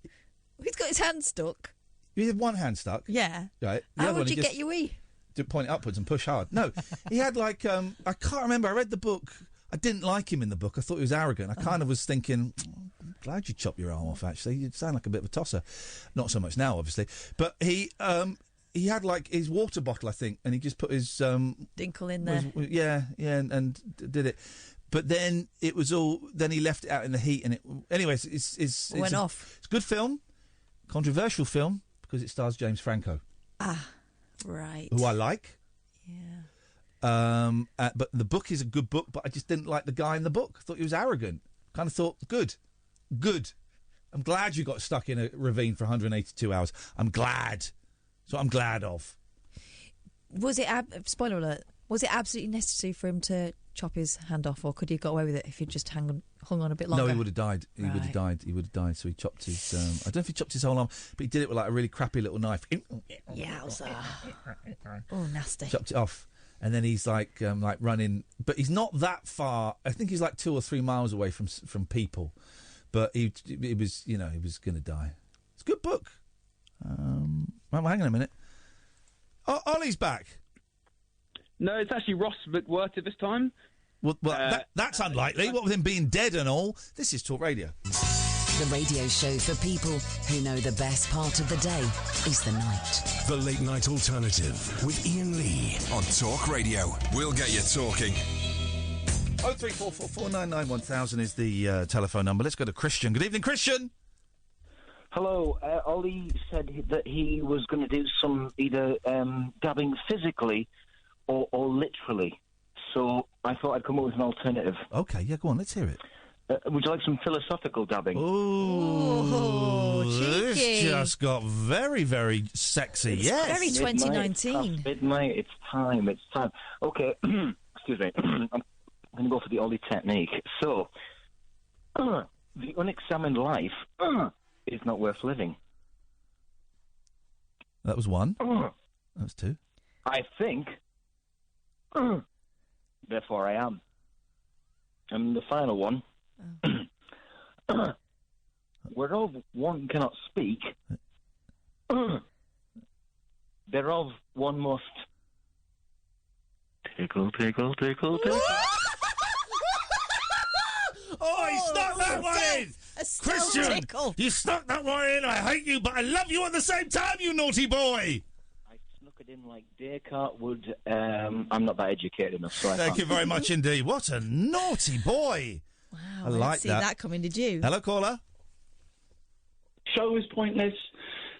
He's got his hand stuck. You have one hand stuck? Yeah. Right. How would you get your wee? To point it upwards and push hard. No, he had like... I can't remember. I read the book... I didn't like him in the book. I thought he was arrogant. I kind of was thinking, I'm glad you chopped your arm off, actually. You sound like a bit of a tosser. Not so much now, obviously. But he had, like, his water bottle, I think, and he just put his... Dinkle in there. And did it. But then it was all... Then he left it out in the heat, and it... Anyways, it's went off. It's a good film. Controversial film, because it stars James Franco. Ah, right. Who I like. Yeah. But the book is a good book, but I just didn't like the guy in the book. I thought he was arrogant. Kind of thought, good. I'm glad you got stuck in a ravine for 182 hours. I'm glad. That's what I'm glad of. Was it, spoiler alert, was it absolutely necessary for him to chop his hand off, or could he have got away with it if he'd just hung on a bit longer? No, he would have died. He would have died. So he chopped his... I don't know if he chopped his whole arm, but he did it with like a really crappy little knife. Yowza. Oh, nasty. Chopped it off. And then he's like running, but he's not that far. I think he's like 2 or 3 miles away from people, but he was going to die. It's a good book. Hang on a minute. Oh, Ollie's back. No, it's actually Ross McWhirter this time. Well, that's unlikely. What with him being dead and all. This is Talk Radio. The radio show for people who know the best part of the day is the night. The Late Night Alternative with Iain Lee on Talk Radio. We'll get you talking. 03444991000 is the telephone number. Let's go to Christian. Good evening, Christian. Hello. Ollie said that he was going to do some either dabbing physically or literally. So I thought I'd come up with an alternative. Okay, yeah, go on. Let's hear it. Would you like some philosophical dabbing? Ooh, cheeky. This just got very, very sexy. It's yes. very 2019. Midnight, it's time. Okay, excuse me. I'm going to go for the Ollie technique. So, the unexamined life is not worth living. That was one. That was two. I think, therefore I am. And the final one... Whereof one cannot speak, thereof one must tickle. Oh, he stuck that one in! Christian, you stuck that one in. I hate you, but I love you at the same time, you naughty boy. I snuck a in like Descartes would. I'm not that educated enough, so I Thank you very much indeed. What a naughty boy! Wow, I didn't like see that. that coming, did you? Hello, caller. Show is pointless.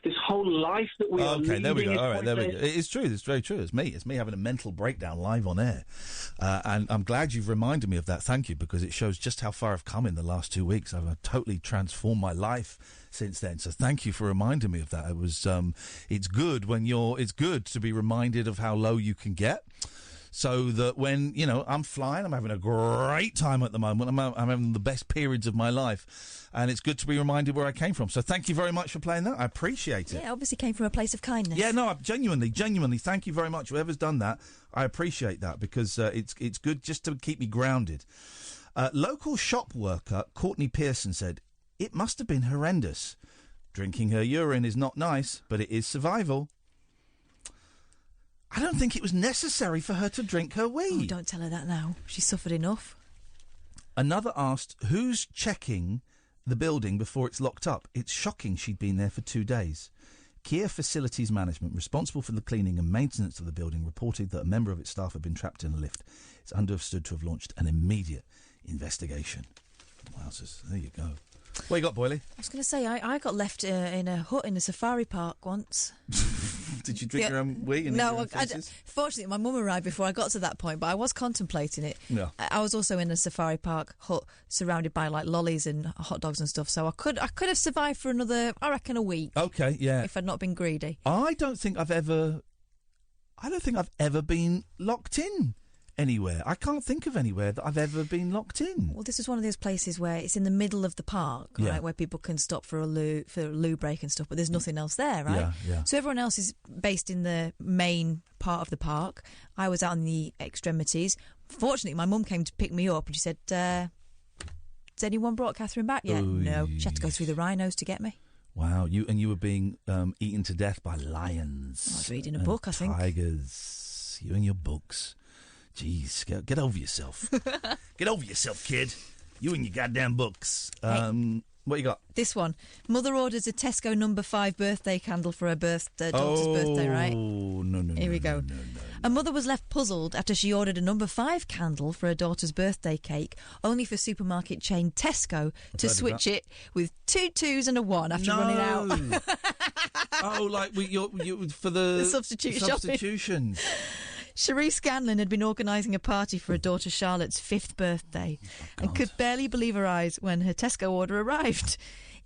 This whole life that we are Okay, there we leading go. is All right, there we go. pointless. It's true. It's very true. It's me. It's me having a mental breakdown live on air. And I'm glad you've reminded me of that. Thank you, because it shows just how far I've come in the last 2 weeks. I've totally transformed my life since then. So thank you for reminding me of that. It was. It's good when It's good to be reminded of how low you can get. So that when, I'm flying, I'm having a great time at the moment. I'm having the best periods of my life. And it's good to be reminded where I came from. So thank you very much for playing that. I appreciate it. Yeah, obviously came from a place of kindness. Yeah, no, genuinely, thank you very much. Whoever's done that, I appreciate that, because it's good just to keep me grounded. Local shop worker Courtney Pearson said, "It must have been horrendous. Drinking her urine is not nice, but it is survival." I don't think it was necessary for her to drink her wee. Oh, don't tell her that now. She's suffered enough. Another asked, "Who's checking the building before it's locked up? It's shocking she'd been there for 2 days." Kia Facilities Management, responsible for the cleaning and maintenance of the building, reported that a member of its staff had been trapped in a lift. It's understood to have launched an immediate investigation. Wowzers, there you go. What you got, Boyley? I was going to say, I got left in a hut in a safari park once. Did you drink your own wee? And No, fortunately, my mum arrived before I got to that point, but I was contemplating it. Yeah. I was also in a safari park hut surrounded by like lollies and hot dogs and stuff, so I could have survived for another, I reckon, a week. Okay, yeah. If I'd not been greedy. I don't think I've ever been locked in anywhere. I can't think of anywhere that I've ever been locked in. Well, this was one of those places where it's in the middle of the park, right, Yeah. where people can stop for a loo break and stuff, but there's nothing else there, right? Yeah, yeah. So everyone else is based in the main part of the park. I was out in the extremities. Fortunately, my mum came to pick me up and she said, "Has anyone brought Catherine back yet?" Oy. No. She had to go through the rhinos to get me. Wow, you were being eaten to death by lions. I was reading a and book, I think. Tigers. You and your books. Jeez, get over yourself. Get over yourself, kid. You and your goddamn books. What you got? This one. Mother orders a Tesco number 5 birthday candle for her daughter's birthday, right? Oh, no. Here we go. A mother was left puzzled after she ordered a number 5 candle for her daughter's birthday cake, only for supermarket chain Tesco to switch it with 2 2s and a 1 after running out. Oh, like you for the substitution. Cherie Scanlon had been organising a party for her daughter Charlotte's 5th birthday and could barely believe her eyes when her Tesco order arrived.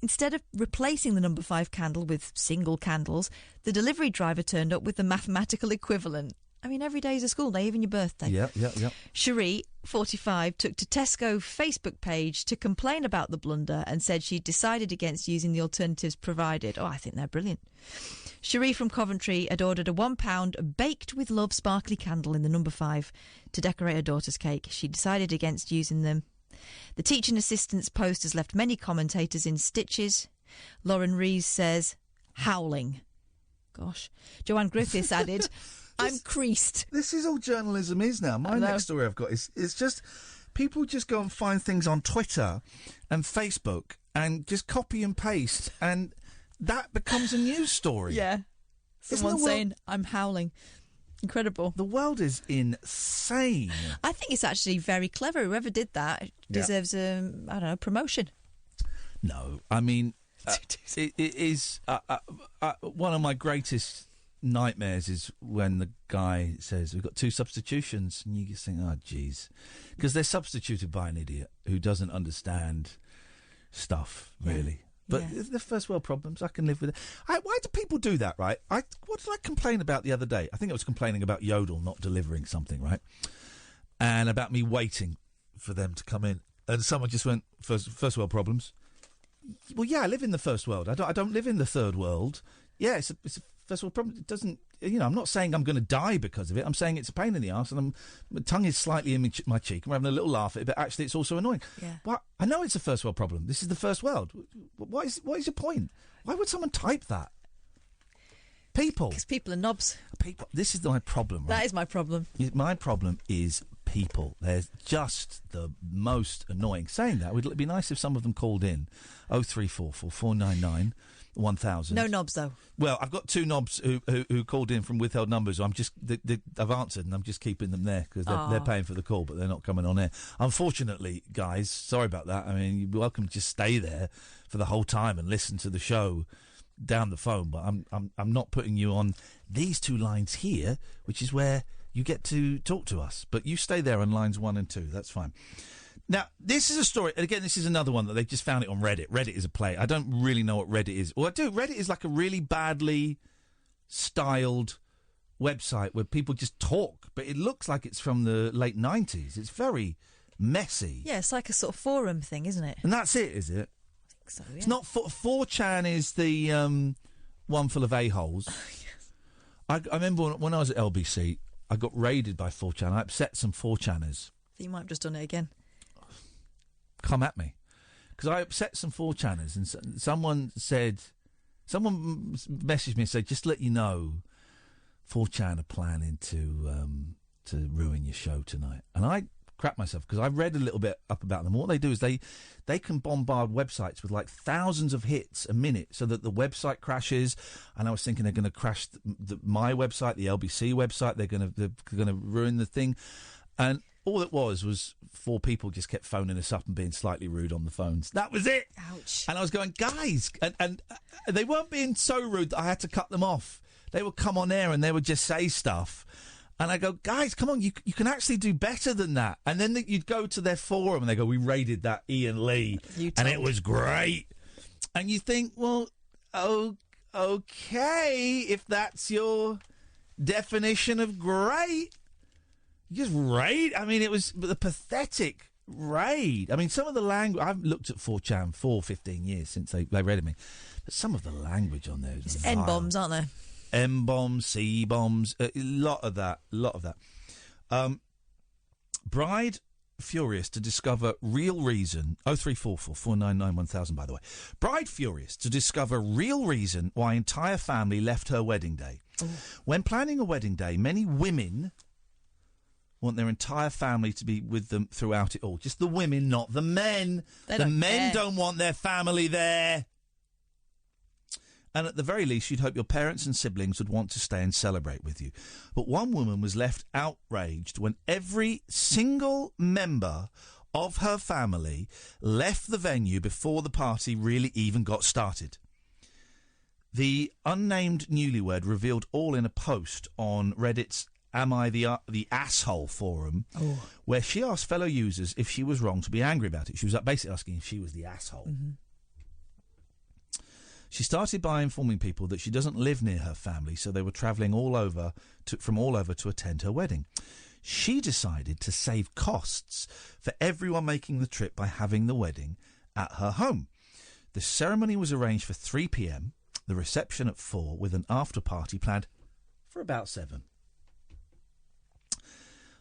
Instead of replacing the number 5 candle with single candles, the delivery driver turned up with the mathematical equivalent. I mean, every day is a school day, even your birthday. Yeah. Cherie, 45, took to Tesco Facebook page to complain about the blunder and said she decided against using the alternatives provided. Oh, I think they're brilliant. Cherie from Coventry had ordered a £1 baked with love sparkly candle in the number 5 to decorate her daughter's cake. She decided against using them. The teaching assistant's post has left many commentators in stitches. Lauren Rees says, howling. Gosh. Joanne Griffiths added, I'm creased. This is all journalism is now. My next story I've got is just people just go and find things on Twitter and Facebook and just copy and paste, and that becomes a news story. Yeah. Someone saying, I'm howling. Incredible. The world is insane. I think it's actually very clever. Whoever did that deserves promotion. No, I mean, it is one of my greatest nightmares is when the guy says we've got 2 substitutions, and you just think, oh geez, because they're substituted by an idiot who doesn't understand stuff really. But the first world problems, I can live with it. Why do people do that, right? What did I complain about the other day? I think I was complaining about Yodel not delivering something, right? And about me waiting for them to come in, and someone just went first world problems. Well, yeah, I live in the first world. I don't live in the third world. Yeah, it's a first world problem. It doesn't, I'm not saying I'm going to die because of it. I'm saying it's a pain in the arse, and my tongue is slightly in my cheek, and we're having a little laugh at it, but actually it's also annoying. Yeah. Well, I know it's a first world problem. This is the first world. What is your point? Why would someone type that? People. Because people are knobs. People. This is my problem, right? That is my problem. My problem is people. They're just the most annoying. Saying that, it'd be nice if some of them called in. 0344 499 1000. No knobs, though. Well, I've got 2 knobs who called in from withheld numbers. I'm just I've answered and I'm just keeping them there because they're paying for the call, but they're not coming on air. Unfortunately, guys, sorry about that. I mean, you're welcome to just stay there for the whole time and listen to the show down the phone. But I'm not putting you on these 2 lines here, which is where you get to talk to us. But you stay there on lines 1 and 2. That's fine. Now, this is a story, and again, this is another one that they just found it on Reddit. Reddit is a play. I don't really know what Reddit is. Well, I do. Reddit is like a really badly styled website where people just talk, but it looks like it's from the late 90s. It's very messy. Yeah, it's like a sort of forum thing, isn't it? And that's it, is it? I think so, yeah. It's not... 4chan is the one full of a-holes. Yes. I remember when I was at LBC, I got raided by 4chan. I upset some 4chaners. You might have just done it again. Come at me, because I upset some 4chaners, and someone messaged me and said, just to let you know, 4chan are planning to ruin your show tonight. And I crap myself because I read a little bit up about them. What they do is they can bombard websites with like thousands of hits a minute so that the website crashes. And I was thinking they're going to crash my website, the LBC website. They're going to ruin the thing. And all it was 4 people just kept phoning us up and being slightly rude on the phones. That was it. Ouch. And I was going, guys, and they weren't being so rude that I had to cut them off. They would come on air and they would just say stuff. And I go, guys, come on, you can actually do better than that. And then you'd go to their forum and they go, we raided that Iain Lee and it was great. And you think, well, okay, if that's your definition of great. Just raid. I mean, it was the pathetic raid. I mean, some of the language... I've looked at 4chan for 15 years since they raided me. But some of the language on there is vile. N-bombs, aren't there? M-bombs, C-bombs, a lot of that. Bride furious to discover real reason... 0344 499 1000, by the way. Bride furious to discover real reason why entire family left her wedding day. Ooh. When planning a wedding day, many women... want their entire family to be with them throughout it all. Just the women, not the men. The men don't want their family there. And at the very least, you'd hope your parents and siblings would want to stay and celebrate with you. But one woman was left outraged when every single member of her family left the venue before the party really even got started. The unnamed newlywed revealed all in a post on Reddit's Am I the Asshole forum, where she asked fellow users if she was wrong to be angry about it. She was basically asking if she was the asshole. Mm-hmm. She started by informing people that she doesn't live near her family, so they were travelling from all over to attend her wedding. She decided to save costs for everyone making the trip by having the wedding at her home. The ceremony was arranged for 3 p.m, the reception at 4, with an after-party planned for about 7.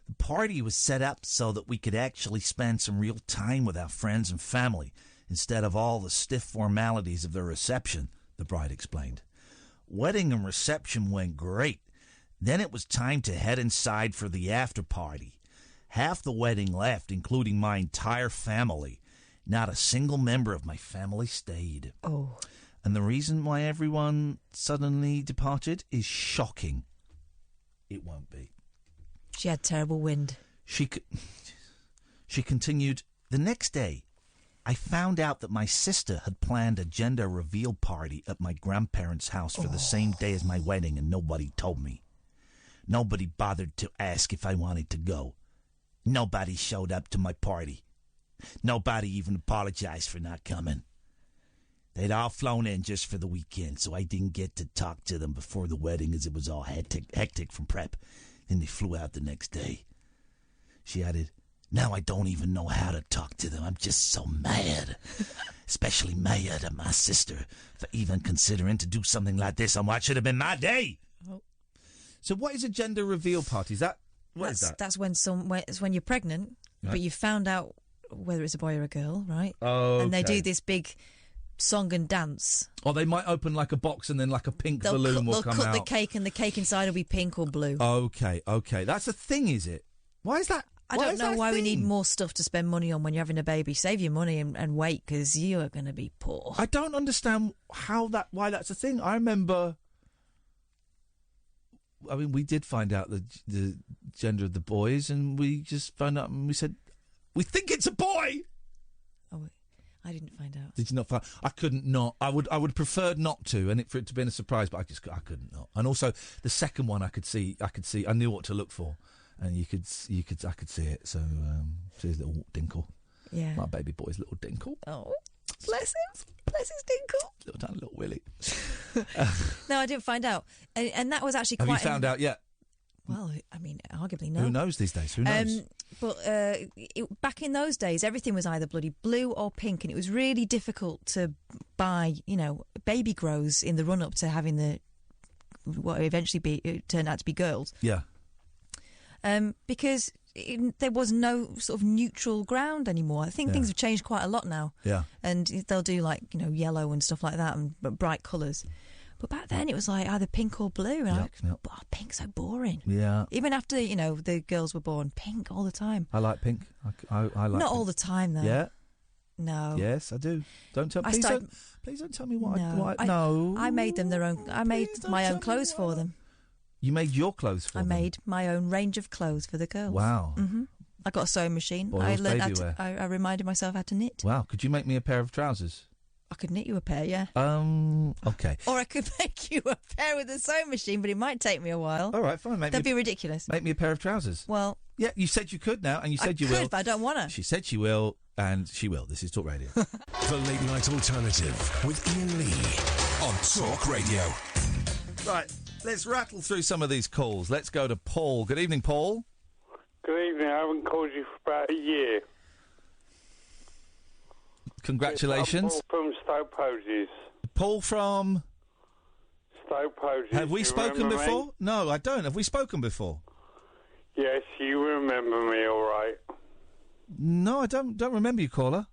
The party was set up so that we could actually spend some real time with our friends and family instead of all the stiff formalities of the reception, the bride explained. Wedding and reception went great. Then it was time to head inside for the after party. Half the wedding left, including my entire family. Not a single member of my family stayed. Oh. And the reason why everyone suddenly departed is shocking. It won't be. She had terrible wind. She continued, the next day, I found out that my sister had planned a gender reveal party at my grandparents' house for the same day as my wedding, and nobody told me. Nobody bothered to ask if I wanted to go. Nobody showed up to my party. Nobody even apologized for not coming. They'd all flown in just for the weekend, so I didn't get to talk to them before the wedding as it was all hectic from prep. Then they flew out the next day. She added, now I don't even know how to talk to them. I'm just so mad. Especially mad at my sister for even considering to do something like this on what should have been my day. Oh. So what is a gender reveal party? Is that... What is that? That's when you're pregnant, right, but you found out whether it's a boy or a girl, right? Oh, and they do this big song and dance. Or they might open like a box and then like a pink balloon will come out. They'll cut the cake and the cake inside will be pink or blue. Okay. That's a thing, is it? Why is that I don't know why we need more stuff to spend money on when you're having a baby. Save your money and wait, because you are going to be poor. I don't understand why that's a thing. I remember... I mean, we did find out the gender of the boys, and we just found out and we said, we think it's a boy! Oh, I didn't find out. Did you not find? I couldn't not. I would preferred not to, and for it to be a surprise, but I couldn't not. And also the second one, I could see. I knew what to look for, and I could see it. So see his little dinkle. Yeah, my baby boy's little dinkle. Oh, bless him, bless his dinkle. Little tiny little Willie. No, I didn't find out, and that was actually Have quite. you found out yet? Well, I mean, arguably no. Who knows these days? Who knows? But back in those days, everything was either bloody blue or pink, and it was really difficult to buy, baby grows in the run-up to having what eventually turned out to be girls. Yeah. Because there was no sort of neutral ground anymore. I think things have changed quite a lot now. Yeah. And they'll do yellow and stuff like that, and bright colours. But back then it was like either pink or blue. And pink's so boring. Yeah. Even after, the girls were born, pink all the time. I like pink. I like Not pink. all the time, though. Yeah. No. Yes, I do. Don't tell me. Please don't tell me what no. I I made them their own. I made my own clothes for them. You made your clothes for them? I made my own range of clothes for the girls. Wow. Mm-hmm. I got a sewing machine. Boys' I learned baby wear. I reminded myself how to knit. Wow. Could you make me a pair of trousers? I could knit you a pair, yeah. Okay. Or I could make you a pair with a sewing machine, but it might take me a while. All right, fine. That'd be ridiculous. Make me a pair of trousers. Well... Yeah, you said you could now, and you said you will. I could, but I don't want to. She said she will, and she will. This is Talk Radio. The Late Night Alternative with Iain Lee on Talk Radio. Right, let's rattle through some of these calls. Let's go to Paul. Good evening, Paul. Good evening. I haven't called you for about a year. Congratulations. Paul from Stoke Poges. Paul from... Stoke Poges. Have we spoken before? Me? No, I don't. Have we spoken before? Yes, you remember me all right. No, I don't remember you, caller.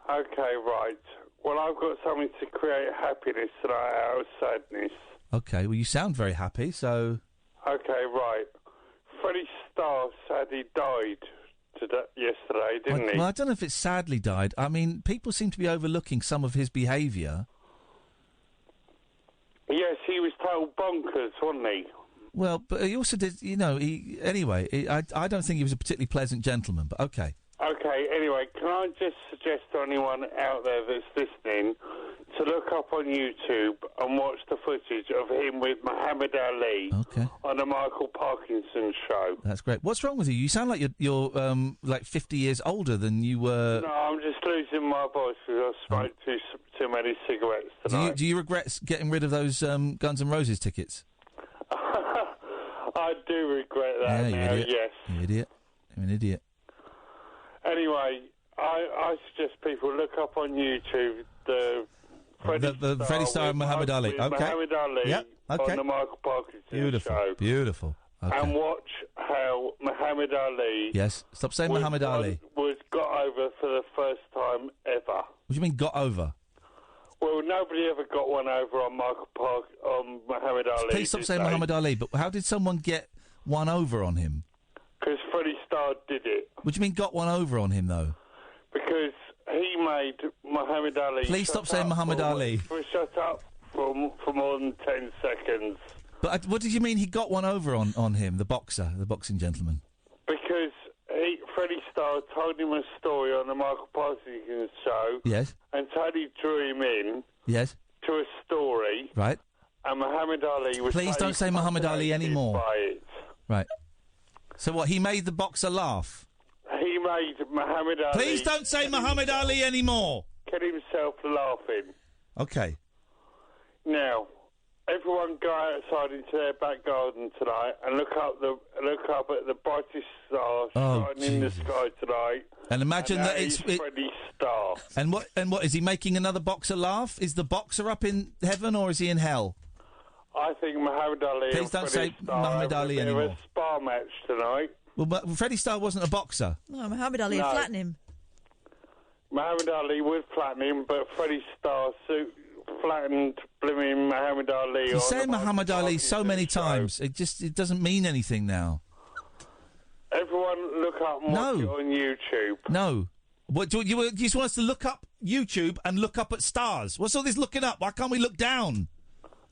Okay, right. Well, I've got something to create happiness tonight out of sadness. Okay, well, you sound very happy, so... Okay, right. Freddie Starr sadly died yesterday, didn't he? Well, I don't know if it sadly died. I mean, people seem to be overlooking some of his behaviour. Yes, he was total bonkers, wasn't he? Well, but he also did, I don't think he was a particularly pleasant gentleman, but okay. Okay, anyway, can I just suggest to anyone out there that's listening to look up on YouTube and watch the footage of him with Muhammad Ali on the Michael Parkinson show. That's great. What's wrong with you? You sound like you're like 50 years older than you were... No, I'm just losing my voice because I smoked too many cigarettes tonight. Do you regret getting rid of those Guns N' Roses tickets? I do regret that now, you idiot. yes. You idiot. You're an idiot. Anyway, I suggest people look up on YouTube the Freddie Starr and Muhammad Ali. Okay. Muhammad Ali Yep. Okay. on the Michael Parkinson show. Beautiful. Okay. And watch how Muhammad Ali... Yes. Stop saying Muhammad Ali. ...was got over for the first time ever. What do you mean got over? Well, nobody ever got one over on on Muhammad Ali. Please stop saying Muhammad Ali, but how did someone get one over on him? Because Freddie Starr did it. What do you mean got one over on him, though? Because he made Muhammad Ali... Please stop saying Muhammad Ali. Shut up for more than 10 seconds. But what did you mean he got one over on him, the boxing gentleman? Because Freddie Starr told him a story on the Michael Parkinson show. Yes. And Tony drew him in. Yes. To a story. Right. And Muhammad Ali was... Please don't say Muhammad Ali anymore. By it. Right. So what, he made the boxer laugh? He made Muhammad Ali... Please don't say Muhammad Ali anymore! Get himself laughing. Okay. Now, everyone go outside into their back garden tonight and look up at the brightest star shining in the sky tonight. And imagine that it's Freddie Starr. And what is he making another boxer laugh? Is the boxer up in heaven or is he in hell? I think Muhammad Ali. Please don't say Muhammad Ali anymore. A spar match tonight. Well, but Freddie Starr wasn't a boxer. No, Muhammad Ali would flatten him. Muhammad Ali would flatten him, but Freddie Starr flattened blimmin' Muhammad Ali. You're saying Muhammad Ali so many times. It doesn't mean anything now. everyone look up and watch it on YouTube. No. What do you just want us to look up YouTube and look up at stars? What's all this looking up? Why can't we look down?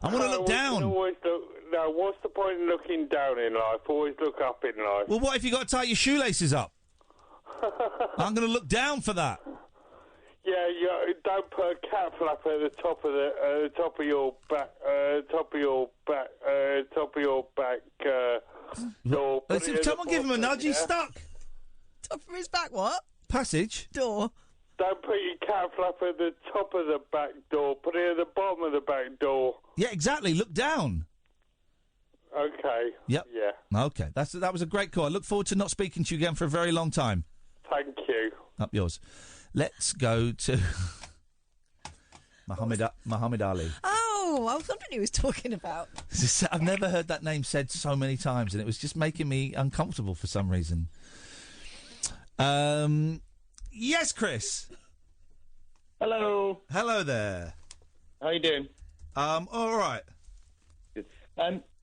I want to look down. No, what's the point in looking down in life? Always look up in life. Well, what if you got to tie your shoelaces up? I'm going to look down for that. Yeah, don't put a cat flap at the top of top of your back door. Someone give him a nudge. He's stuck. Top of his back, what? Passage. Door. Don't put your cat flap at the top of the back door. Put it at the bottom of the back door. Yeah, exactly. Look down. Okay. Yep. Yeah. Okay. That was a great call. I look forward to not speaking to you again for a very long time. Thank you. Up yours. Let's go to Muhammad Ali. Oh, I was wondering who he was talking about. I've never heard that name said so many times, and it was just making me uncomfortable for some reason. Yes, Chris. Hello. Hello there. How you doing? All right. Good.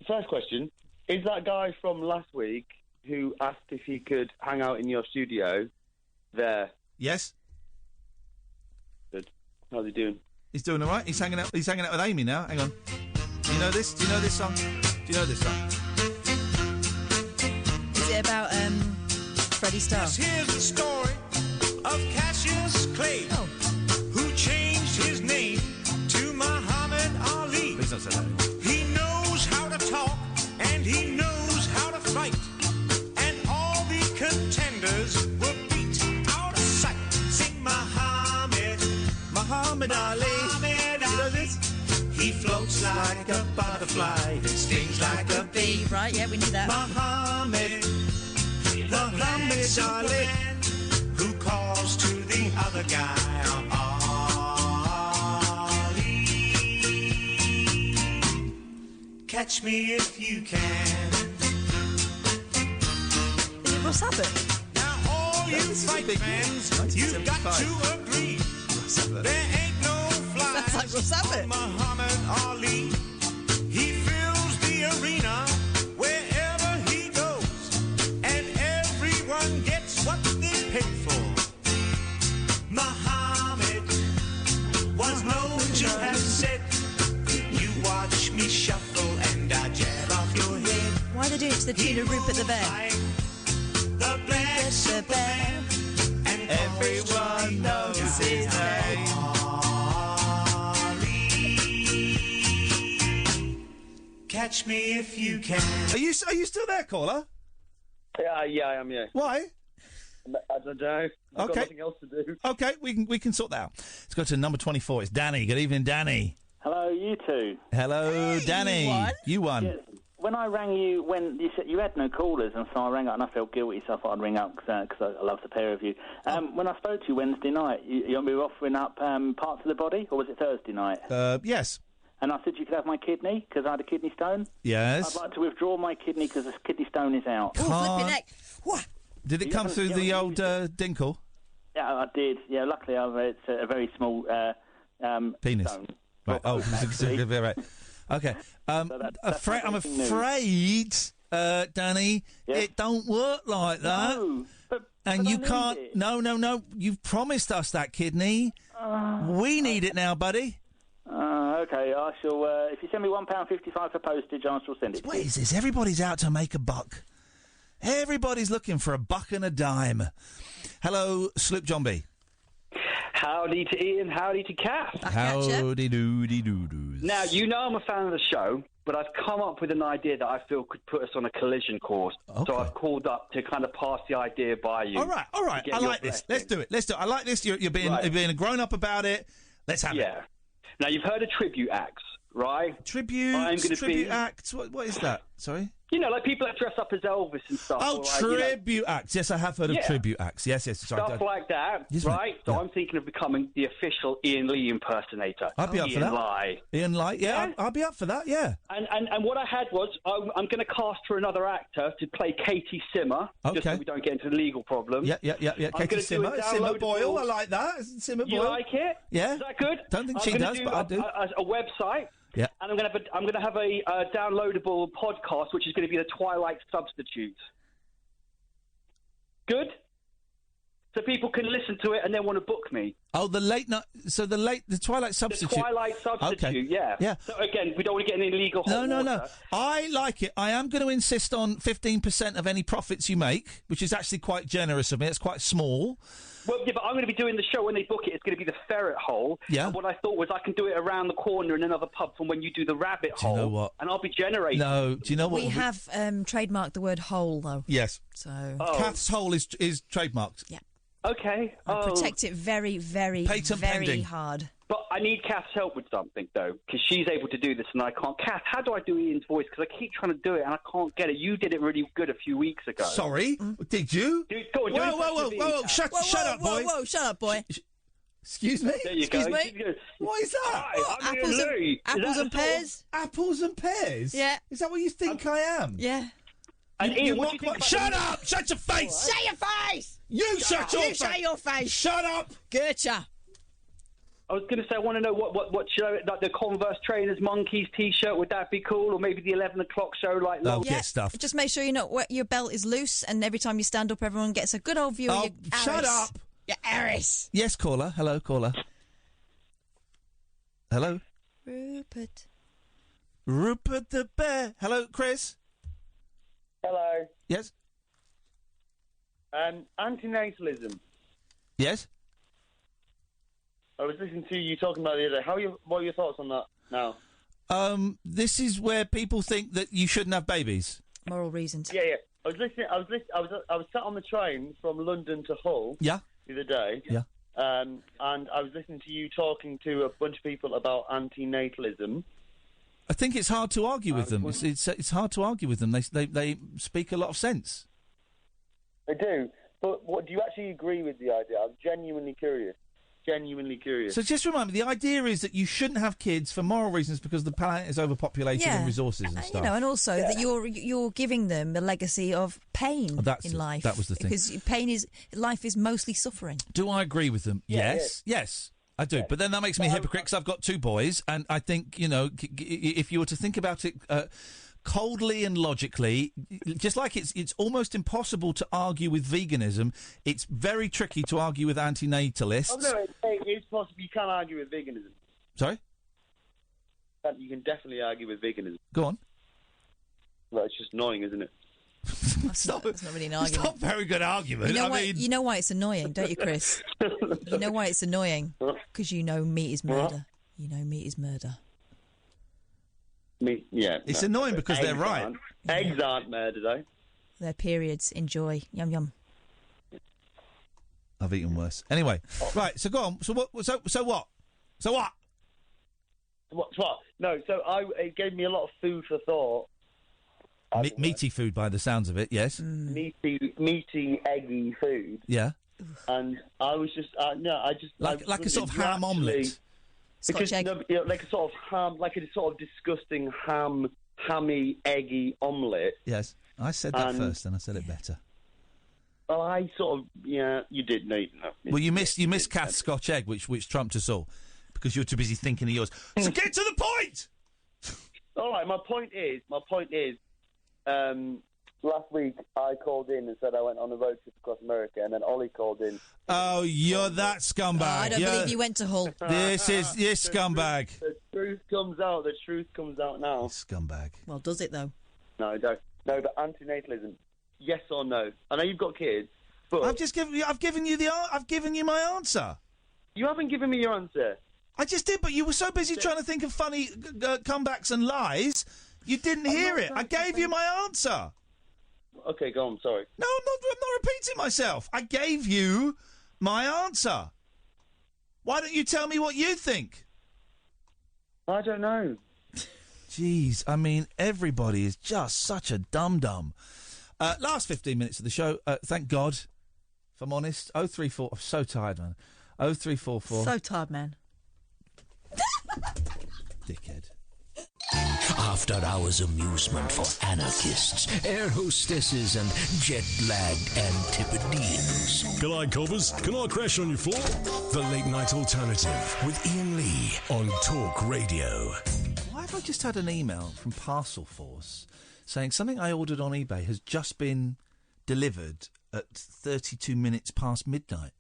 First question: is that guy from last week who asked if he could hang out in your studio there? Yes. Good. How's he doing? He's doing all right. He's hanging out with Amy now. Hang on. Do you know this? Do you know this song? Is it about Freddie Starr? Here's the story of Cassius Clay, who changed his name to Muhammad Ali. Please don't say that anymore. He knows how to talk and he knows how to fight, and all the contenders were beat out of sight. Sing Muhammad Ali. You know this? He floats like a butterfly and stings like a bee. Right, yeah, we knew that. Muhammad Ali, who calls to the other guy Ali. Catch me if you can. Is it what's happened? Now all you fight fans, you've got to agree. There ain't no fly. That's like what's happened. Muhammad Ali. He fills the arena wherever he goes, and everyone gets what they pay for. Muhammad was known to have said, "You watch me shuffle and I jab off your head." Why are they doing it to the tune of Rupert the Bear? The Black Superman, and everyone knows his name. Catch me if you can. Are you still there, caller? Yeah, I am. Yeah. Why? I don't know. I've got nothing else to do. Okay, we can sort that out. Let's go to number 24. It's Danny. Good evening, Danny. Hello, you two. Hello, Danny. You won. Yes. When I rang you, when you said you had no callers, and so I rang up and I felt guilty, so I thought I'd ring up because I love the pair of you. When I spoke to you Wednesday night, you were offering up parts of the body, or was it Thursday night? Yes. And I said you could have my kidney because I had a kidney stone. Yes. I'd like to withdraw my kidney because the kidney stone is out. Oh, flipping heck. What? Did it come through the old dinkle? Yeah, I did. Yeah, luckily it's a very small penis. Stone. Right. Oh, right. Okay. I'm afraid, Danny, it don't work like that. No, and you can't. It. No. You've promised us that kidney. We need it now, buddy. Okay, I shall. If you send me £1.55 for postage, I shall send it. What is this? Everybody's out to make a buck. Everybody's looking for a buck and a dime. Hello, Sloop John B. Howdy to Ian, howdy to Kath. Howdy doody doo-doos. Now, you know I'm a fan of the show, but I've come up with an idea that I feel could put us on a collision course. Okay. So I've called up to kind of pass the idea by you. All right. I like this. Let's do it. I like this. You're being a grown-up about it. Let's have it. Yeah. Now, you've heard of tribute acts, right? Tribute acts? What is that? Sorry? You know, like people that dress up as Elvis and stuff. Oh, tribute acts. Yes, I have heard of tribute acts. Yes. Sorry, stuff like that, right? So I'm thinking of becoming the official Iain Lee impersonator. I'd be up for that. Iain Lee, yeah. I'll be up for that, yeah. And what I had was, I'm going to cast for another actor to play Katie Simmer, just so we don't get into the legal problem. Yeah. Katie Simmer. Simmer Boyle, I like that. Simmer Boyle. You like it? Yeah. Is that good? Don't think she does, but I do. A website. Yeah. And I'm going to have a downloadable podcast, which is going to be the Twilight Substitute. Good. So people can listen to it and then want to book me. Oh, the late night. So the Twilight substitute. The Twilight substitute. Okay. Yeah. Yeah. So again, we don't want to get any illegal. No. I like it. I am going to insist on 15% of any profits you make, which is actually quite generous of me. It's quite small. Well, yeah, but I'm going to be doing the show when they book it. It's going to be the ferret hole. Yeah. And what I thought was I can do it around the corner in another pub from when you do the rabbit hole. Do you know what? And I'll be generating. No. Do you know what? We have trademarked the word hole, though. Yes. So Kath's hole is trademarked. Yeah. Okay. I protect it very, very, Patent very pending. hard. But I need Kath's help with something, though, because she's able to do this and I can't. Kath, how do I do Ian's voice? Because I keep trying to do it and I can't get it. You did it really good a few weeks ago. Sorry? Did you? Go on, do an Whoa, impression of Ian, Kath. Shut up, boy. Whoa, shut up, boy. Excuse me? There you Excuse go. me? What is that? Hi, I'm Iain Lee. Apples and pears? Apples and pears? Yeah. Is that what you think I am? Yeah. And Ian, what do you think about Shut up! Shut your face! Shut your face! You shut your face! You shut your face! Shut up! Gertcha. I was going to say, I want to know what show, like the Converse Trainers Monkeys T-shirt, would that be cool? Or maybe the 11 o'clock show, like... Get stuff. Just make sure your belt is loose and every time you stand up, everyone gets a good old view of your shut up! Your Aris. Yes, caller. Hello, caller. Hello? Rupert the Bear. Hello, Chris? Hello. Yes? Antinatalism. Yes? I was listening to you talking about it the other day. What are your thoughts on that now? This is where people think that you shouldn't have babies. Moral reasons. Yeah. I was listening. I was sat on the train from London to Hull. Yeah. The other day. Yeah. And I was listening to you talking to a bunch of people about antinatalism. I think it's hard to argue with them. It's hard to argue with them. They speak a lot of sense. They do. But do you actually agree with the idea? I'm genuinely curious. So just remind me, the idea is that you shouldn't have kids for moral reasons because the planet is overpopulated and resources and stuff. And also that you're giving them a legacy of pain in life. That was the thing. Because life is mostly suffering. Do I agree with them? Yeah, Yes, I do. But then that makes me a hypocrite because I've got two boys, and I think, if you were to think about it coldly and logically, just like it's almost impossible to argue with veganism, it's very tricky to argue with antinatalists. Oh, no, it's possible. You can't argue with veganism. Sorry? You can definitely argue with veganism. Go on. Well, it's just annoying, isn't it? That's not really an argument. It's not a very good argument. You know why it's annoying, don't you, Chris? You know why it's annoying? Because you know meat is murder. You know meat is murder. It's annoying because they're right. Eggs aren't murder, though. Their periods. Enjoy. Yum, yum. I've eaten worse. Anyway, right, so go on. So what? So what? What? No, so it gave me a lot of food for thought. Meaty food by the sounds of it, yes. Meaty, eggy food. Yeah. And I was just, like a sort of ham omelette. Because, like a sort of ham, like a sort of disgusting hammy, eggy omelette. Yes, I said that first, and I said it better. Well, I sort of, you did. No, you didn't. Well, you missed Kath's Scotch egg, which trumped us all, because you were too busy thinking of yours. So get to the point! All right, my point is, last week I called in and said I went on a road trip across America, and then Ollie called in. Oh, you're that scumbag. I don't believe you went to Hull. This is scumbag. The truth comes out. The truth comes out now. Scumbag. Well, does it though? No, I don't. No, but antinatalism. Yes or no? I know you've got kids, but I've given you my answer. You haven't given me your answer. I just did, but you were so busy trying to think of funny comebacks and lies, you didn't hear it. I gave you my answer. Okay, go on. Sorry. No, I'm not repeating myself. I gave you my answer. Why don't you tell me what you think? I don't know. Jeez, I mean, everybody is just such a dum-dum. Last 15 minutes of the show, thank God, if I'm honest. 034, I'm so tired, man. 0344. So tired, man. Dickhead. After hours amusement for anarchists, air hostesses, and jet-lagged Antipodeans. G'day, coppers. Can I crash on your floor? The Late Night Alternative with Iain Lee on Talk Radio. Why have I just had an email from Parcel Force saying something I ordered on eBay has just been delivered at 32 minutes past midnight.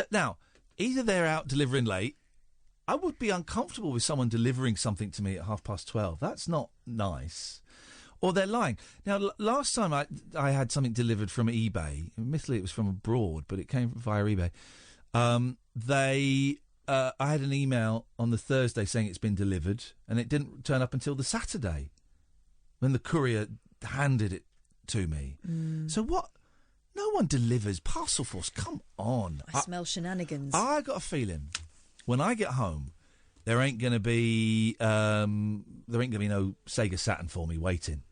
Now, either they're out delivering late. I would be uncomfortable with someone delivering something to me at 12:30. That's not nice. Or they're lying. Now, last time I had something delivered from eBay, admittedly it was from abroad, but it came via eBay. I had an email on the Thursday saying it's been delivered, and it didn't turn up until the Saturday when the courier handed it to me. So what? No one delivers. Parcel Force, come on. I smell shenanigans. I got a feeling when I get home, there ain't going to be no Sega Saturn for me waiting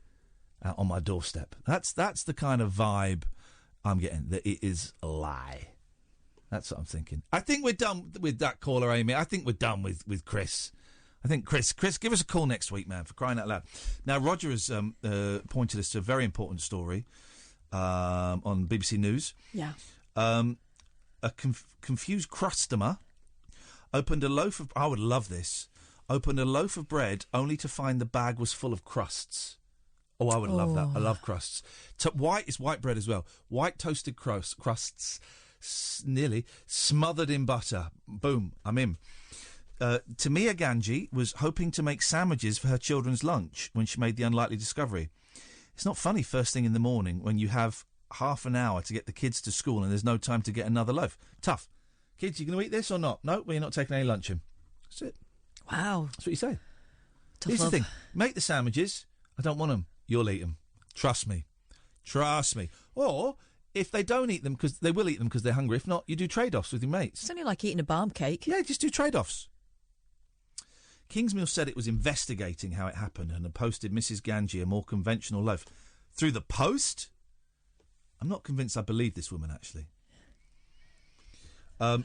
out on my doorstep. That's the kind of vibe I'm getting, that it is a lie. That's what I'm thinking. I think we're done with that caller, Amy. I think we're done with Chris. I think, Chris, give us a call next week, man, for crying out loud. Now, Roger has pointed us to a very important story on BBC News. Yeah. A confused customer opened a loaf of... I would love this. Opened a loaf of bread only to find the bag was full of crusts. Oh, I would love that. I love crusts. It's white bread as well. White toasted crusts, nearly smothered in butter. Boom, I'm in. Tamia Ganji was hoping to make sandwiches for her children's lunch when she made the unlikely discovery. It's not funny first thing in the morning when you have half an hour to get the kids to school and there's no time to get another loaf. Tough. Kids, you going to eat this or not? No, well, you're not taking any lunch in. That's it. Wow. That's what you say. Tough Here's love. the thing. Make the sandwiches. I don't want them. You'll eat them. Trust me. Or, if they don't eat them, because they will eat them because they're hungry. If not, you do trade-offs with your mates. It's only like eating a barm cake. Yeah, just do trade-offs. Kingsmill said it was investigating how it happened and had posted Mrs. Ganji a more conventional loaf. Through the post? I'm not convinced I believe this woman, actually.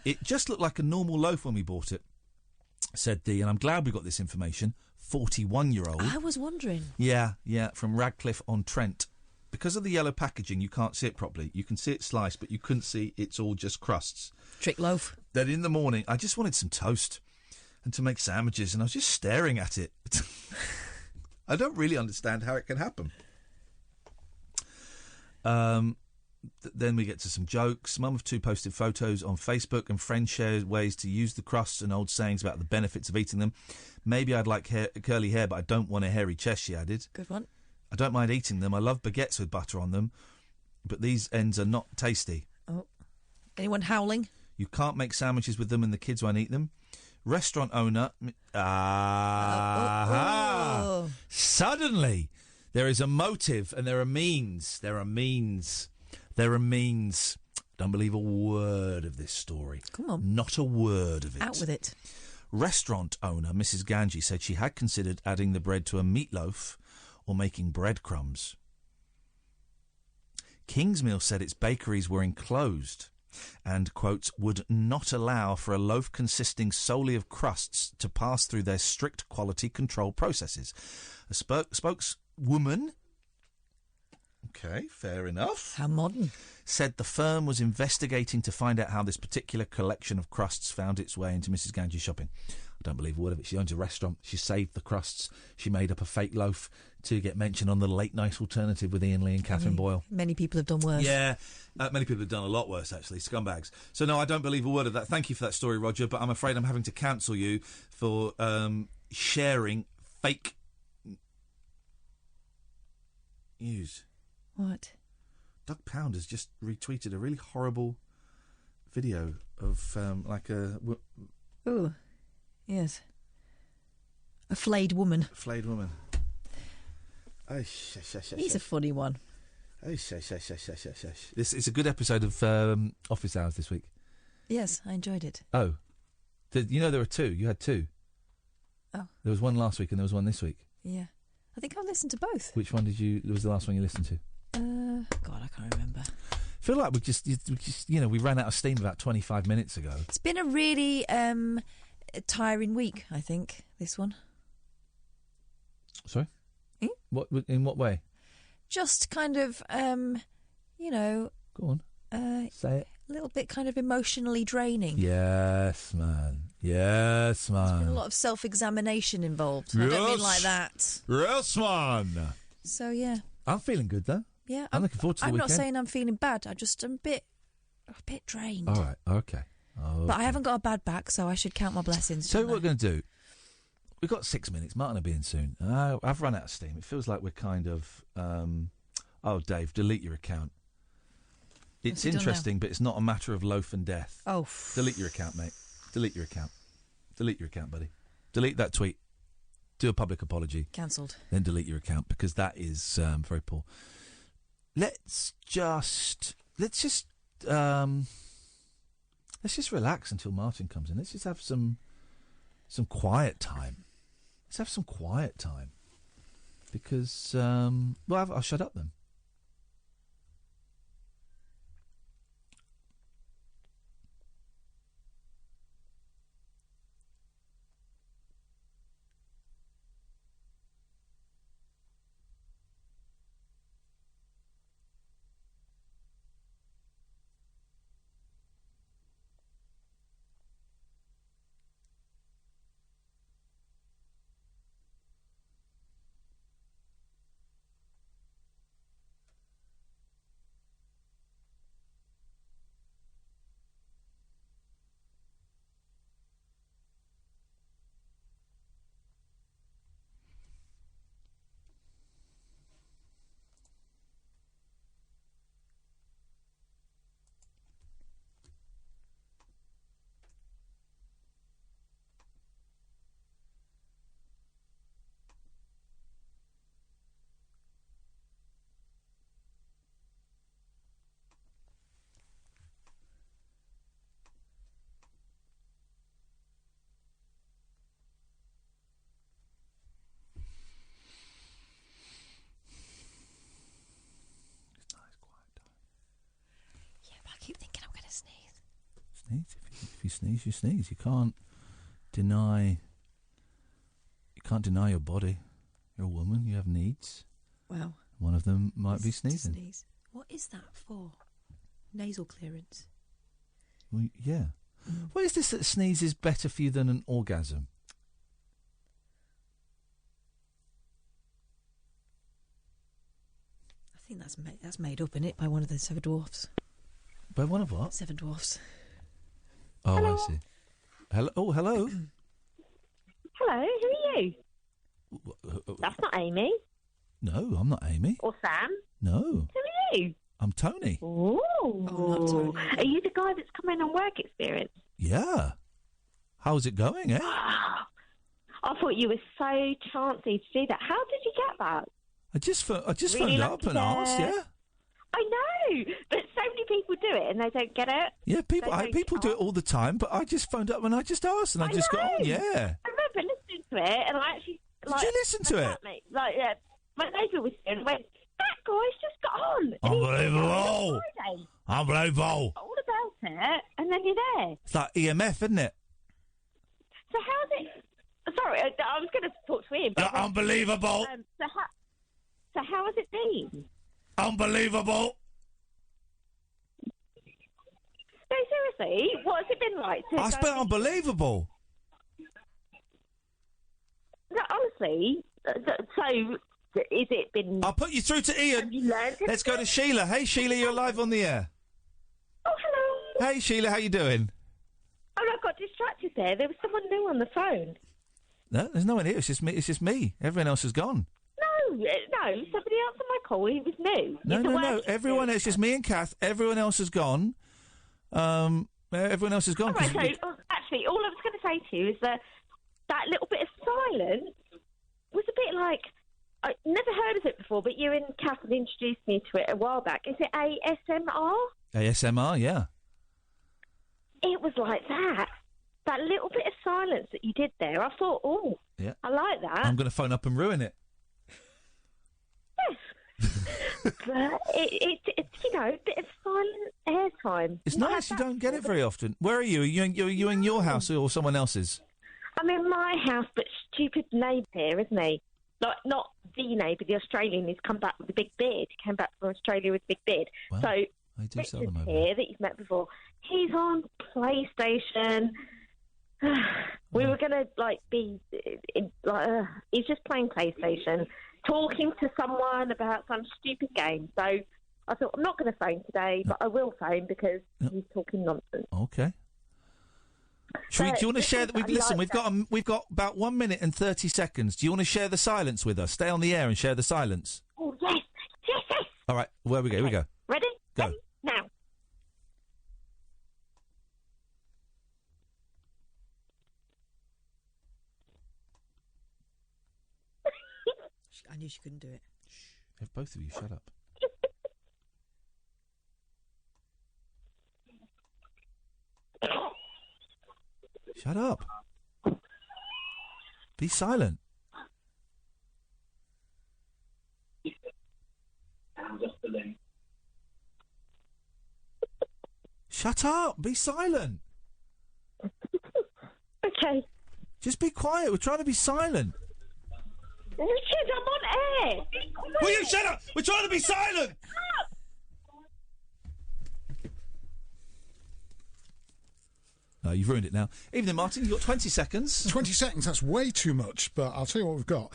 It just looked like a normal loaf when we bought it, said and I'm glad we got this information, 41-year-old. I was wondering. Yeah, from Radcliffe-on-Trent. Because of the yellow packaging, you can't see it properly. You can see it sliced, but you couldn't see it's all just crusts. Trick loaf. Then in the morning, I just wanted some toast and to make sandwiches, and I was just staring at it. I don't really understand how it can happen. Then we get to some jokes. Mum of two posted photos on Facebook, and friends shared ways to use the crusts and old sayings about the benefits of eating them. Maybe I'd like curly hair, but I don't want a hairy chest, she added. Good one. I don't mind eating them. I love baguettes with butter on them, but these ends are not tasty. Oh. Anyone howling? You can't make sandwiches with them and the kids won't eat them. Restaurant owner... Suddenly, there is a motive and there are means. Don't believe a word of this story. Come on. Not a word of it. Out with it. Restaurant owner Mrs. Ganji said she had considered adding the bread to a meatloaf or making breadcrumbs. Kingsmill said its bakeries were enclosed and, quote, would not allow for a loaf consisting solely of crusts to pass through their strict quality control processes. A spokeswoman... Okay, fair enough. How modern. Said the firm was investigating to find out how this particular collection of crusts found its way into Mrs. Ganji's shopping. I don't believe a word of it. She owns a restaurant. She saved the crusts. She made up a fake loaf to get mentioned on the Late Night Alternative with Iain Lee and Catherine Boyle. Many people have done worse. Yeah, many people have done a lot worse, actually. Scumbags. So, no, I don't believe a word of that. Thank you for that story, Roger, but I'm afraid I'm having to cancel you for sharing fake news. What? Doug Pound has just retweeted a really horrible video of Oh, yes. A flayed woman. He's a funny one. This is a good episode of Office Hours this week. Yes, I enjoyed it. Oh. You know there were two. You had two. Oh. There was one last week and there was one this week. Yeah. I think I've listened to both. Which one was the last one you listened to? God, I can't remember. I feel like we just we ran out of steam about 25 minutes ago. It's been a really tiring week, I think, this one. Sorry? What? In what way? Just kind of, Go on. Say it. A little bit kind of emotionally draining. Yes, man. There's been a lot of self-examination involved. Yes. I don't mean like that. Yes, man. So, yeah. I'm feeling good, though. Yeah, I'm looking forward to the I'm weekend. not saying I'm feeling bad. I'm a bit drained. All right, okay. But I haven't got a bad back, so I should count my blessings. So what we're going to do, we've got 6 minutes. Martin will be in soon. I've run out of steam. It feels like we're kind of... oh, Dave, delete your account. It's interesting, but it's not a matter of loaf and death. Oh. Delete your account, mate. Delete your account. Delete your account, buddy. Delete that tweet. Do a public apology. Cancelled. Then delete your account, because that is very poor. Let's just relax until Martin comes in. Let's just have some quiet time. Let's have some quiet time. Because, I'll shut up then. keep thinking I'm going to sneeze. Sneeze. If you sneeze, you sneeze. You can't deny your body. You're a woman. You have needs. Well, one of them might be sneezing. Sneeze. What is that for? Nasal clearance. Well, yeah. What is this that sneeze is better for you than an orgasm? I think that's made up, isn't it, by one of the seven dwarfs? By one of what? Seven dwarfs. Oh, Hello. I see. Hello. Oh, hello. Hello, who are you? That's not Amy. No, I'm not Amy. Or Sam. No. Who are you? I'm Tony. Ooh. not Tony. Are you the guy that's come in on work experience? Yeah. How's it going, eh? I thought you were so chancy to do that. How did you get that? I just Really phoned up and asked, yeah. I know, but so many people do it and they don't get it. Yeah, people do it all the time, but I just phoned up and I just asked and I just got on, yeah. I remember listening to it and I actually... Did you listen to it? My neighbour was there and went, that guy's just got on. And Unbelievable. Friday. Unbelievable. All about it, and then you're there. It's like EMF, isn't it? So how's it... Sorry, I was going to talk to him. But unbelievable. So how has it been? Unbelievable. No, seriously, what has it been like? I spelled unbelievable. No, honestly, so is it been... I'll put you through to Ian. Have you learned it? Let's go to Sheila. Hey, Sheila, you're live on the air. Oh, hello. Hey, Sheila, how you doing? Oh, I got distracted there. There was someone new on the phone. No, there's no one here. It's just me. Everyone else has gone. No, somebody answered my call. He was new. No. Everyone else, just me and Kath. Everyone else has gone. Everyone else has gone. All right, so actually, all I was going to say to you is that little bit of silence was a bit like... I never heard of it before, but you and Kath had introduced me to it a while back. Is it ASMR? ASMR, yeah. It was like that. That little bit of silence that you did there, I thought, oh, Yeah. I like that. I'm going to phone up and ruin it. But it's a bit of silent airtime. It's nice. You don't get it very often. Where are you? Are you in your house or someone else's? I'm in my house, but stupid neighbour here, isn't he? Like, not the neighbour, the Australian who's come back with a big beard. He came back from Australia with a big beard. Well, so I do sell them over here that you've met before. He's on PlayStation. We were going to, he's just playing PlayStation. talking to someone about some stupid game. So I thought, I'm not going to phone today, but I will phone because he's talking nonsense. Okay. Do you want to share that? We've got about 1 minute and 30 seconds. Do you want to share the silence with us? Stay on the air and share the silence. Oh, yes. All right, where we go? Here we go. Ready? Go. Ready? Now. I knew she couldn't do it. If both of you shut up. Shut up. Be silent. Shut up. Be silent. Okay. Just be quiet. We're trying to be silent. Richard, I'm on air. Will you shut up? We're trying to be silent. No, you've ruined it now. Evening, Martin. You've got 20 seconds. 20 seconds, that's way too much, but I'll tell you what we've got.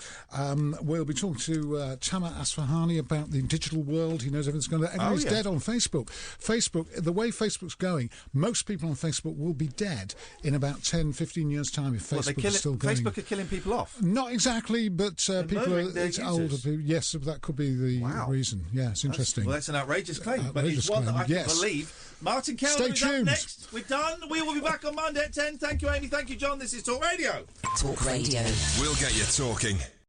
We'll be talking to Tamer Asfahani about the digital world. He knows everything's going on. Everybody's dead on Facebook. Facebook, the way Facebook's going, most people on Facebook will be dead in about 10, 15 years' time if Facebook is still going. Facebook are killing people off? Not exactly, but people are... It's older people. Yes, that could be the reason. Yeah, it's interesting. That's an outrageous claim, but it's one that I can believe. Martin Kelner is up next. We're done. We will be back on Monday at 10. Thank you, Amy. Thank you, John. This is Talk Radio. Talk Radio. We'll get you talking.